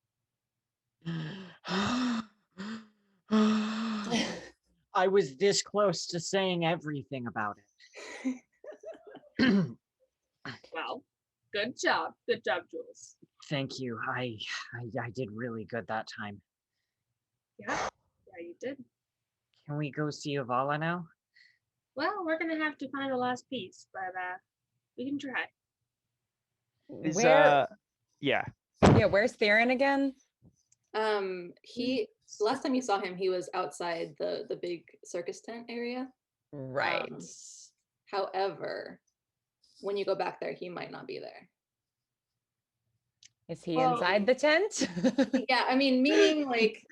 I was this close to saying everything about it. Well, good job, Jules. Thank you. I did really good that time. Yeah, you did. Can we go see Avala now? Well, we're gonna have to find the last piece, but we can try. Yeah. Where's Theron again? Last time you saw him, he was outside the big circus tent area. Right. However, when you go back there, he might not be there. Is he Well- inside the tent? Yeah, I mean, meaning like,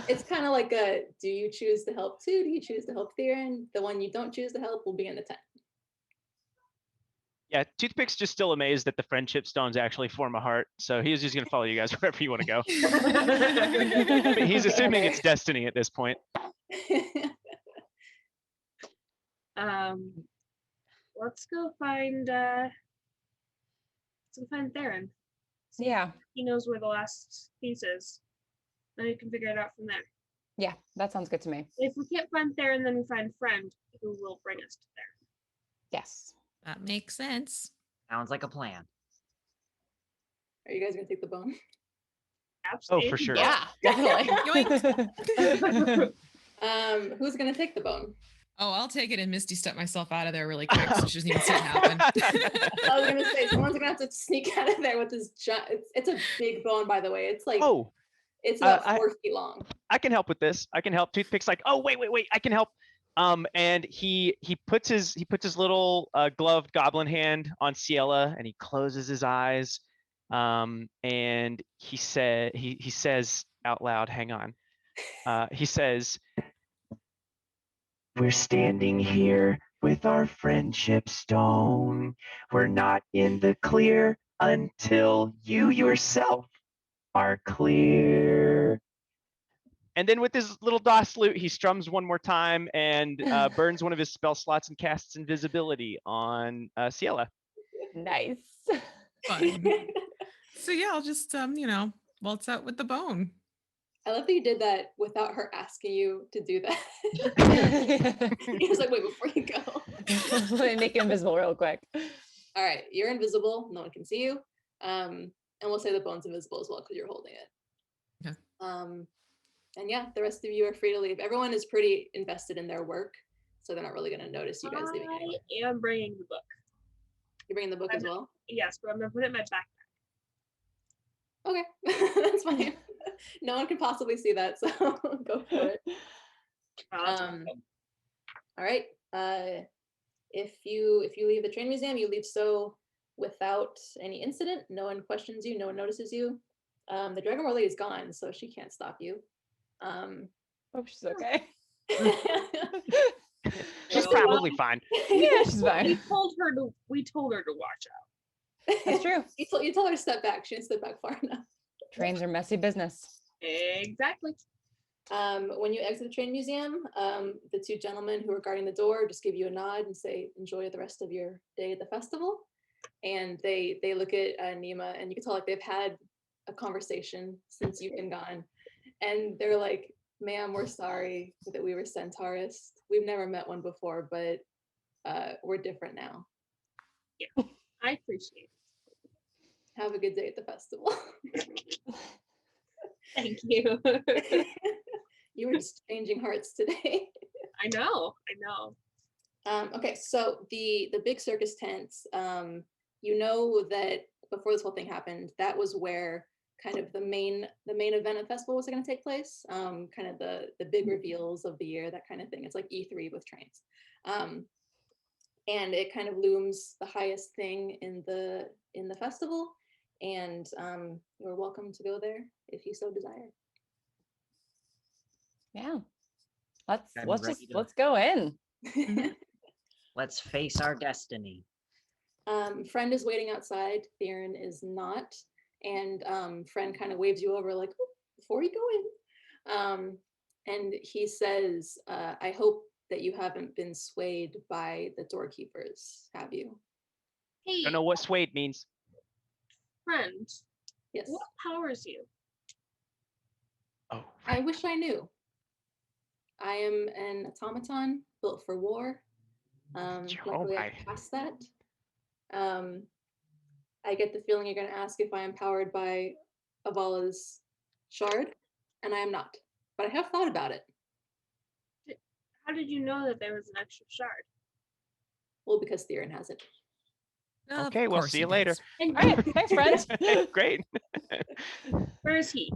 it's kind of like a, do you choose to help too? Do you choose to help Theron? The one you don't choose to help will be in the tent. Yeah, Toothpick's just still amazed that the friendship stones actually form a heart. So he's just gonna follow you guys wherever you want to go. But he's assuming it's destiny at this point. Let's go find Theron. See if Yeah, he knows where the last piece is. Then we can figure it out from there. yeah, that sounds good to me. If we can't find Theron, then we find Friend who will bring us to Theron. Yes. That makes sense. Sounds like a plan. Are you guys gonna take the bone? Oh, for sure. Yeah, definitely. Who's gonna take the bone? Oh, I'll take it and Misty step myself out of there really quick so she doesn't even see it happen. I was gonna say someone's gonna have to sneak out of there with this it's a big bone, by the way. It's like Oh, it's about I- 4 feet long. I can help with this. I can help. Toothpick's like, oh, wait, I can help. And he puts his little gloved goblin hand on Ciela and he closes his eyes. And he says out loud, hang on. He says, we're standing here with our friendship stone. We're not in the clear until you yourself are clear. And then with his little DOS flute, he strums one more time and burns one of his spell slots and casts invisibility on Ciela. Nice. Fun. So yeah, I'll just waltz out with the bone. I love that you did that without her asking you to do that. He was like, wait, before you go. Let me make you invisible real quick. All right, you're invisible. No one can see you. And we'll say the bone's invisible as well because you're holding it. Okay. And yeah, the rest of you are free to leave. Everyone is pretty invested in their work, so they're not really going to notice you guys leaving anyway. I am bringing the book. You're bringing the book as well? Yes, but I'm gonna put it in my backpack. Okay, that's fine. No one can possibly see that, so go for it. All right. If you leave the train museum, you leave so without any incident. No one questions you. No one notices you. The Dragon War Lady is gone, so she can't stop you. Hope she's okay. She's probably fine. Yeah, she's fine. We told her to watch out. That's true. You told her to step back. She didn't step back far enough. Trains are messy business. Exactly. When you exit the train museum, the 2 gentlemen who are guarding the door just give you a nod and say, enjoy the rest of your day at the festival. And they look at Nima, and you can tell like they've had a conversation since you've been gone. And they're like, ma'am, we're sorry that we were Centaurists. We've never met one before, but we're different now. Yeah, I appreciate it. Have a good day at the festival. Thank you. You were just changing hearts today. I know. Okay, so the big circus tents, you know that before this whole thing happened, that was where kind of the main event of the festival was going to take place. Kind of the big reveals of the year, that kind of thing. It's like E3 with trains. And it kind of looms the highest thing in the festival. And you're welcome to go there if you so desire. Yeah. I'm Let's go in. Let's face our destiny. Friend is waiting outside. Theron is not. And Friend kind of waves you over like, oh, before you go in. And he says, I hope that you haven't been swayed by the doorkeepers, have you? Hey, Don't know what swayed means. Friend, Yes. what powers you? Oh, I wish I knew. I am an automaton built for war. Luckily, I passed that. I get the feeling you're going to ask if I am powered by Avala's shard, and I am not. But I have thought about it. How did you know that there was an extra shard? Well, because Theron has it. Of okay, we'll course see he you later. does. And All right, thanks, friend. Great. where is he?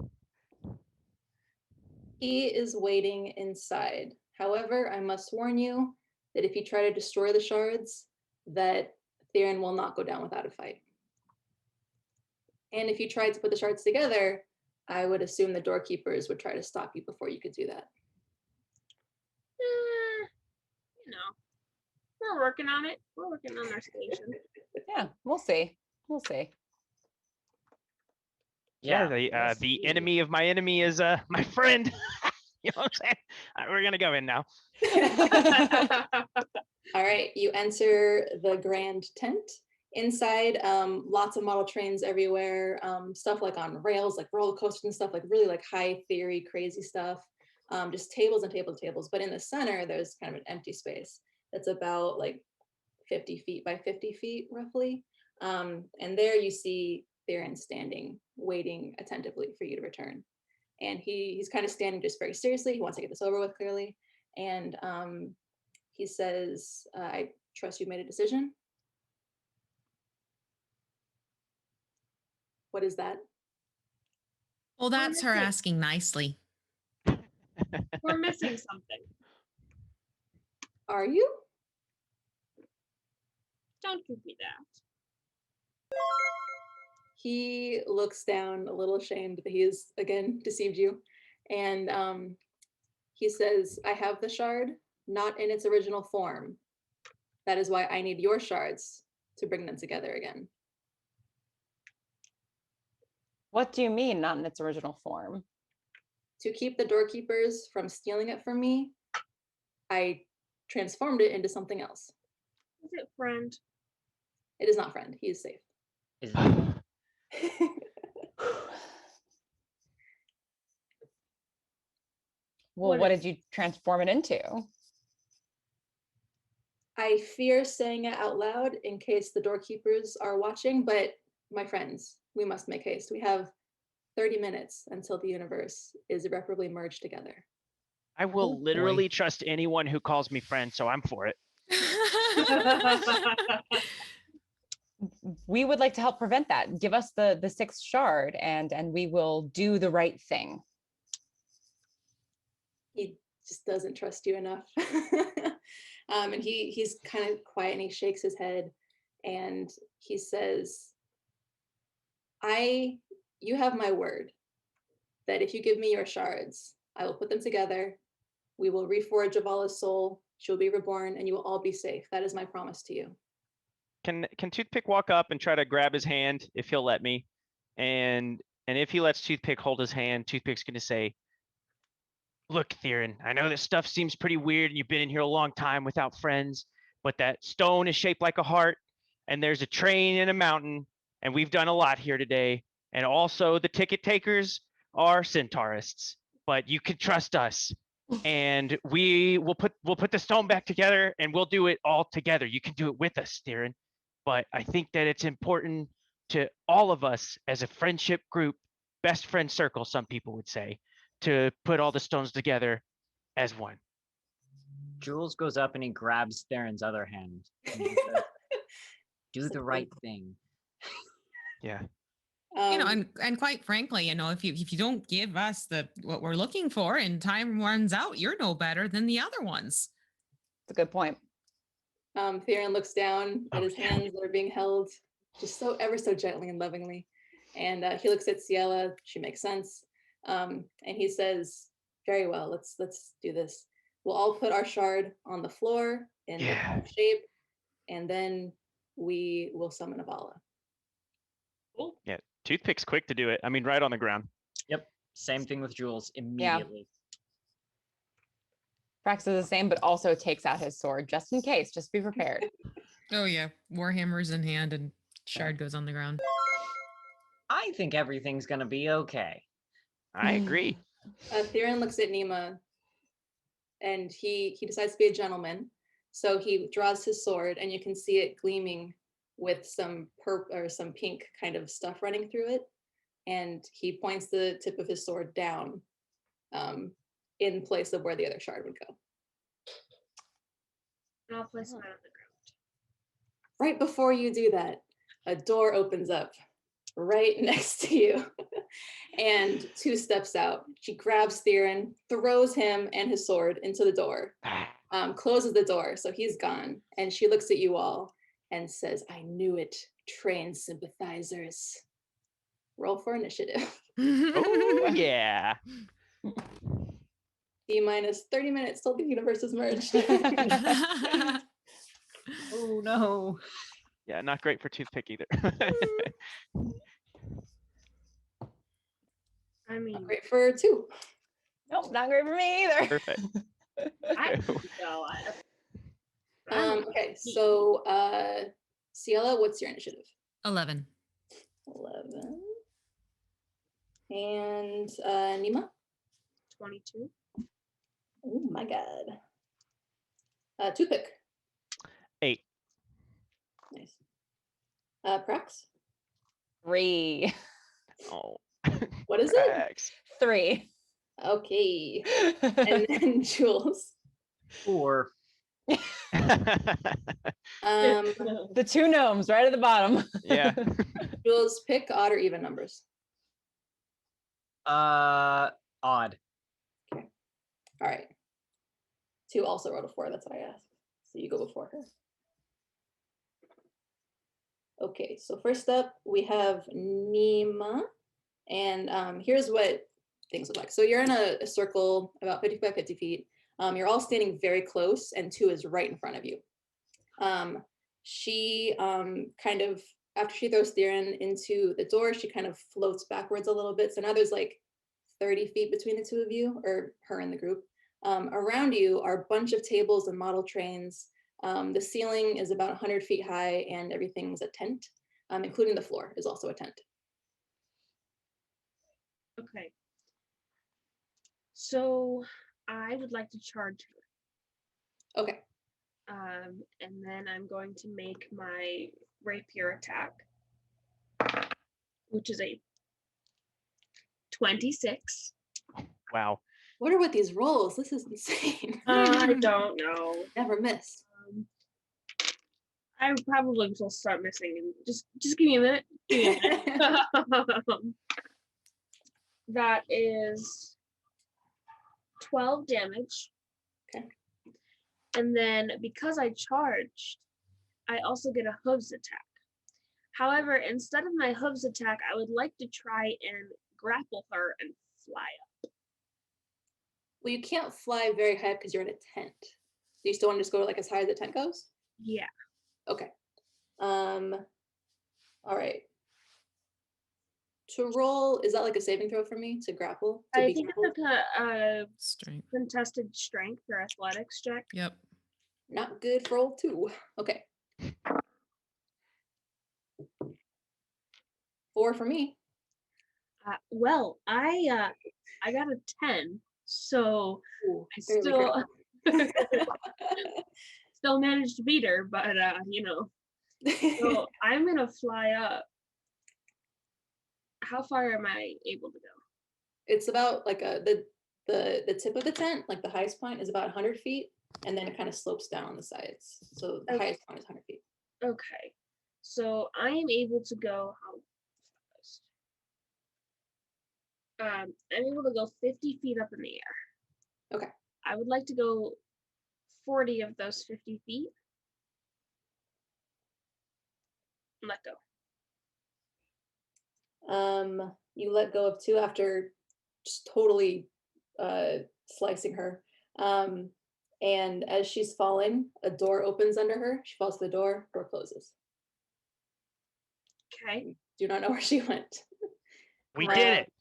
He is waiting inside. However, I must warn you that if you try to destroy the shards, that Theron will not go down without a fight. And if you tried to put the shards together, I would assume the doorkeepers would try to stop you before you could do that. You know, we're working on it. We're working on our station. Yeah, we'll see. We'll see. Yeah, let's the see. enemy of my enemy is my friend. You know what I'm saying? We're gonna go in now. All right, you enter the grand tent. Inside, lots of model trains everywhere, stuff like on rails, like roller coasters and stuff, like really like high theory, crazy stuff. Just tables and tables and tables. But in the center, there's kind of an empty space that's about like 50 feet by 50 feet, roughly. And there you see Theron standing, waiting attentively for you to return. And he's kind of standing just very seriously. He wants to get this over with, clearly. And he says, I trust you've made a decision. What is that? Well, that's her missing- asking nicely. We're missing something. Are you? Don't give me that. He looks down, a little ashamed that he has again deceived you. And he says, I have the shard, not in its original form. That is why I need your shards to bring them together again. What do you mean, not in its original form? To keep the doorkeepers from stealing it from me, I transformed it into something else. Is it friend? It is not friend. He is safe. Is it- Well, What what is- did you transform it into? I fear saying it out loud in case the doorkeepers are watching, but my friends, we must make haste. We have 30 minutes until the universe is irreparably merged together. I will Oh, boy. literally trust anyone who calls me friend, so I'm for it. We would like to help prevent that. Give us the sixth shard and we will do the right thing. He just doesn't trust you enough. And he's kind of quiet and he shakes his head and he says, you have my word that if you give me your shards, I will put them together. We will reforge Avala's soul. She'll be reborn and you will all be safe. That is my promise to you. Can Toothpick walk up and try to grab his hand if he'll let me? And if he lets Toothpick hold his hand, Toothpick's gonna say, look, Theron, I know this stuff seems pretty weird and you've been in here a long time without friends, but that stone is shaped like a heart and there's a train in a mountain and we've done a lot here today. And also the ticket takers are centaurists, but you can trust us. And we'll put the stone back together and we'll do it all together. You can do it with us, Theron. But I think that it's important to all of us as a friendship group, best friend circle, some people would say, to put all the stones together as one. Jules goes up and he grabs Theron's other hand. And he says, do the right thing. Yeah. You know, and quite frankly, you know, if you don't give us what we're looking for and time runs out, you're no better than the other ones. That's a good point. Theron looks down at his yeah. hands that are being held just so ever so gently and lovingly. And he looks at Ciela. She makes sense. And he says, very well, let's do this. We'll all put our shard on the floor in the correct shape, and then we will summon Avala. Yeah. Toothpick's quick to do it. I mean, right on the ground. Yep. Same thing with Jules immediately. Frax is the same, but also takes out his sword just in case. Just be prepared. Oh yeah, Warhammer's in hand and shard goes on the ground. I think everything's gonna be okay. I agree. Theron looks at Nima, and he decides to be a gentleman. So he draws his sword, and you can see it gleaming with some purple or some pink kind of stuff running through it. And he points the tip of his sword down in place of where the other shard would go. And I'll place mine on the ground. Right before you do that, a door opens up right next to you. And 2 steps out. She grabs Theron, throws him and his sword into the door, closes the door, so he's gone. And she looks at you all and says, "I knew it, trained sympathizers." Roll for initiative. Oh yeah. D minus 30 minutes till the universe is merged. Oh no. Yeah, not great for toothpick either. I mean, Not great for 2. Nope, not great for me either. Perfect. I Okay. so I Okay, so Ciela, what's your initiative? 11. 11. And Nima? 22. Oh my god. Toothpick. 8. Nice. Prax? 3. Oh. What is it? Prax. 3. Okay. And then Jules. 4. The 2 gnomes right at the bottom. Yeah. Jules, pick odd or even numbers. Odd. All right. 2 also wrote a 4, that's why I asked. So you go before her. Okay, so first up we have Nima. And here's what things look like. So you're in a circle about 50 by 50 feet. You're all standing very close, and 2 is right in front of you. She kind of, after she throws Theron into the door, she kind of floats backwards a little bit. So now there's like 30 feet between the 2 of you, or her and the group. Around you are a bunch of tables and model trains. The ceiling is about 100 feet high, and everything's a tent, including the floor is also a tent. Okay. So I would like to charge her. Okay. And then I'm going to make my rapier attack, which is a 26. Wow. What are with these rolls? This is insane. I don't know. Never missed. I probably will start missing. And just give me a minute. Give me a minute. That is 12 damage. Okay. And then because I charged, I also get a hooves attack. However, instead of my hooves attack, I would like to try and grapple her and fly up. Well, you can't fly very high because you're in a tent. Do you still want to just go like as high as the tent goes? Yeah. Okay. All right. To roll, is that like a saving throw for me to grapple? To I be think grappled? it's a Strength. contested strength or athletics check. Yep. Not good for roll 2. Okay. 4 for me. Well, I got a 10, so Ooh, I barely still critical. still managed to beat her, but so I'm gonna fly up. How far am I able to go? It's about like the tip of the tent, like the highest point is about 100 feet, and then it kind of slopes down on the sides. So the Okay. highest point is 100 feet. Okay, so I am able to go how fast? I'm able to go 50 feet up in the air. Okay. I would like to go 40 of those 50 feet. Let go. You let go of 2 after just totally slicing her. And as she's falling, a door opens under her. She falls to the door closes. Okay. Do not know where she went. We did it.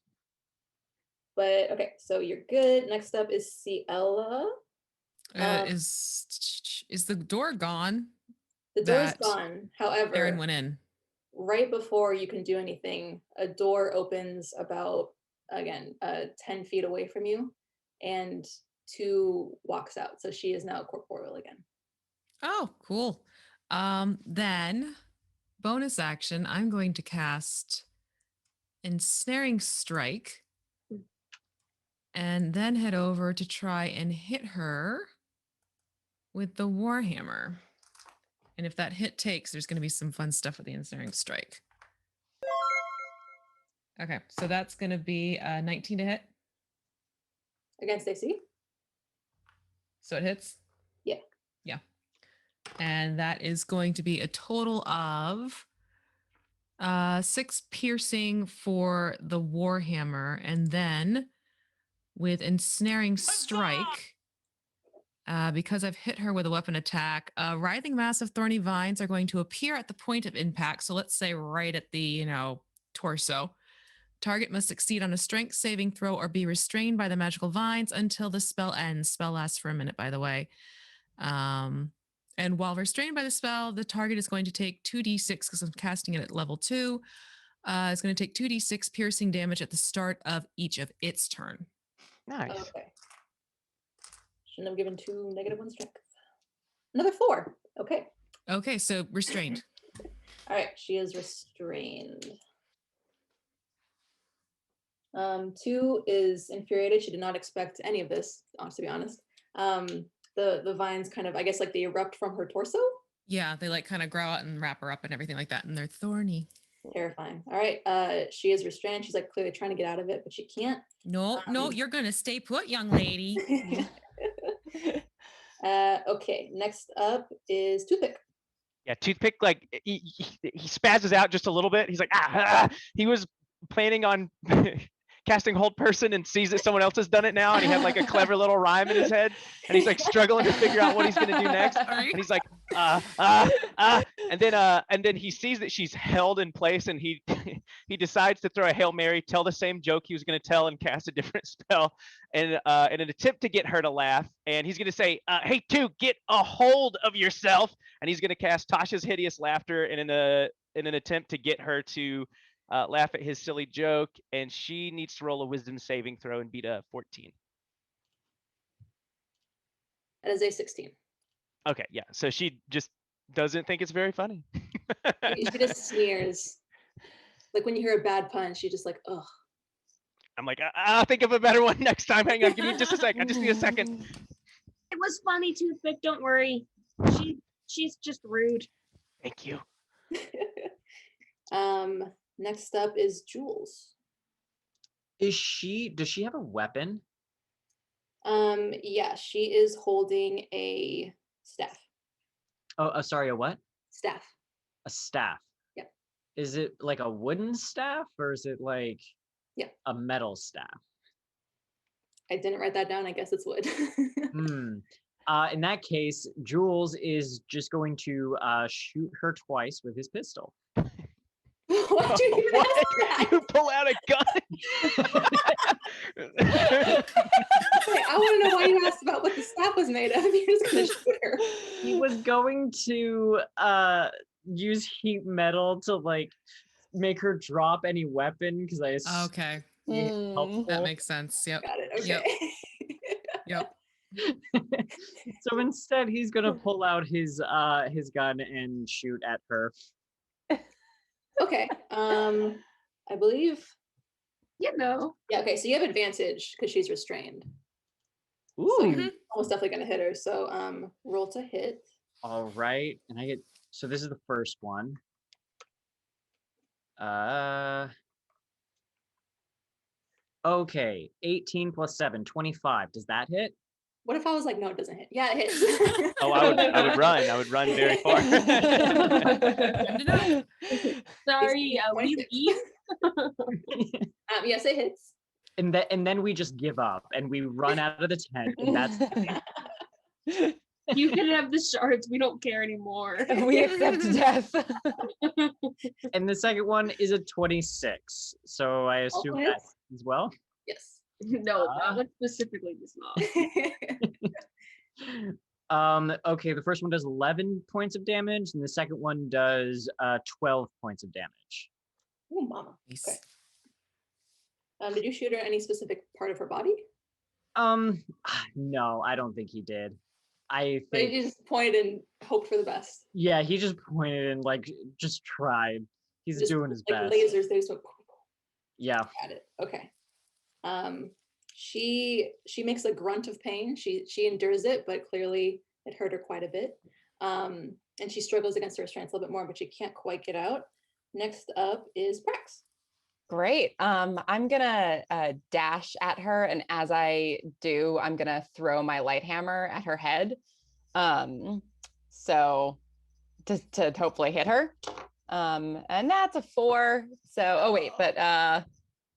But okay, so you're good. Next up is Ciela. Is the door gone? The door is that gone. However, Aaron went in. right before you can do anything, a door opens about, again, 10 feet away from you, and 2 walks out. So she is now corporeal again. Oh, cool. Then bonus action, I'm going to cast Ensnaring Strike and then head over to try and hit her with the Warhammer. And if that hit takes, there's going to be some fun stuff with the Ensnaring Strike. Okay, so that's going to be 19 to hit. Against AC? So it hits? Yeah. Yeah. And that is going to be a total of 6 piercing for the Warhammer. And then with ensnaring strike, because I've hit her with a weapon attack, a writhing mass of thorny vines are going to appear at the point of impact. So let's say right at the, torso. Target must succeed on a strength saving throw or be restrained by the magical vines until the spell ends. Spell lasts for a minute, by the way. And while restrained by the spell, the target is going to take 2d6 because I'm casting it at level 2. It's going to take 2d6 piercing damage at the start of each of its turn. Nice. Okay. Shouldn't have given 2 -1 strength. Another 4. Okay. Okay, so restrained. All right, she is restrained. 2 is infuriated. She did not expect any of this, to be honest. The vines kind of, I guess, like they erupt from her torso. Yeah, they like kind of grow out and wrap her up and everything like that, and they're thorny. Terrifying. All right, she is restrained. She's like clearly trying to get out of it, but she can't. No, you're gonna stay put, young lady. Okay, next up is Toothpick. Yeah, Toothpick, like he spazzes out just a little bit. He's like, he was planning on casting Hold Person and sees that someone else has done it now, and he had like a clever little rhyme in his head, and he's like struggling to figure out what he's gonna do next. And he's like, and then he sees that she's held in place, and he he decides to throw a Hail Mary, tell the same joke he was gonna tell, and cast a different spell, and in an attempt to get her to laugh. And he's gonna say, "Hey, Two, get a hold of yourself," and he's gonna cast Tasha's Hideous Laughter in an attempt to get her to laugh at his silly joke, and she needs to roll a wisdom saving throw and beat a 14. That is a 16. Okay, yeah. So she just doesn't think it's very funny. She just sneers. Like when you hear a bad pun, she just like, ugh. I'm like, I'll think of a better one next time. Hang on, give me just a second. I just need a second. It was funny, Toothpick. Don't worry. She's just rude. Thank you. Next up is Jules. Does she have a weapon? Yeah, she is holding a staff. Oh, sorry, a what? Staff. A staff. Yeah. Is it like a wooden staff or is it like Yeah, a metal staff? I didn't write that down. I guess it's wood. In that case, Jules is just going to shoot her twice with his pistol. Why'd you even What? ask that? You pull out a gun. Wait, I want to know why you asked about what the staff was made of. You're just gonna shoot her. He was going to use heat metal to like make her drop any weapon because I assume Okay, helpful. that makes sense. Yep. Got it. Okay. Yep. So instead, he's gonna pull out his gun and shoot at her. Okay. I believe. Yeah, Okay, so you have advantage because she's restrained. Ooh. So you're almost definitely gonna hit her. So roll to hit. All right, and I get. So this is the first one. Okay, 18 plus 7, 25. Does that hit? What if I was like, no, it doesn't hit? Yeah, it hits. Oh, I would run. I would run very far. sorry, we 26. leave. Yes, it hits. And then we just give up and we run out of the tent. And that's You can have the shards. We don't care anymore. We accept death. and the second one is a 26. So I assume hits? that as well. Yes. No, that one specifically does not. Okay, the first one does 11 points of damage, and the second one does 12 points of damage. Oh, mama. Nice. Okay. Did you shoot her any specific part of her body? No, I don't think he did. I But think you just pointed and hoped for the best. yeah, he just pointed and like just tried. He's Just doing his like best. lasers, they just went. Yeah. Got it. Okay. She makes a grunt of pain. She endures it, but clearly it hurt her quite a bit. And she struggles against her strength a little bit more, but she can't quite get out. Next up is Prax. Great. I'm gonna dash at her, and as I do, I'm gonna throw my light hammer at her head. So to hopefully hit her. And that's a 4. So, oh wait, but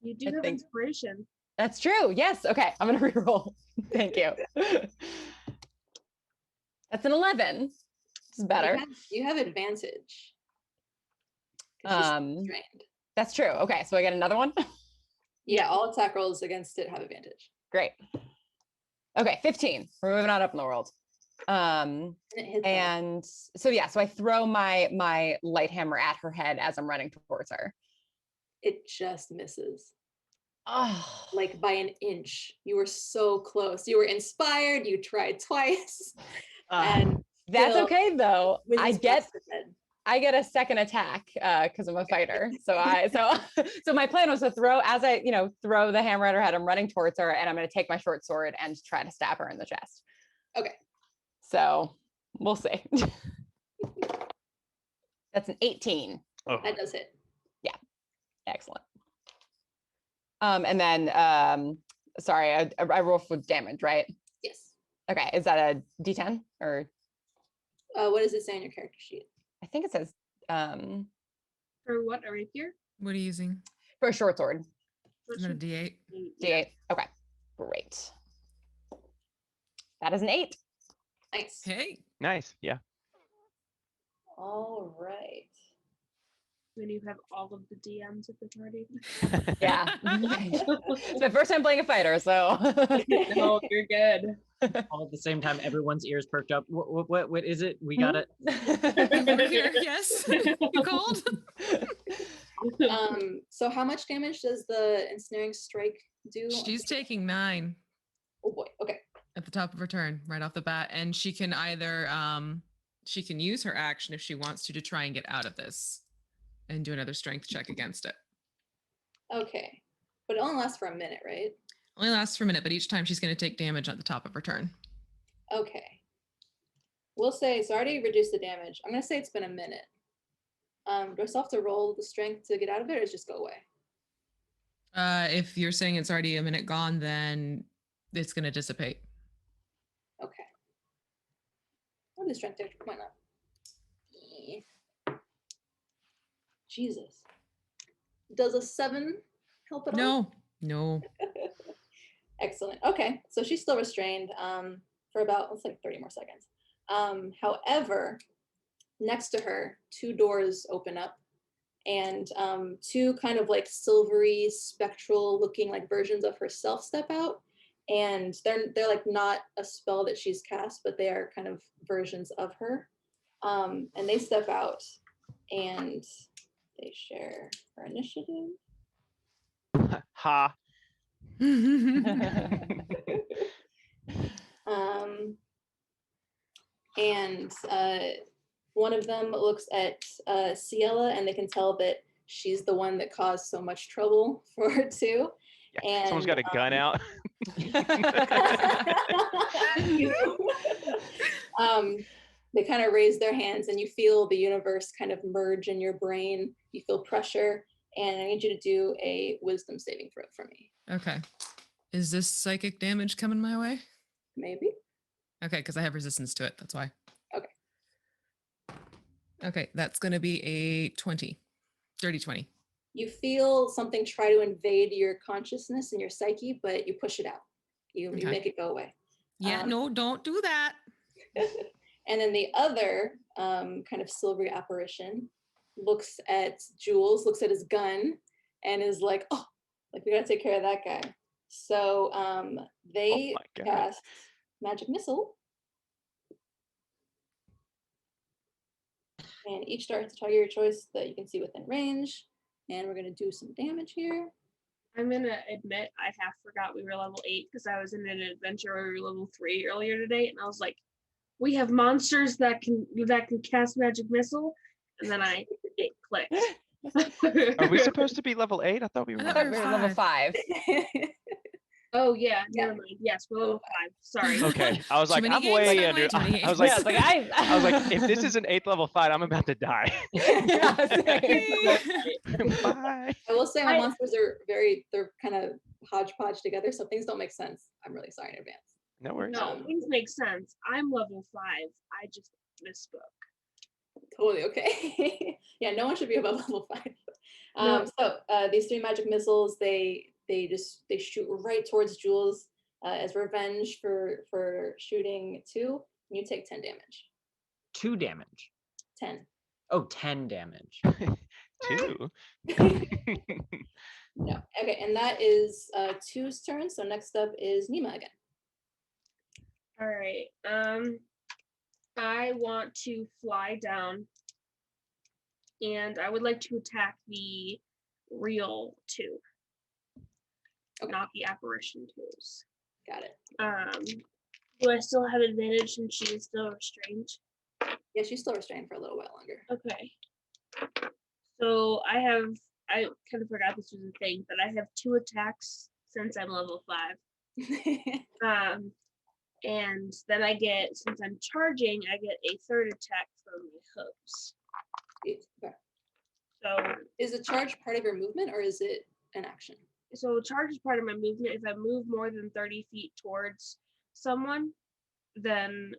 You do I have think- inspiration. that's true. Yes. Okay. I'm going to reroll. Thank you. That's an 11. This is better. You have advantage. 'Cause she's restrained. That's true. Okay. So I get another one. Yeah, all attack rolls against it have advantage. Great. Okay. 15. We're moving on up in the world. And it hits her. And so, yeah, so I throw my light hammer at her head as I'm running towards her. It just misses. Oh, Like by an inch. You were so close. You were inspired. You tried twice. And that's still okay though. whizzes past her head. I get a second attack because I'm a fighter. So so my plan was to throw throw the hammer at her head. I'm running towards her and I'm going to take my short sword and try to stab her in the chest. Okay. So we'll see. That's an 18. Oh, That does hit. Excellent. And then sorry, I roll for damage, right? Yes. Okay, is that a D10 or What does it say on your character sheet? I think it says For what, a rapier? What are you using? for a short sword. For I'm gonna D8. D8. Okay, great. That is an 8. Nice. Hey. nice. Yeah. All right. When you have all of the DMs at the party. Yeah. It's my first time playing a fighter, so No, you're good. All at the same time, everyone's ears perked up. What is it? We got it. We're here. Yes. You called? So how much damage does the ensnaring strike do? She's taking 9 Oh boy. Okay. at the top of her turn, right off the bat. And she can either she can use her action if she wants to try and get out of this and do another strength check against it. Okay. But it only lasts for a minute, right? Only lasts for a minute, but each time she's going to take damage at the top of her turn. Okay. We'll say, so I already reduced the damage. I'm going to say it's been a minute. Do I still have to roll the strength to get out of it or does it just go away? If you're saying it's already a minute gone, then it's going to dissipate. Okay. What is strength check? Why not? Jesus. Does a 7 help at all? No. Excellent. Okay, so she's still restrained for about, let's like 30 more seconds. However, next to her, 2 doors open up and 2 kind of like silvery, spectral looking like versions of herself step out. And they're like not a spell that she's cast, but they are kind of versions of her. And they step out and they share her initiative. Ha. And one of them looks at Ciela and they can tell that she's the one that caused so much trouble for her too. Yeah. Someone's got a gun out. They kind of raise their hands and you feel the universe kind of merge in your brain. You feel pressure and I need you to do a wisdom saving throw for me. Okay. Is this psychic damage coming my way? Maybe. Okay, because I have resistance to it. That's why. Okay. Okay, that's going to be a 20. Dirty 20. You feel something try to invade your consciousness and your psyche, but you push it out. You Okay. make it go away. Yeah, no, don't do that. And then the other kind of silvery apparition looks at Jules, looks at his gun, and is like, oh, like we gotta take care of that guy. So they my God. cast Magic Missile. And each starts to target your choice that you can see within range. And we're gonna do some damage here. I'm gonna admit I half forgot we were level 8 because I was in an adventure where we were level 3 earlier today, and I was like, we have monsters that can cast magic missile, and then it clicked. Are we supposed to be level 8? I thought we were. I I thought thought we were level 5. Oh yeah, Yeah. never mind. Yes, we're level 5. Sorry. Okay, I was Too like, many I'm games, way too under. many I was games. like, Yeah, it's like I was like, if this is an 8th level fight, I'm about to die. Yeah, same. Bye. I will say my monsters are they're kind of hodgepodge together, so things don't make sense. I'm really sorry in advance. No worries. No, things make sense. I'm level 5. I just misspoke. Totally okay. Yeah, no one should be above level 5. No. So these 3 magic missiles, they shoot right towards Jules as revenge for shooting 2. And you take 10 damage. 2 damage. 10. Oh, 10 damage. 2. No. Okay, and that is 2's turn. So next up is Nima again. All right. I want to fly down, and I would like to attack the real 2, Okay. not the apparition 2s. Got it. Do I still have advantage since she is still restrained? Yeah, she's still restrained for a little while longer. Okay. So I kind of forgot this was a thing, but I have 2 attacks since I'm level 5. And then I get, since I'm charging, I get a 3rd attack from my hooves. Okay. So Is the charge part of your movement or is it an action? So charge is part of my movement. If I move more than 30 feet towards someone, then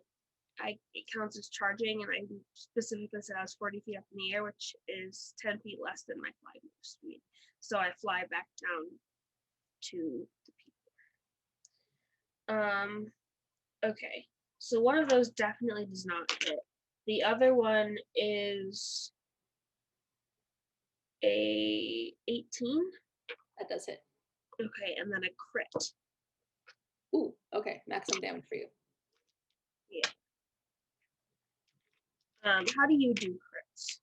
it counts as charging, and I specifically said I was 40 feet up in the air, which is 10 feet less than my flight move speed. So I fly back down to the people. Okay. So one of those definitely does not hit. The other one is a 18. That does hit. Okay, and then a crit. Ooh, okay. Maximum damage for you. Yeah. How do you do crits?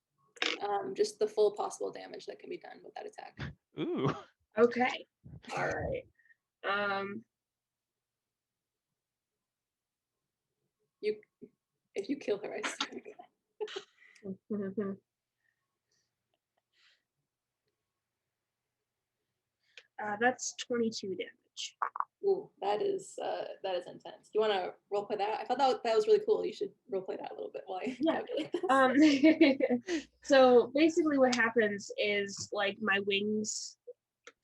Just the full possible damage that can be done with that attack. Ooh. Okay. All right. If you kill her, I swear. That's 22 damage. Ooh, that is intense. Do you want to roleplay that? I thought that was really cool. You should roleplay that a little bit while I calculate this. So basically what happens is like my wings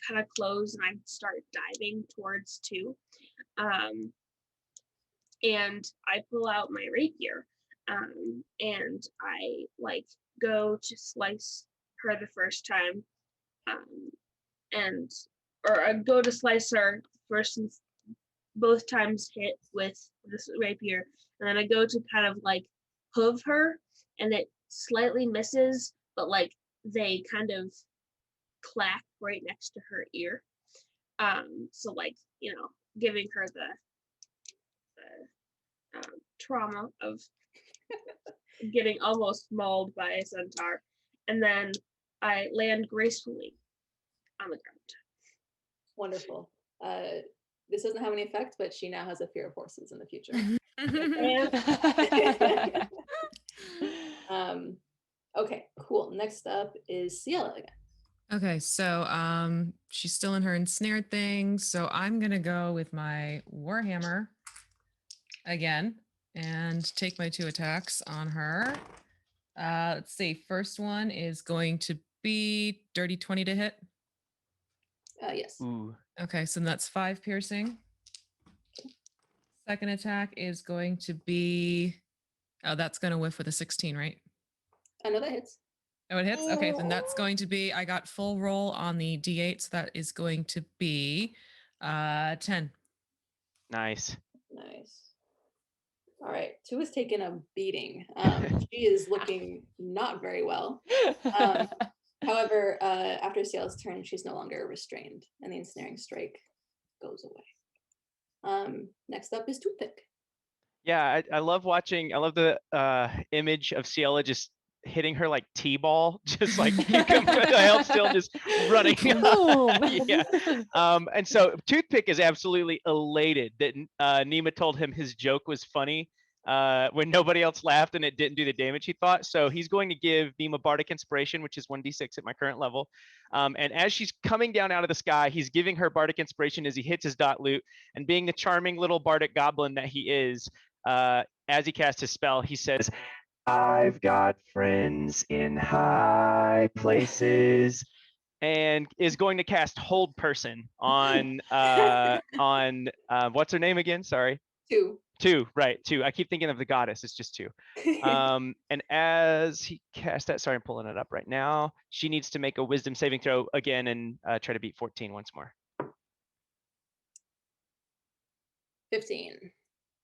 kind of close and I start diving towards 2. And I pull out my rapier and I like go to slice her the first time. Or I go to slice her first and both times hit with this rapier, and then I go to kind of like hoof her, and it slightly misses, but like they kind of clack right next to her ear. So like, you know, giving her the trauma of getting almost mauled by a centaur, and then I land gracefully on the ground. Wonderful. This doesn't have any effect, but she now has a fear of horses in the future. Okay, cool. Next up is Ciela again. Okay, so she's still in her ensnared thing, so I'm gonna go with my Warhammer again and take my 2 attacks on her. Let's see, first one is going to be dirty 20 to hit. Yes. Ooh. Okay, so that's 5 piercing. Second attack is going to be, oh, that's gonna whiff with a 16, right? I know that hits. Oh, it hits? Okay, then that's going to be, I got full roll on the D8, so that is going to be 10. Nice. Nice. All right, 2 is taking a beating. She is looking not very well. However, after Ciela's turn, she's no longer restrained, and the ensnaring strike goes away. Next up is Toothpick. Yeah, I love watching. I love the image of Ciela just hitting her like T-ball, just like held still, just running. Yeah. And so Toothpick is absolutely elated that Nima told him his joke was funny when nobody else laughed and it didn't do the damage he thought. So he's going to give Nima Bardic Inspiration, which is 1d6 at my current level. And as she's coming down out of the sky, he's giving her Bardic Inspiration as he hits his dot loot. And being the charming little Bardic goblin that he is, as he casts his spell, he says, "I've got friends in high places," and is going to cast Hold Person on what's her name again? Sorry. Two, right? Two. I keep thinking of the goddess. It's just two. And as he cast that, sorry, I'm pulling it up right now. She needs to make a wisdom saving throw again and try to beat 14 once more. 15.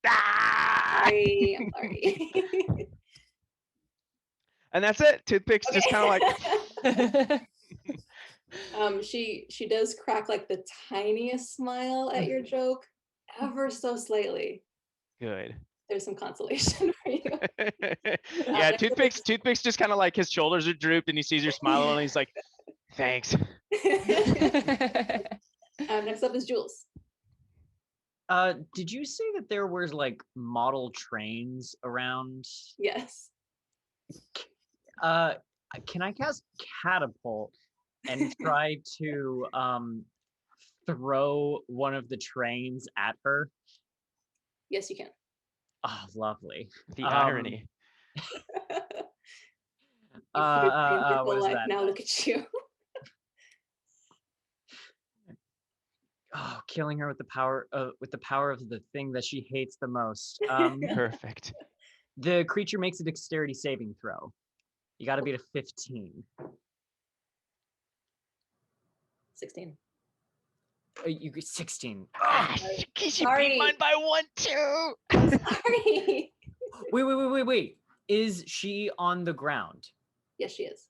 Ah! Sorry, I'm sorry. And that's it. Toothpick's just kind of like. She does crack like the tiniest smile at your joke, ever so slightly. Good. There's some consolation for you. Yeah, next up is- Toothpick's just kind of like his shoulders are drooped and he sees her smiling and he's like, thanks. Next up is Jules. Did you say that there was like model trains around? Yes. Can I cast catapult and try to throw one of the trains at her? Yes, you can. Oh, lovely. The irony. What is Life. that? Now look at you. Oh, killing her with the power of the thing that she hates the most. Perfect. The creature makes a dexterity saving throw. You got to beat a 15. 16. You get 16. Ah, Oh, she beat mine by 1 too. I'm sorry. wait. Is she on the ground? Yes, she is.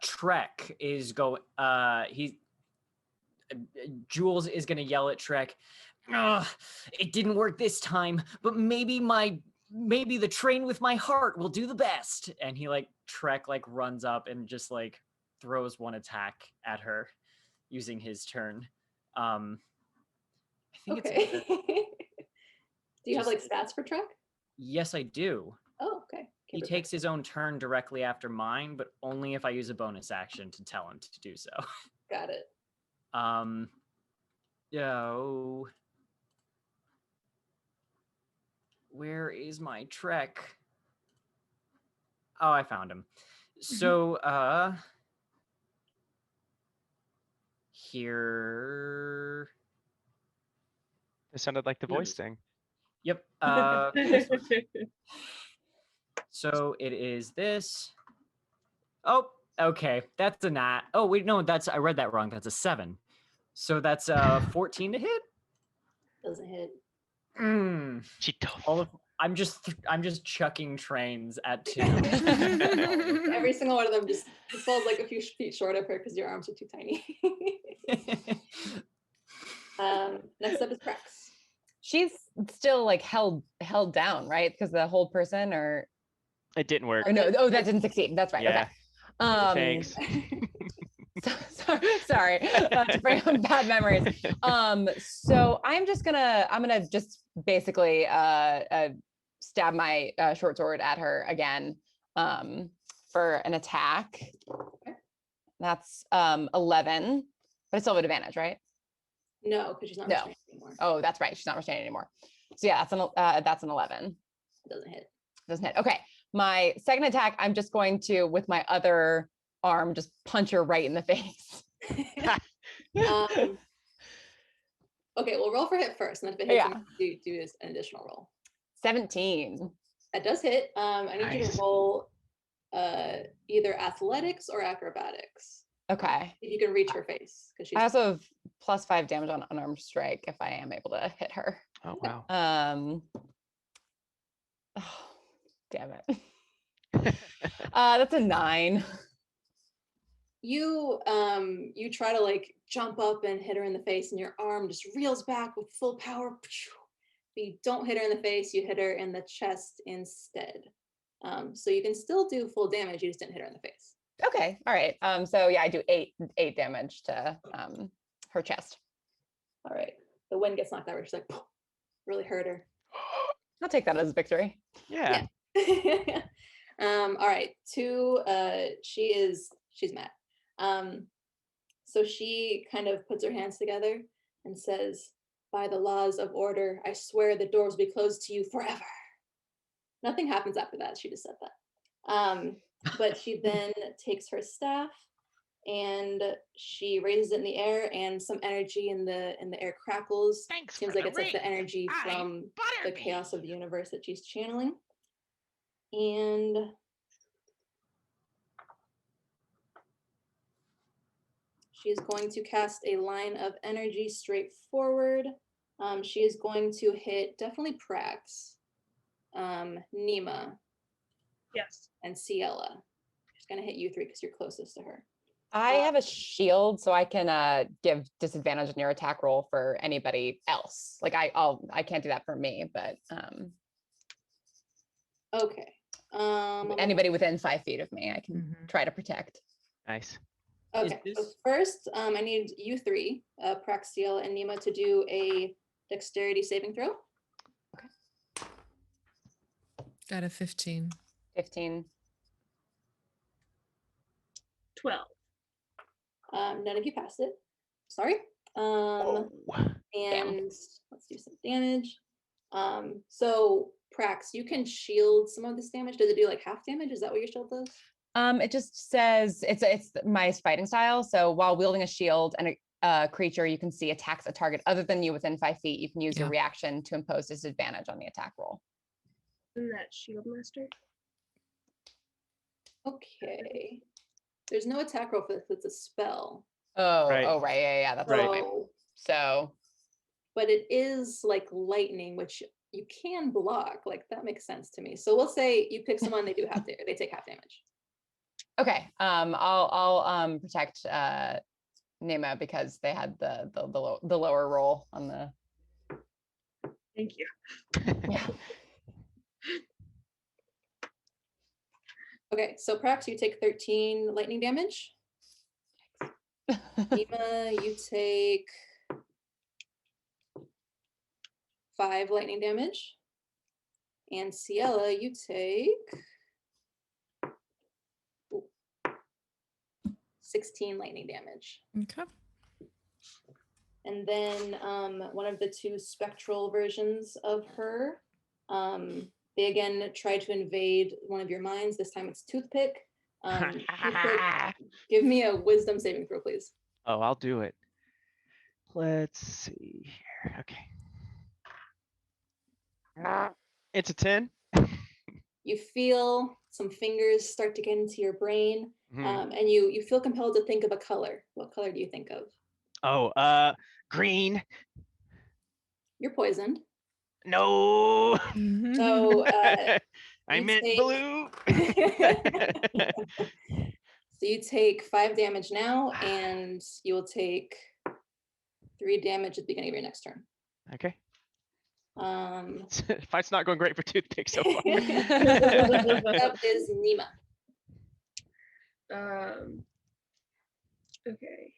Trek is going. Jules is gonna yell at Trek. Ugh, it didn't work this time, but maybe the train with my heart will do the best. And he Trek runs up and just throws one attack at her using his turn. I think Okay. Do you have stats for Trek? Yes, I do. Oh, okay. He takes his own turn directly after mine, but only if I use a bonus action to tell him to do so. Got it. Yo. Where is my Trek? Oh, I found him. So, here. It sounded like the voice thing. Yep. So it is this. Oh, okay. That's a nat. Oh, wait, no, I read that wrong. That's a 7. So that's 14 to hit. Doesn't hit. I'm just chucking trains at 2. Every single one of them just falls a few feet short of her because your arms are too tiny. Next up is Prex. She's still held down, right? Because the whole person, or it didn't work. Or no, oh, that didn't succeed. That's right. Yeah. Okay. Thanks. Sorry to bring up bad memories. So I'm gonna just basically stab my short sword at her again for an attack. That's 11, but I still have advantage, right? No, because she's not restrained anymore. Oh, that's right. She's not restrained anymore. So yeah, that's an 11. Doesn't hit. Doesn't hit. Okay. My second attack, I'm just going to, with my other arm, just punch her right in the face. Okay, we'll roll for hit first, and then if it hits, you do an additional roll. 17. That does hit. I need you to roll either athletics or acrobatics. Okay. If you can reach her face, because she's. I also have +5 damage on unarmed strike if I am able to hit her. Oh wow. Oh, damn it. That's a 9. You try to jump up and hit her in the face, and your arm just reels back with full power. But you don't hit her in the face, you hit her in the chest instead. So you can still do full damage, you just didn't hit her in the face. Okay, all right. So yeah, I do 8 damage to her chest. All right. The wind gets knocked out of her. She's really hurt her. I'll take that as a victory. Yeah. All right. 2, she's mad. So she kind of puts her hands together and says, "By the laws of order, I swear the doors will be closed to you forever." Nothing happens after that. She just said that. But she then takes her staff and she raises it in the air, and some energy in the air crackles. Thanks Seems for like the it's like the ring. energy I'm from the Butterbean. chaos of the universe that she's channeling. And she is going to cast a line of energy straight forward. She is going to hit definitely Prax, Nima, Yes. and Ciela. She's going to hit you three because you're closest to her. I have a shield, so I can give disadvantage on your attack roll for anybody else. Like I can't do that for me, but Okay. anybody within 5 feet of me, I can Mhm. try to protect. Nice. Okay. So this- first, I need you three, Prax, Ciela, and Nima, to do a dexterity saving throw. Got a 15. 15. 12. None of you passed it. Sorry. Oh. And let's do some damage. So Prax, you can shield some of this damage. Does it do like half damage? Is that what your shield does? It just says it's my fighting style. So while wielding a shield and a creature you can see attacks a target other than you within 5 feet, you can use your Yeah. reaction to impose disadvantage on the attack roll. Isn't that Shield Master? Okay. There's no attack roll for this. It's a spell. Oh, Right. oh, right, yeah, that's Right. right. So But it is like lightning, which you can block. Like that makes sense to me. So we'll say you pick someone, they take half damage. okay, I'll protect Nema because they had the lower roll on the Thank you. yeah. Okay, so Prax, you take 13 lightning damage. Nima, you take 5 lightning damage. And Ciela, you take 16 lightning damage. Okay. And then one of the 2 spectral versions of her, they again try to invade one of your minds. This time it's Toothpick. Toothpick, give me a wisdom saving throw, please. Oh, I'll do it. Let's see here. Okay. It's a 10. You feel some fingers start to get into your brain, Mhm. and you feel compelled to think of a color. What color do you think of? Oh, green. You're poisoned. No. So I you meant take- blue. So you take 5 damage now, and you will take 3 damage at the beginning of your next turn. Okay. Um, Fight's not going great for Toothpick so far. up is Nima. Okay.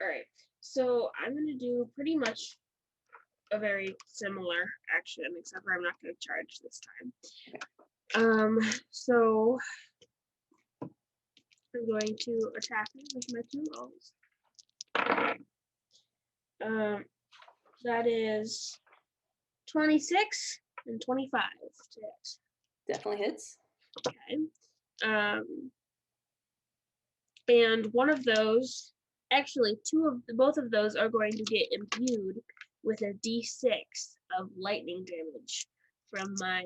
All right. So I'm gonna do pretty much a very similar action, except for I'm not gonna charge this time. So I'm going to attack with my 2 rolls. That is 26 and 25 to hit. Definitely hits. Okay. And one of those, actually, both of those are going to get imbued with a d6 of lightning damage from my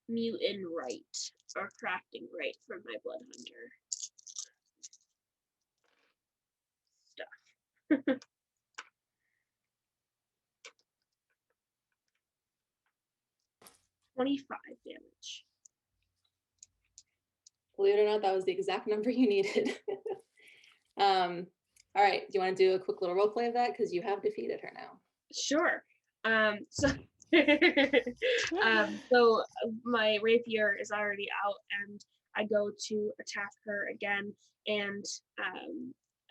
mutant right or crafting right from my blood hunter stuff. 25 damage. Believe it or not, that was the exact number you needed. All right, do you want to do a quick little role play of that? Because you have defeated her now. Sure. So so my rapier is already out, and I go to attack her again. And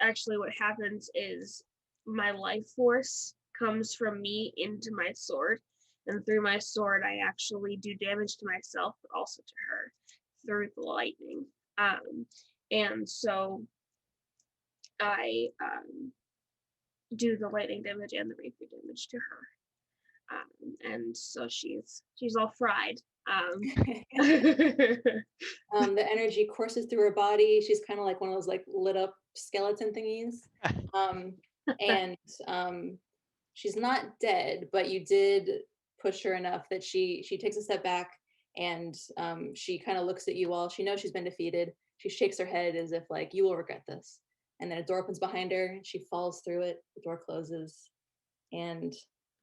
actually, what happens is my life force comes from me into my sword, and through my sword, I actually do damage to myself, but also to her through the lightning. And so I do the lightning damage and the rapier damage to her. and so she's all fried. The energy courses through her body. She's kind of like one of those like lit up skeleton thingies. And she's not dead, but you did push her enough that she takes a step back, and she kind of looks at you all. She knows she's been defeated. She shakes her head as if like, you will regret this. And then a door opens behind her, and she falls through it. The door closes, and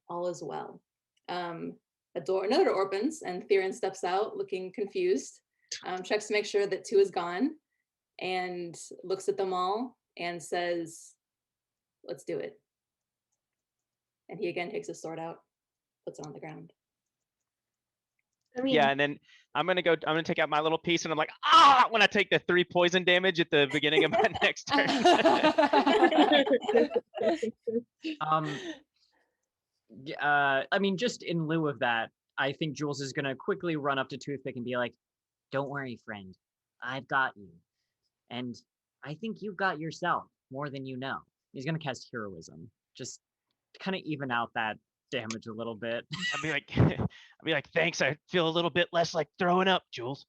all is well. Another door opens, and Theron steps out looking confused, checks to make sure that 2 is gone, and looks at them all and says, let's do it. And he again takes his sword out, puts it on the ground. I mean, Yeah, and then I'm gonna take out my little piece, and I'm like, when I take the 3 poison damage at the beginning of my next turn. I mean, just in lieu of that, I think Jules is gonna quickly run up to Toothpick and be like, "Don't worry, friend. I've got you. And I think you've got yourself more than you know." He's gonna cast heroism, just to kind of even out that damage a little bit. I'd be like, thanks. I feel a little bit less like throwing up, Jules.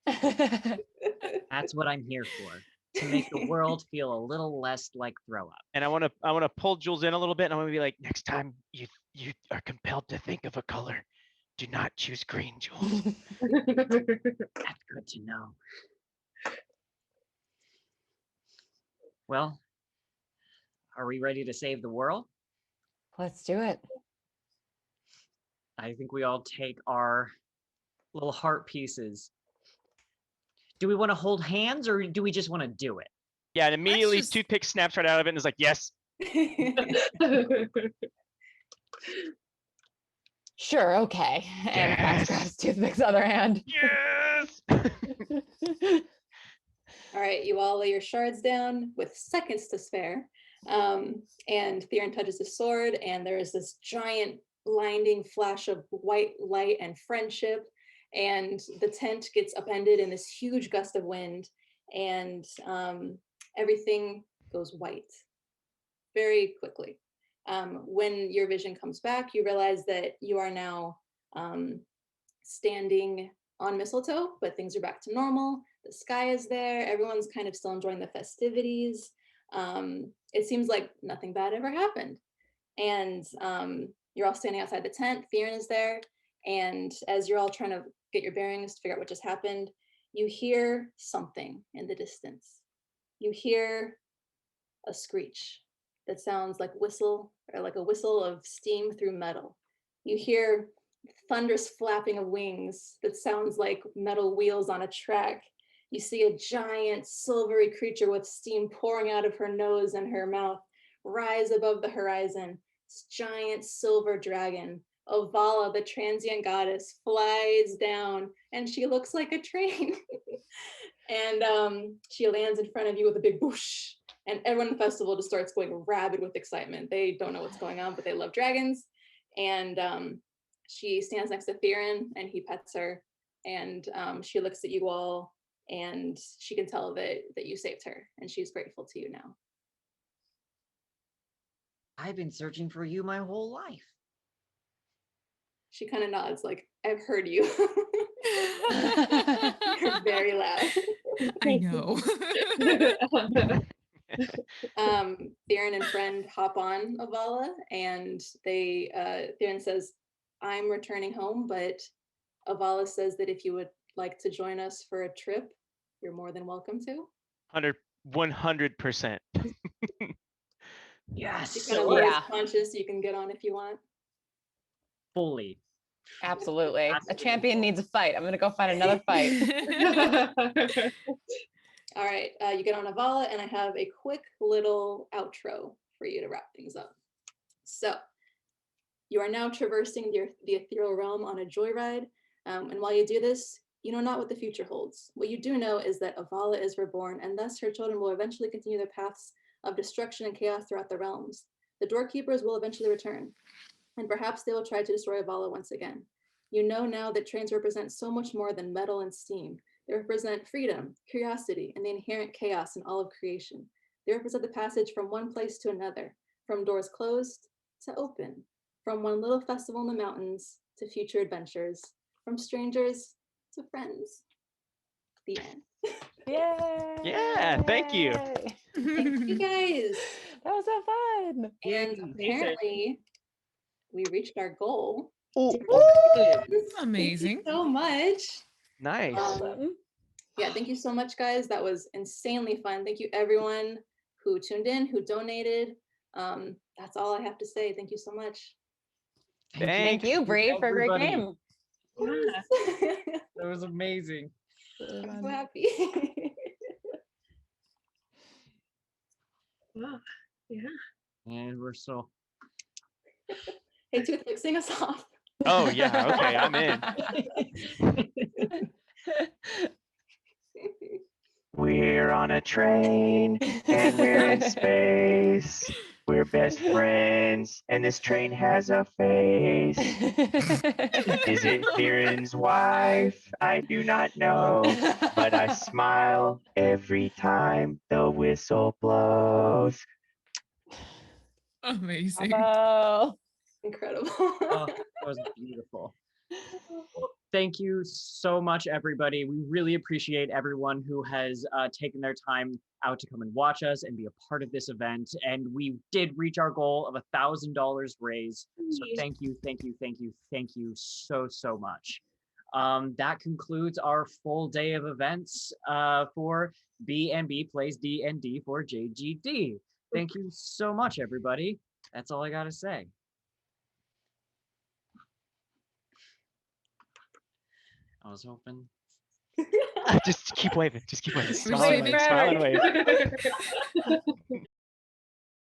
That's what I'm here for, to make the world feel a little less like throw up. And I want to pull Jules in a little bit, and I want to be like, next time you are compelled to think of a color, do not choose green, Jules. That's good to know. Well, are we ready to save the world? Let's do it. I think we all take our little heart pieces. Do we want to hold hands, or do we just want to do it? Yeah, and immediately just- Toothpick snaps right out of it and is like, yes. Sure, okay. And Max grabs Toothpick's other hand. Yes. All right, you all lay your shards down with seconds to spare. And Theron touches his sword, and there is this giant blinding flash of white light and friendship, and the tent gets upended in this huge gust of wind, and everything goes white very quickly. When your vision comes back, you realize that you are now standing on mistletoe, but things are back to normal. The sky is there. Everyone's kind of still enjoying the festivities. It seems like nothing bad ever happened. And you're all standing outside the tent. Theron is there. And as you're all trying to get your bearings to figure out what just happened, you hear something in the distance. You hear a screech that sounds like a whistle of steam through metal. You hear thunderous flapping of wings that sounds like metal wheels on a track. You see a giant silvery creature with steam pouring out of her nose and her mouth rise above the horizon. This giant silver dragon, Ovala, the transient goddess, flies down, and she looks like a train. And she lands in front of you with a big whoosh, and everyone in the festival just starts going rabid with excitement. They don't know what's going on, but they love dragons. And she stands next to Theron, and he pets her, and she looks at you all, and she can tell that you saved her, and she's grateful to you now. I've been searching for you my whole life. She kind of nods like, I've heard you. You're very loud. I know. Theron and friend hop on Ovala, and Theron says, I'm returning home, but Ovala says that if you would like to join us for a trip, you're more than welcome to. 100%. Yes. She kind of lowers Yeah. conscious, you can get on if you want. Fully. Absolutely. A Absolutely. champion needs a fight. I'm going to go find another fight. All right, you get on Ovala, and I have a quick little outro for you to wrap things up. So, you are now traversing the ethereal realm on a joyride, and while you do this, you know not what the future holds. What you do know is that Ovala is reborn, and thus her children will eventually continue their paths of destruction and chaos throughout the realms. The doorkeepers will eventually return, and perhaps they will try to destroy Ovala once again. You know now that trains represent so much more than metal and steam. They represent freedom, curiosity, and the inherent chaos in all of creation. They represent the passage from one place to another, from doors closed to open, From one little festival in the mountains to future adventures, from strangers to friends. The end. Yay! Yeah, thank you. Thank you guys. That was so fun. And Amazing. apparently, we reached our goal. Oh, Amazing. So much. nice. Awesome. Yeah, thank you so much, guys. That was insanely fun. Thank you, everyone who tuned in, who donated. That's all I have to say. Thank you so much. Thank you, Bree, for a great everybody. game. Yeah. That was amazing. I'm so happy. Wow. Yeah. And we're so Hey, Toothpick, sing us off. Oh yeah, okay, I'm in. We're on a train and we're in space. We're best friends and this train has a face. Is it Mirren's wife? I do not know, but I smile every time the whistle blows. Amazing. Bravo. Incredible. Oh, that was beautiful. Well, thank you so much, everybody. We really appreciate everyone who has taken their time out to come and watch us and be a part of this event. And we did reach our goal of $1,000 raised. So thank you, thank you, thank you, thank you so much. That concludes our full day of events for B&B Plays D&D for JGD. Thank you so much, everybody. That's all I gotta say. I was hoping. Just keep waving. Just keep waving. We're Smile and saving wave. Smile and wave.